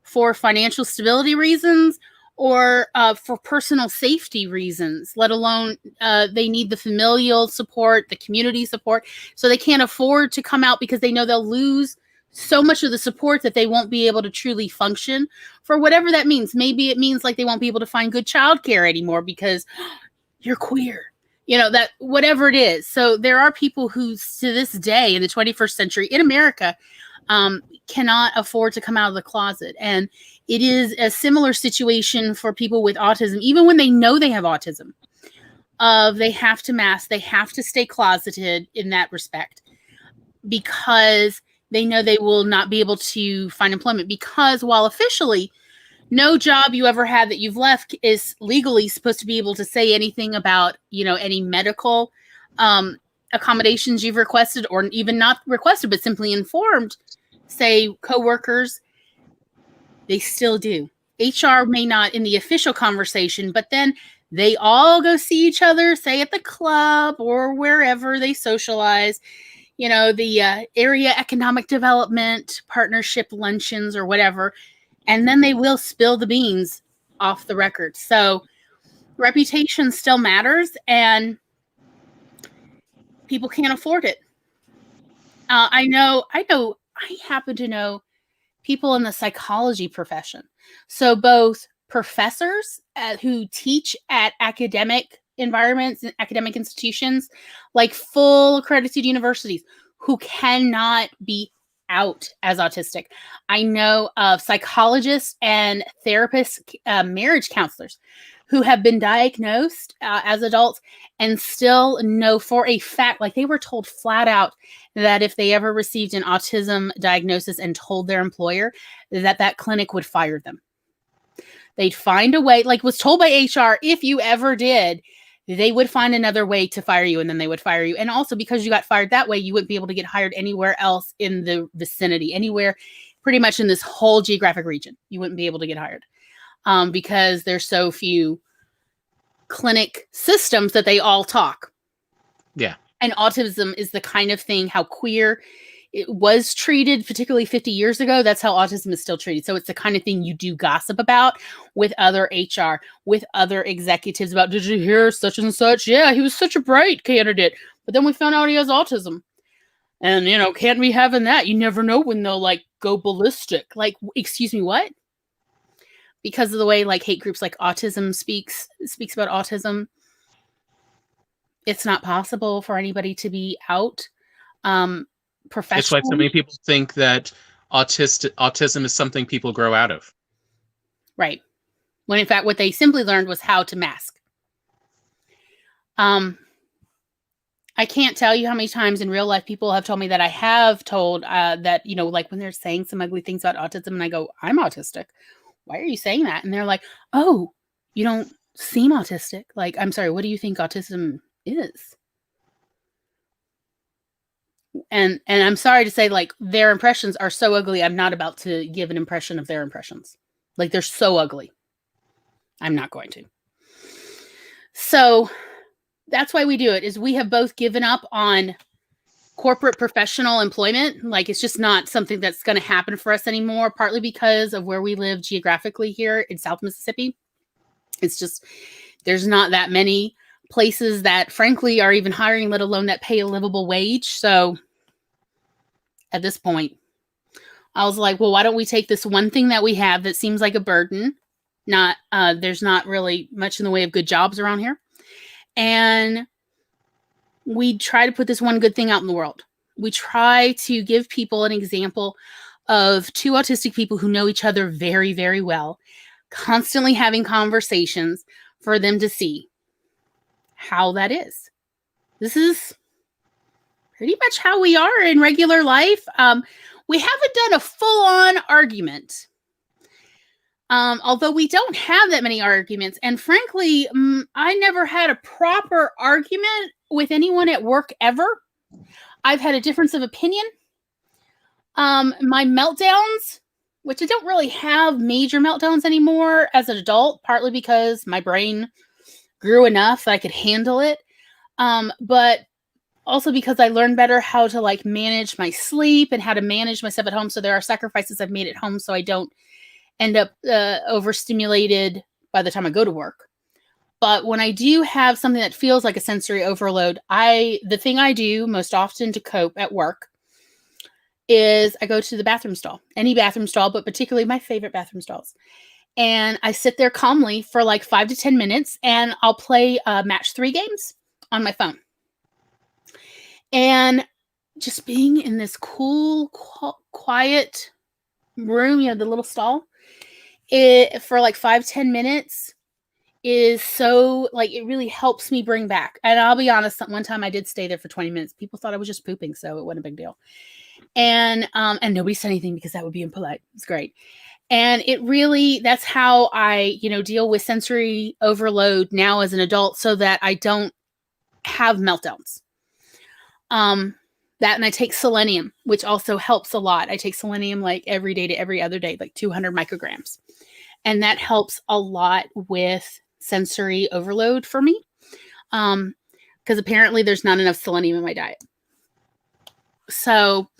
for financial stability reasons or for personal safety reasons, let alone they need the familial support, the community support. So they can't afford to come out because they know they'll lose so much of the support that they won't be able to truly function for whatever that means. Maybe it means like they won't be able to find good childcare anymore because you're queer. That whatever it is. So there are people who to this day in the 21st century in America cannot afford to come out of the closet. And it is a similar situation for people with autism, even when they know they have autism. They have to mask, they have to stay closeted in that respect because they know they will not be able to find employment. Because while officially no job you ever had that you've left is legally supposed to be able to say anything about, any medical accommodations you've requested or even not requested, but simply informed, say, coworkers, they still do. HR may not in the official conversation, but then they all go see each other, say at the club or wherever they socialize, the area economic development partnership luncheons or whatever. And then they will spill the beans off the record. So reputation still matters and people can't afford it. I happen to know people in the psychology profession. So both professors who teach at academic environments and academic institutions, like full accredited universities, who cannot be out as autistic. I know of psychologists and therapists, marriage counselors who have been diagnosed as adults and still know for a fact, like they were told flat out that if they ever received an autism diagnosis and told their employer that clinic would fire them. They'd find a way, like was told by HR, if you ever did, they would find another way to fire you and then they would fire you. And also because you got fired that way, you wouldn't be able to get hired anywhere else in the vicinity, anywhere pretty much in this whole geographic region. You wouldn't be able to get hired because there's so few clinic systems that they all talk. Yeah. And autism is the kind of thing, how queer it was treated, particularly 50 years ago. That's how autism is still treated. So it's the kind of thing you do gossip about with other HR, with other executives about, did you hear such and such? Yeah, he was such a bright candidate. But then we found out he has autism. And, can't be having that. You never know when they'll go ballistic. Like, excuse me, what? Because of the way hate groups like Autism speaks about autism, it's not possible for anybody to be out. Professionally. It's why so many people think that autism is something people grow out of. Right. When in fact, what they simply learned was how to mask. I can't tell you how many times in real life people have told me that I have told that, when they're saying some ugly things about autism and I go, I'm autistic. Why are you saying that? And they're like, oh, you don't seem autistic. Like, I'm sorry, what do you think autism is? And I'm sorry to say, their impressions are so ugly. I'm not about to give an impression of their impressions. They're so ugly. I'm not going to. So that's why we do it, is we have both given up on corporate professional employment. It's just not something that's going to happen for us anymore, partly because of where we live geographically here in South Mississippi. It's just, there's not that many places that frankly are even hiring, let alone that pay a livable wage. So at this point, I was like, well, why don't we take this one thing that we have that seems like a burden? There's not really much in the way of good jobs around here. And we try to put this one good thing out in the world. We try to give people an example of two autistic people who know each other very, very well, constantly having conversations for them to see how that is. This is pretty much how we are in regular life. We haven't done a full-on argument. Although we don't have that many arguments. And frankly, I never had a proper argument with anyone at work ever. I've had a difference of opinion. My meltdowns, which I don't really have major meltdowns anymore as an adult, partly because my brain grew enough that I could handle it. But also because I learned better how to like manage my sleep and how to manage myself at home. So there are sacrifices I've made at home so I don't end up overstimulated by the time I go to work. But when I do have something that feels like a sensory overload, the thing I do most often to cope at work is I go to the bathroom stall, any bathroom stall, but particularly my favorite bathroom stalls. And I sit there calmly for like 5 to 10 minutes and I'll play match 3 games on my phone. And just being in this cool, quiet room, the little stall, for like 5-10 minutes is so like it really helps me bring back. And I'll be honest, one time I did stay there for 20 minutes. People thought I was just pooping, so it wasn't a big deal. And nobody said anything because that would be impolite. It's great. And it really, that's how I, deal with sensory overload now as an adult so that I don't have meltdowns. That, and I take selenium, which also helps a lot. I take selenium like every day to every other day, like 200 micrograms. And that helps a lot with sensory overload for me. Because apparently there's not enough selenium in my diet. So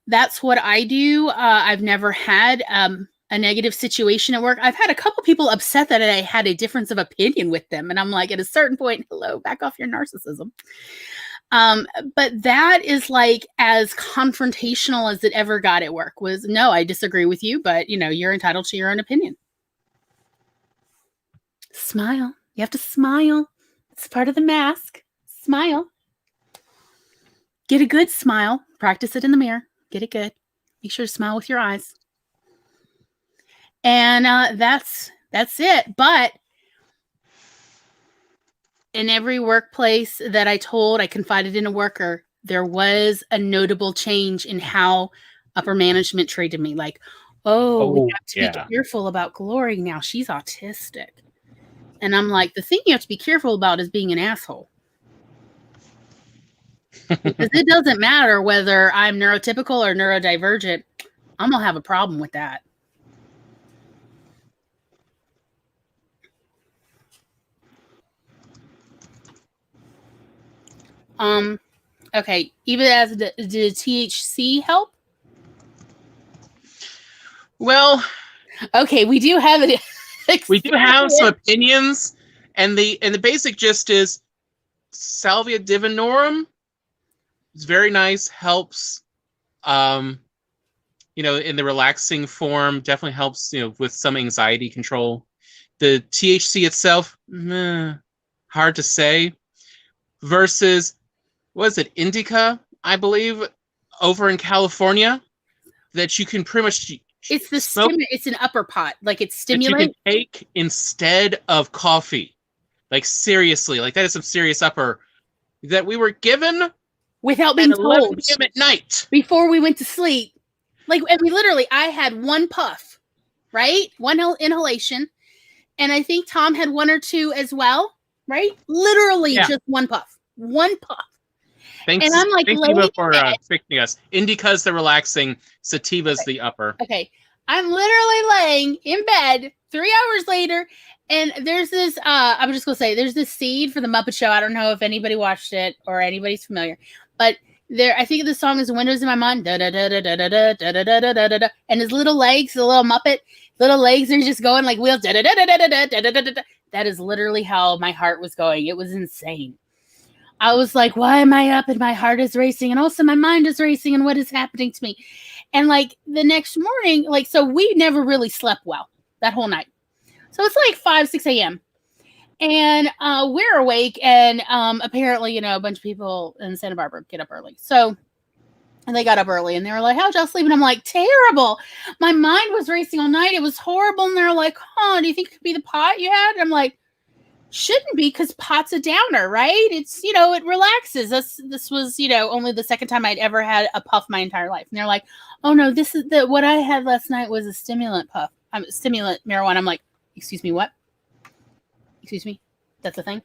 that's what I do. I've never had a negative situation at work. I've had a couple people upset that I had a difference of opinion with them. And I'm like, at a certain point, hello, back off your narcissism. But that is like as confrontational as it ever got at work was, no, I disagree with you, but you're entitled to your own opinion. Smile. You have to smile. It's part of the mask. Smile. Get a good smile. Practice it in the mirror. Get it good. Make sure to smile with your eyes. And that's it. But in every workplace that I confided in a worker, there was a notable change in how upper management treated me. Like, we have to be careful about Glory now. She's autistic. And I'm like, the thing you have to be careful about is being an asshole. Because it doesn't matter whether I'm neurotypical or neurodivergent. I'm going to have a problem with that. Okay. Even as did THC help? Well, okay, we do have it. We do have some opinions, and the basic gist is Salvia divinorum. It's very nice. Helps, in the relaxing form. Definitely helps, with some anxiety control. The THC itself, hard to say. Versus, what is it, indica? I believe over in California, that you can pretty much. It's it's an upper pot, like it's stimulant. You can take instead of coffee. Like seriously, like that is some serious upper that we were given without being told 11 p.m. at night before we went to sleep. Like, and I had one puff, right? One inhalation, and I think Tom had 1 or 2 as well, right? Literally just one puff. Thanks, and I'm like, Sativa for fixing us. Indica's the relaxing, Sativa's the upper. Okay. I'm literally laying in bed 3 hours later, and there's this, I'm just going to say, there's this seed for the Muppet Show. I don't know if anybody watched it or anybody's familiar, but I think the song is Windows in My Mind, da da da da da da da da da da da da, and his little legs, the little Muppet, little legs are just going like wheels, da da da da da da da da da. That is literally how my heart was going. It was insane. I was like, why am I up and my heart is racing and also my mind is racing and what is happening to me? And like the next morning, so we never really slept well that whole night. So it's like 5, 6 a.m. And we're awake and apparently, a bunch of people in Santa Barbara get up early. So and they got up early and they were like, how'd y'all sleep? And I'm like, terrible. My mind was racing all night. It was horrible. And they're like, do you think it could be the pot you had? And I'm like, Shouldn't be, because pot's a downer, right? It's, it relaxes. This was, only the second time I'd ever had a puff my entire life. And they're like, oh no, this is what I had last night was a stimulant puff. Stimulant marijuana. I'm like, excuse me, what? Excuse me? That's a thing?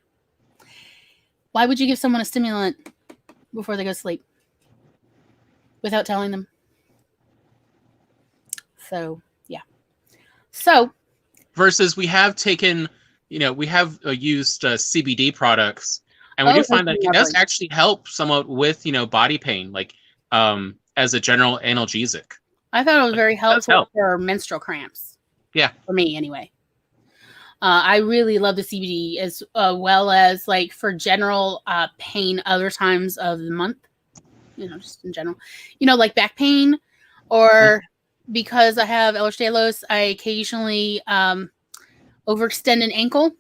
Why would you give someone a stimulant before they go to sleep without telling them? So, yeah. So. Versus we have taken, we have used CBD products, and we do find that it does actually help somewhat with, body pain, like as a general analgesic. I thought it was very helpful for menstrual cramps. Yeah. For me, anyway. I really love the CBD, as well as like for general pain other times of the month, just in general, like back pain, or because I have Ehlers-Danlos, I occasionally overextend an ankle.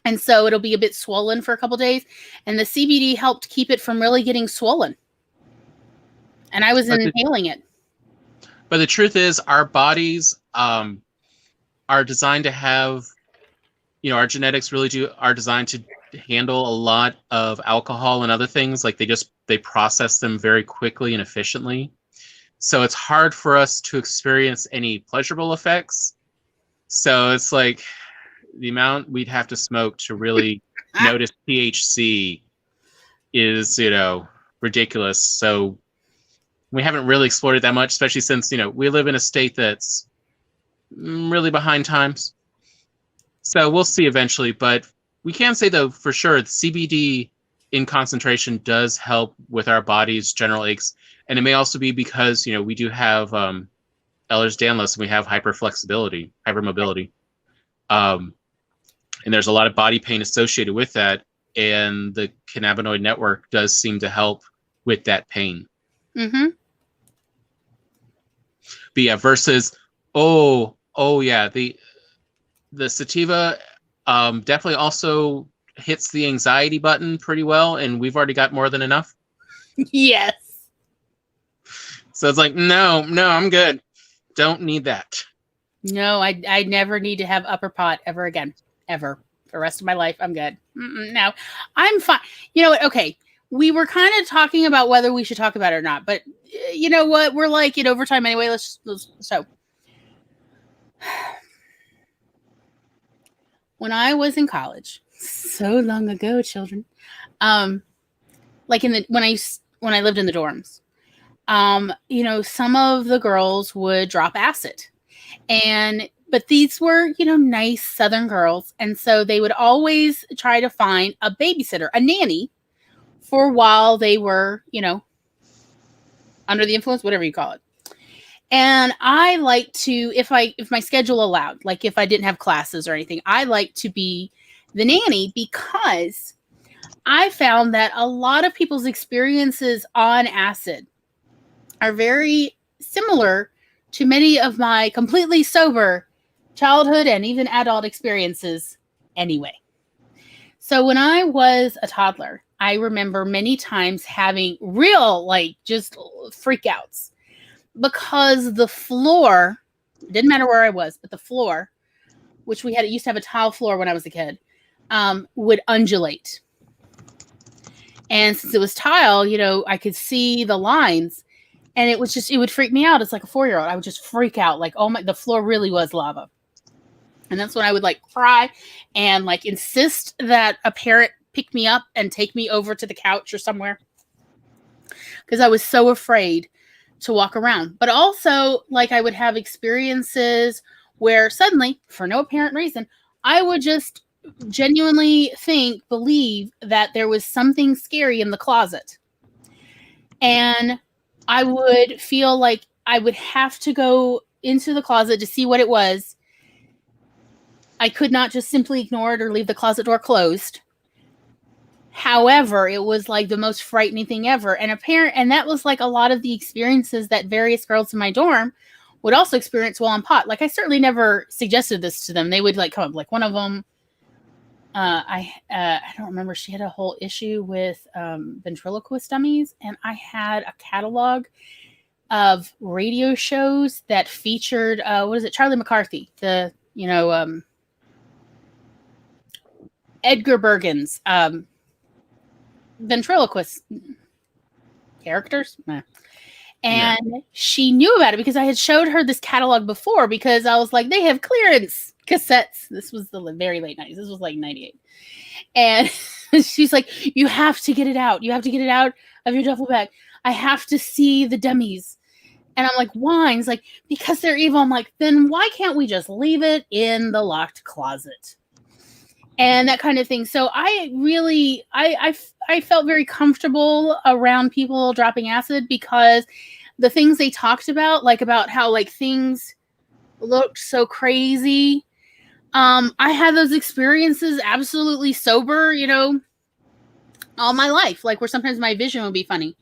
And so it'll be a bit swollen for a couple days. And the CBD helped keep it from really getting swollen. And I was inhaling it. But the truth is, our bodies are designed to have, our genetics really are designed to handle a lot of alcohol and other things. Like they process them very quickly and efficiently. So it's hard for us to experience any pleasurable effects. So it's like the amount we'd have to smoke to really notice THC is, ridiculous. So we haven't really explored it that much, especially since, we live in a state that's really behind times. So we'll see eventually. But we can say, though, for sure, the CBD in concentration does help with our body's general aches. And it may also be because, we do have Ehlers-Danlos, and we have hypermobility. And there's a lot of body pain associated with that. And the cannabinoid network does seem to help with that pain. Mm-hmm. But yeah, versus, yeah, the sativa definitely also hits the anxiety button pretty well, and we've already got more than enough. Yes. So it's like, no, I'm good. Don't need that. No, I never need to have upper pot ever again. Ever. For the rest of my life, I'm good. No, I'm fine. You know what? Okay. We were kind of talking about whether we should talk about it or not, but you know what? We're like in overtime anyway. So when I was in college, so long ago, children, like when I lived in the dorms, some of the girls would drop acid, but these were, nice Southern girls. And so they would always try to find a babysitter, a nanny, for while they were, under the influence, whatever you call it. And I like to, if my schedule allowed, like if I didn't have classes or anything, I like to be the nanny, because I found that a lot of people's experiences on acid are very similar to many of my completely sober childhood and even adult experiences anyway. So when I was a toddler, I remember many times having real, just freakouts, because the floor, didn't matter where I was, but the floor, which it used to have a tile floor when I was a kid, would undulate. And since it was tile, I could see the lines, and it would freak me out. It's like a 4-year-old. I would just freak out, like, oh my, the floor really was lava. And that's when I would cry and insist that a parent pick me up and take me over to the couch or somewhere, because I was so afraid to walk around. But also, I would have experiences where suddenly, for no apparent reason, I would just genuinely believe that there was something scary in the closet. And I would feel like I would have to go into the closet to see what it was. I could not just simply ignore it or leave the closet door closed. However, it was the most frightening thing ever. And that was a lot of the experiences that various girls in my dorm would also experience while on pot. I certainly never suggested this to them. They would come up. One of them, I don't remember. She had a whole issue with ventriloquist dummies, and I had a catalog of radio shows that featured Charlie McCarthy, the Edgar Bergen's ventriloquist characters. And she knew about it because I had showed her this catalog before, because I was like, they have clearance cassettes. This was the very late 90s. This was like 98. And she's like, you have to get it out. You have to get it out of your duffel bag. I have to see the dummies. And I'm like, why? And it's like, because they're evil. I'm like, then why can't we just leave it in the locked closet? And that kind of thing. So I really, I felt very comfortable around people dropping acid, because the things they talked about, like about how like things looked so crazy. I had those experiences absolutely sober, you know, all my life, like where sometimes my vision would be funny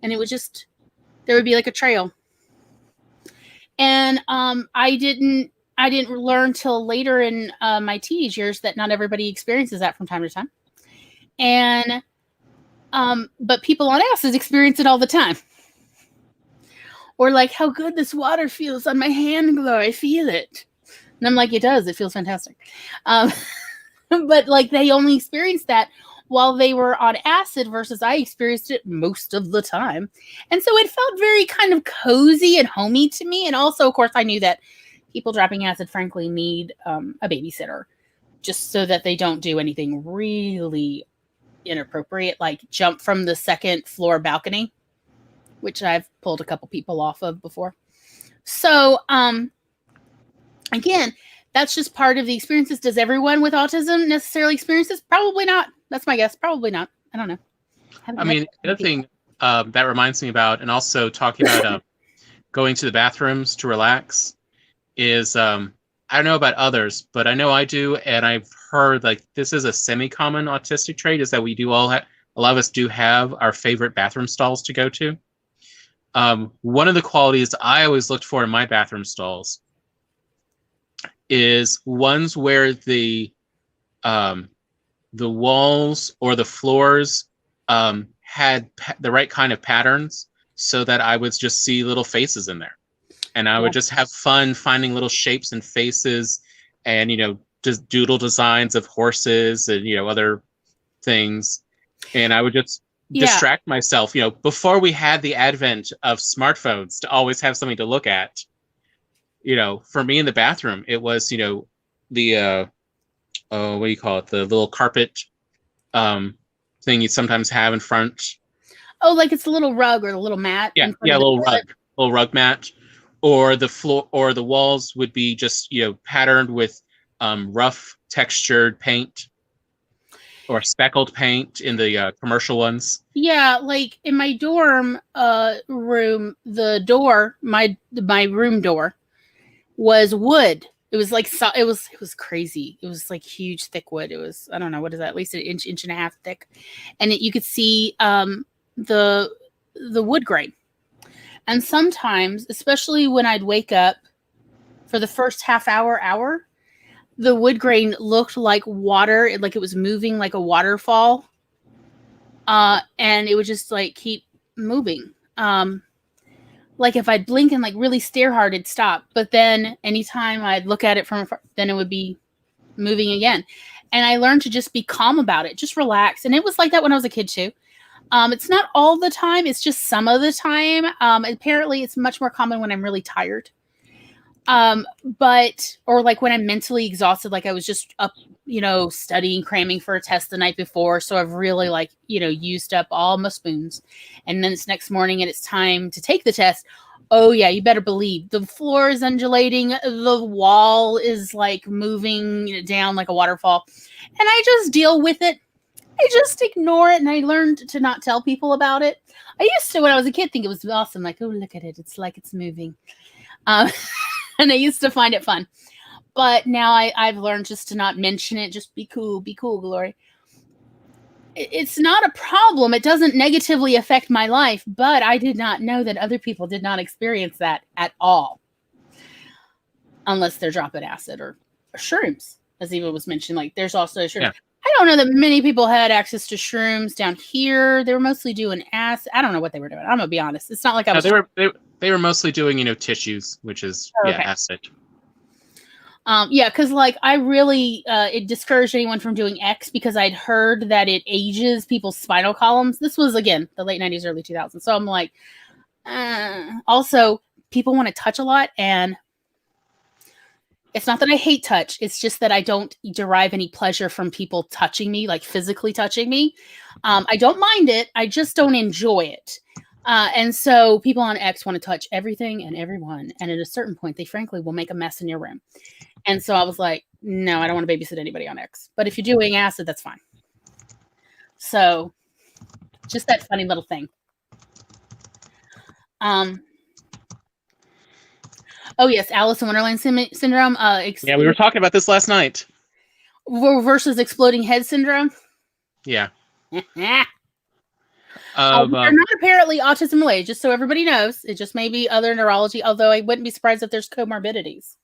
and it would just, there would be like a trail. And I didn't learn till later in my teenage years that not everybody experiences that from time to time. And but people on acid experience it all the time. Or like, how good this water feels on my hand, glow. I feel it. And I'm like, it does. It feels fantastic. But like they only experienced that while they were on acid, versus I experienced it most of the time. And so it felt very kind of cozy and homey to me. And also, of course, I knew that people dropping acid, frankly, need a babysitter, just so that they don't do anything really inappropriate, like jump from the second floor balcony, which I've pulled a couple people off of before. So, again, that's just part of the experiences. Does everyone with autism necessarily experience this? Probably not. That's my guess. Probably not. I don't know. I mean, the other thing that reminds me about, and also talking about going to the bathrooms to relax, is I don't know about others, but I know I do, and I've heard like this is a semi-common autistic trait, is that we do all a lot of us do have our favorite bathroom stalls to go to. One of the qualities I always looked for in my bathroom stalls is ones where the walls or the floors had the right kind of patterns, so that I would just see little faces in there. And I would just have fun finding little shapes and faces, and, you know, just doodle designs of horses and, you know, other things. And I would just distract myself, you know, before we had the advent of smartphones to always have something to look at. You know, for me in the bathroom, it was, you know, the, what do you call it? The little carpet thing you sometimes have in front. Oh, like it's a little rug or a little mat. Yeah, a little rug mat. Or the floor or the walls would be just, you know, patterned with rough textured paint or speckled paint in the commercial ones. Yeah, like in my dorm room, the door, my room door, was wood. It was like it was crazy. It was like huge, thick wood. It was, I don't know, what is that? At least an inch and a half thick, and you could see the wood grain. And sometimes, especially when I'd wake up for the first half hour, the wood grain looked like water, like it was moving like a waterfall. And it would just like keep moving. Like if I'd blink and like really stare hard, it'd stop. But then anytime I'd look at it from afar, then it would be moving again. And I learned to just be calm about it, just relax. And it was like that when I was a kid too. It's not all the time. It's just some of the time. Apparently it's much more common when I'm really tired. Or like when I'm mentally exhausted, like I was just up, you know, studying, cramming for a test the night before. So I've really like, you know, used up all my spoons, and then it's next morning and it's time to take the test. Oh yeah, you better believe the floor is undulating. The wall is like moving down like a waterfall, and I just deal with it. I just ignore it, and I learned to not tell people about it. I used to, when I was a kid, think it was awesome. Like, oh, look at it. It's like it's moving. And I used to find it fun. But now I've learned just to not mention it. Just be cool, Glory. It's not a problem. It doesn't negatively affect my life, but I did not know that other people did not experience that at all. Unless they're dropping acid or shrooms, as Eva was mentioning. Like, there's also shrooms. Yeah. I don't know that many people had access to shrooms down here. They were mostly doing acid. I don't know what they were doing. I'm gonna be honest. It's not like I was. They were mostly doing, you know, tissues, which is acid. Yeah, because like I really it discouraged anyone from doing X because I'd heard that it ages people's spinal columns. This was again the late 90s, early 2000s. So I'm like, also people want to touch a lot, and it's not that I hate touch. It's just that I don't derive any pleasure from people touching me, like physically touching me. I don't mind it. I just don't enjoy it. And so people on X want to touch everything and everyone. And at a certain point, they frankly will make a mess in your room. And so I was like, no, I don't want to babysit anybody on X. But if you're doing acid, that's fine. So just that funny little thing. Oh, yes, Alice in Wonderland syndrome. Yeah, we were talking about this last night. Versus exploding head syndrome. Yeah. They're not apparently autism related, just so everybody knows. It just may be other neurology, although I wouldn't be surprised if there's comorbidities.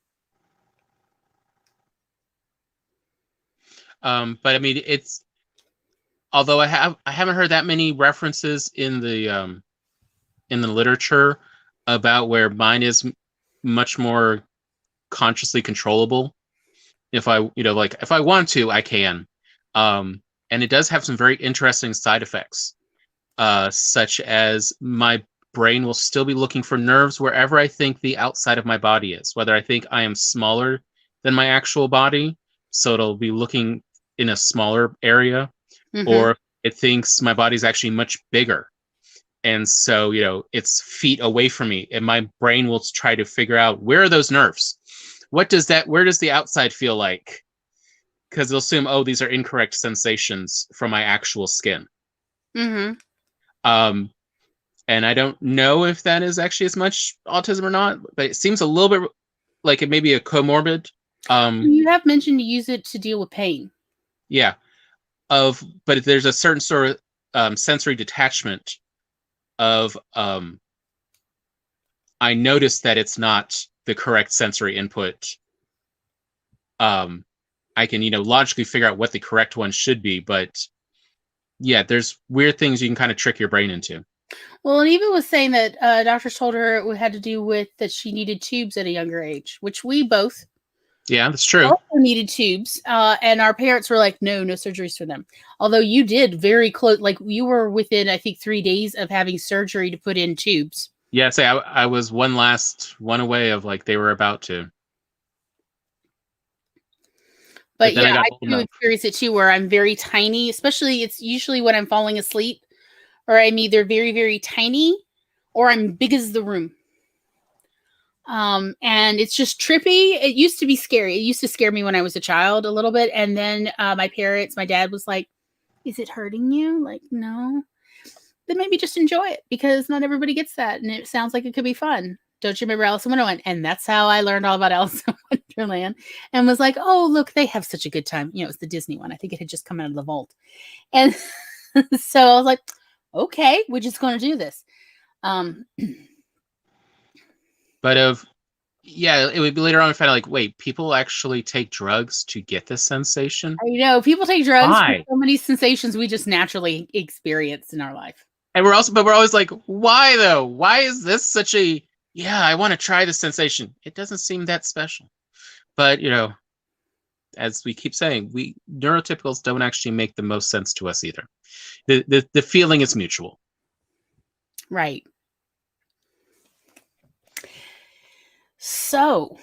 But I mean, it's, although I haven't heard that many references in the literature about where mine is much more consciously controllable. If I, if I want to, I can. And it does have some very interesting side effects, such as my brain will still be looking for nerves wherever I think the outside of my body is, whether I think I am smaller than my actual body, so it'll be looking in a smaller area, or it thinks my body's actually much bigger. And so, it's feet away from me, and my brain will try to figure out, where are those nerves? Where does the outside feel like? Because they'll assume, oh, these are incorrect sensations from my actual skin. And I don't know if that is actually as much autism or not, but it seems a little bit like it may be a comorbid. You have mentioned you use it to deal with pain. Yeah. But there's a certain sort of sensory detachment of I noticed that it's not the correct sensory input. I can, logically figure out what the correct one should be, but yeah, there's weird things you can kind of trick your brain into. Well, and Eva was saying that doctors told her it had to do with that she needed tubes at a younger age, which we both. Yeah, that's true. Also needed tubes, and our parents were like, no surgeries for them. Although you did very close, like you were within, I think, 3 days of having surgery to put in tubes. Yeah, say I was one away of like they were about to. But yeah, I do experience it too, where I'm very tiny, especially it's usually when I'm falling asleep, or I'm either very, very tiny or I'm big as the room. And it's just trippy. It used to be scary. It used to scare me when I was a child a little bit. And then my dad was like, is it hurting you? Like, no. Then maybe just enjoy it, because not everybody gets that. And it sounds like it could be fun. Don't you remember Alice in Wonderland? And that's how I learned all about Alice in Wonderland, and was like, oh, look, they have such a good time. It's the Disney one. I think it had just come out of the vault. And so I was like, okay, we're just going to do this. But it would be later on I found out, like, wait, people actually take drugs to get this sensation? I know, people take drugs for so many sensations we just naturally experience in our life. And we're always like, why though? Why is this such a, I want to try this sensation? It doesn't seem that special. But, as we keep saying, we neurotypicals don't actually make the most sense to us either. The feeling is mutual. Right. So,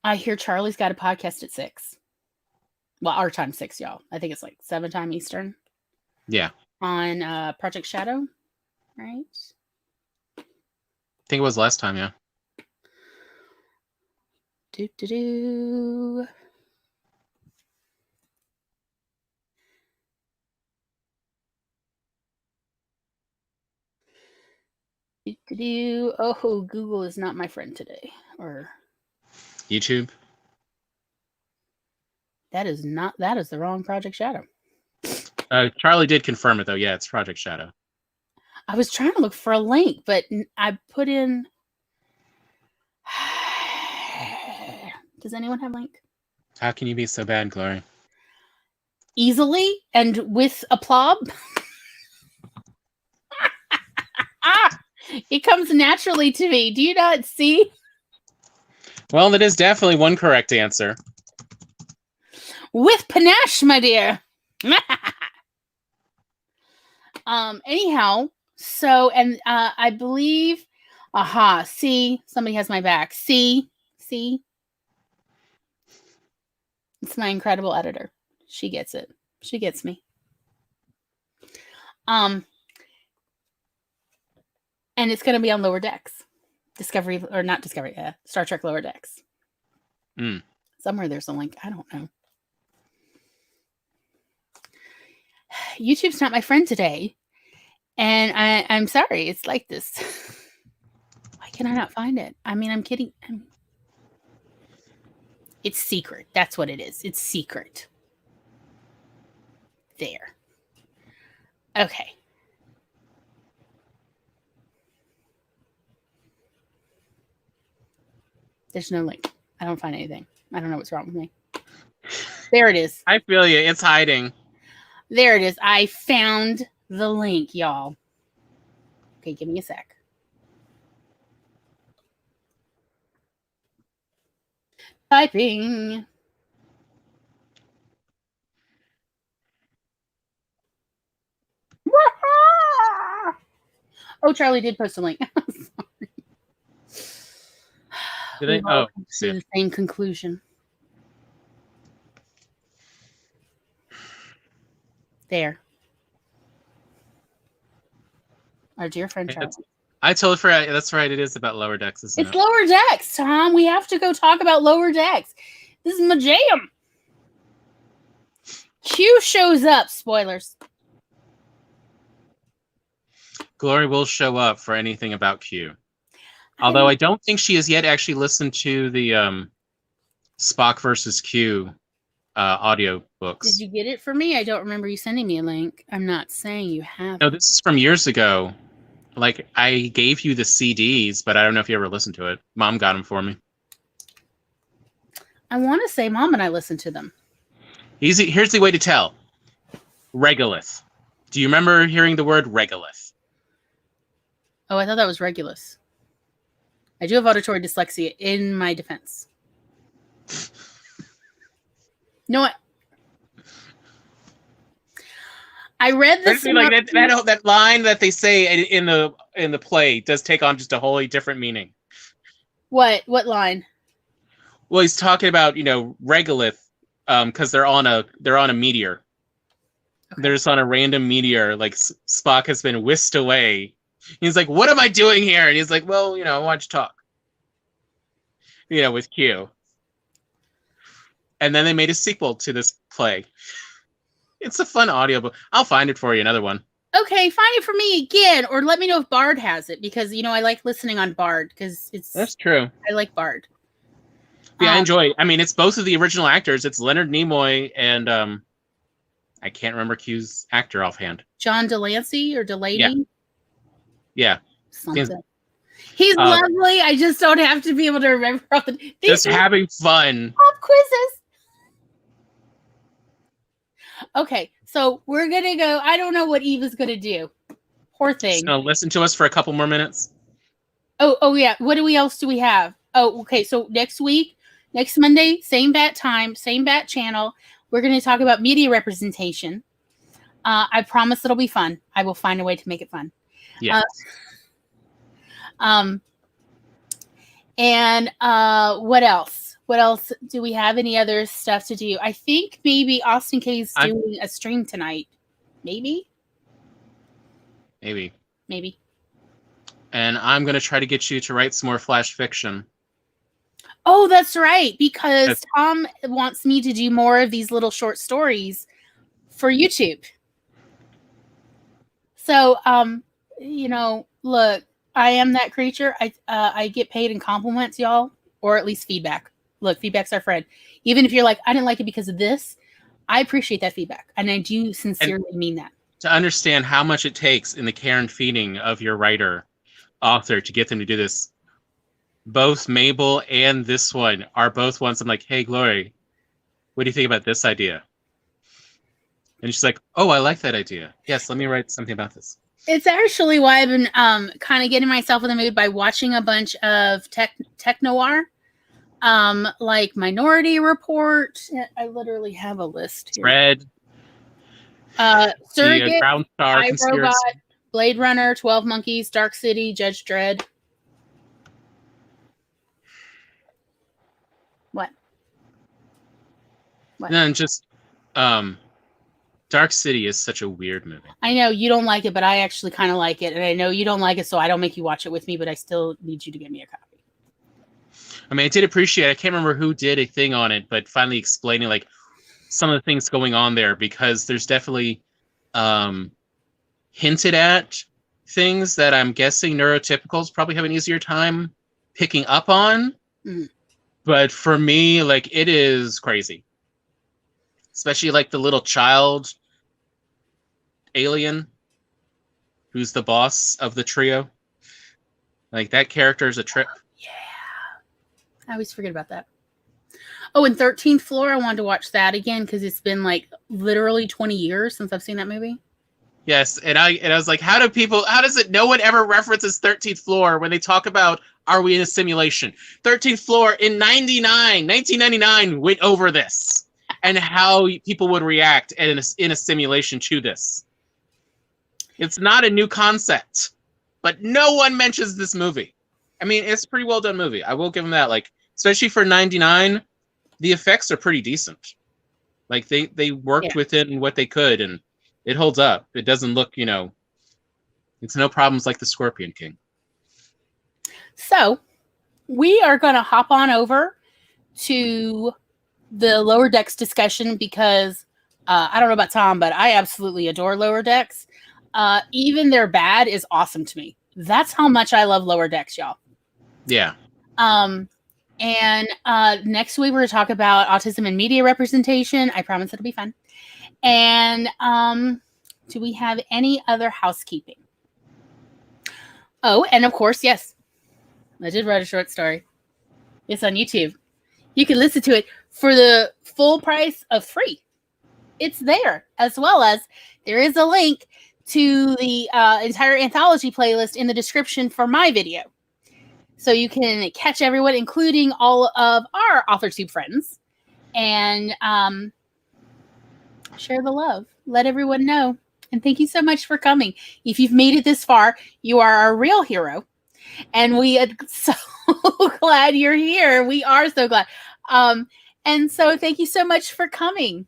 I hear Charlie's got a podcast at 6. Well, our time 6, y'all. I think it's like 7 time Eastern. Yeah. On Project Shadow, right? I think it was last time, yeah. Do. Oh, Google is not my friend today. Or YouTube. That is the wrong Project Shadow. Charlie did confirm it though. Yeah, it's Project Shadow. I was trying to look for a link, but I put in. Does anyone have a link? How can you be so bad, Glory? Easily and with aplomb. It comes naturally to me. Do you not see? Well, that is definitely one correct answer. With panache, my dear. Anyhow, so, and I believe, see, somebody has my back. See, it's my incredible editor. She gets it. She gets me. And it's going to be on Lower Decks. Star Trek Lower Decks. Somewhere there's a link. I don't know. YouTube's not my friend today. And I'm sorry. It's like this. Why can I not find it? I mean, I'm kidding. It's secret. That's what it is. It's secret. There. Okay. There's no link. I don't find anything. I don't know what's wrong with me. There it is. I feel you. It's hiding. There it is. I found the link, y'all. Okay, give me a sec. Typing. Oh, Charlie did post a link. Did I? Oh, to the same conclusion. There. Our dear friend Charlie. I totally forgot. That's right. It is about Lower Decks, isn't it? It's Lower Decks, Tom. We have to go talk about Lower Decks. This is my jam. Q shows up. Spoilers. Glory will show up for anything about Q. Although I don't think she has yet actually listened to the Spock versus Q audio books. Did you get it for me? I don't remember you sending me a link. I'm not saying you have. No, this is from years ago. Like, I gave you the CDs, but I don't know if you ever listened to it. Mom got them for me. I want to say Mom and I listened to them. Easy. Here's the way to tell. Regolith. Do you remember hearing the word regolith? Oh, I thought that was Regulus. I do have auditory dyslexia in my defense. No, I read this. Like that line that they say in the play does take on just a wholly different meaning. What line? Well, he's talking about regolith, because they're on a meteor. Okay. They're just on a random meteor. Like Spock has been whisked away. He's like, "What am I doing here?" And he's like, "Well, I want you to talk." With Q. And then they made a sequel to this play. It's a fun audiobook. I'll find it for you, another one. Okay, find it for me again, or let me know if Bard has it, because I like listening on Bard because That's true. I like Bard. Yeah, I enjoy it. I mean, it's both of the original actors. It's Leonard Nimoy and I can't remember Q's actor offhand. John Delancey or Delaney? Yeah. Something. He's lovely. I just don't have to be able to remember all the. Just having fun. Pop quizzes. Okay, so we're gonna go. I don't know what Eva's gonna do. Poor thing. She's gonna listen to us for a couple more minutes. Oh yeah. What else do we have? Oh, okay. So next week, next Monday, same bat time, same bat channel. We're gonna talk about media representation. I promise it'll be fun. I will find a way to make it fun. Yes. And what else? What else do we have? Any other stuff to do? I think maybe Austin K's doing a stream tonight. Maybe. And I'm going to try to get you to write some more flash fiction. Oh, that's right. Because Tom wants me to do more of these little short stories for YouTube. So, look, I am that creature. I get paid in compliments, y'all, or at least feedback. Look, feedback's our friend. Even if you're like, I didn't like it because of this, I appreciate that feedback. And I do sincerely mean that. To understand how much it takes in the care and feeding of your author to get them to do this. Both Mabel and this one are both ones I'm like, hey, Glory, what do you think about this idea? And she's like, oh, I like that idea. Yes, let me write something about this. It's actually why I've been kind of getting myself in the mood by watching a bunch of tech noir. Like Minority Report. I literally have a list here. Red. Surrogate, Ground Star Conspiracy. Robot, Blade Runner, 12 Monkeys, Dark City, Judge Dredd. What? No, and just Dark City is such a weird movie. I know you don't like it, but I actually kind of like it, and I know you don't like it, so I don't make you watch it with me, but I still need you to get me a copy. I mean, I did appreciate it. I can't remember who did a thing on it, but finally explaining like some of the things going on there, because there's definitely hinted at things that I'm guessing neurotypicals probably have an easier time picking up on. Mm. But for me, like, it is crazy. Especially like the little child alien who's the boss of the trio. Like, that character is a trip. Yeah. I always forget about that. Oh, and 13th Floor, I wanted to watch that again because it's been like literally 20 years since I've seen that movie. Yes, and I was like, how does it no one ever references 13th Floor when they talk about are we in a simulation? 13th Floor in 1999 went over this and how people would react in a simulation to this. It's not a new concept, but no one mentions this movie. I mean, it's a pretty well done movie. I will give them that. Like, especially for 99, the effects are pretty decent. Like, they worked within what they could, and it holds up. It doesn't look, it's no problems like the Scorpion King. So we are going to hop on over to the Lower Decks discussion because I don't know about Tom, but I absolutely adore Lower Decks. Even their bad is awesome to me. That's how much I love Lower Decks, y'all. Yeah. And next week we're going to talk about autism and media representation. I promise it'll be fun. And do we have any other housekeeping? Oh, and of course, yes, I did write a short story. It's on YouTube. You can listen to it for the full price of free. It's there, as well as there is a link to the entire anthology playlist in the description for my video. So you can catch everyone, including all of our AuthorTube friends, and share the love. Let everyone know. And thank you so much for coming. If you've made it this far, you are a real hero. And we are so glad you're here. We are so glad. And so thank you so much for coming.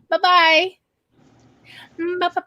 Bye-bye. Bye-bye.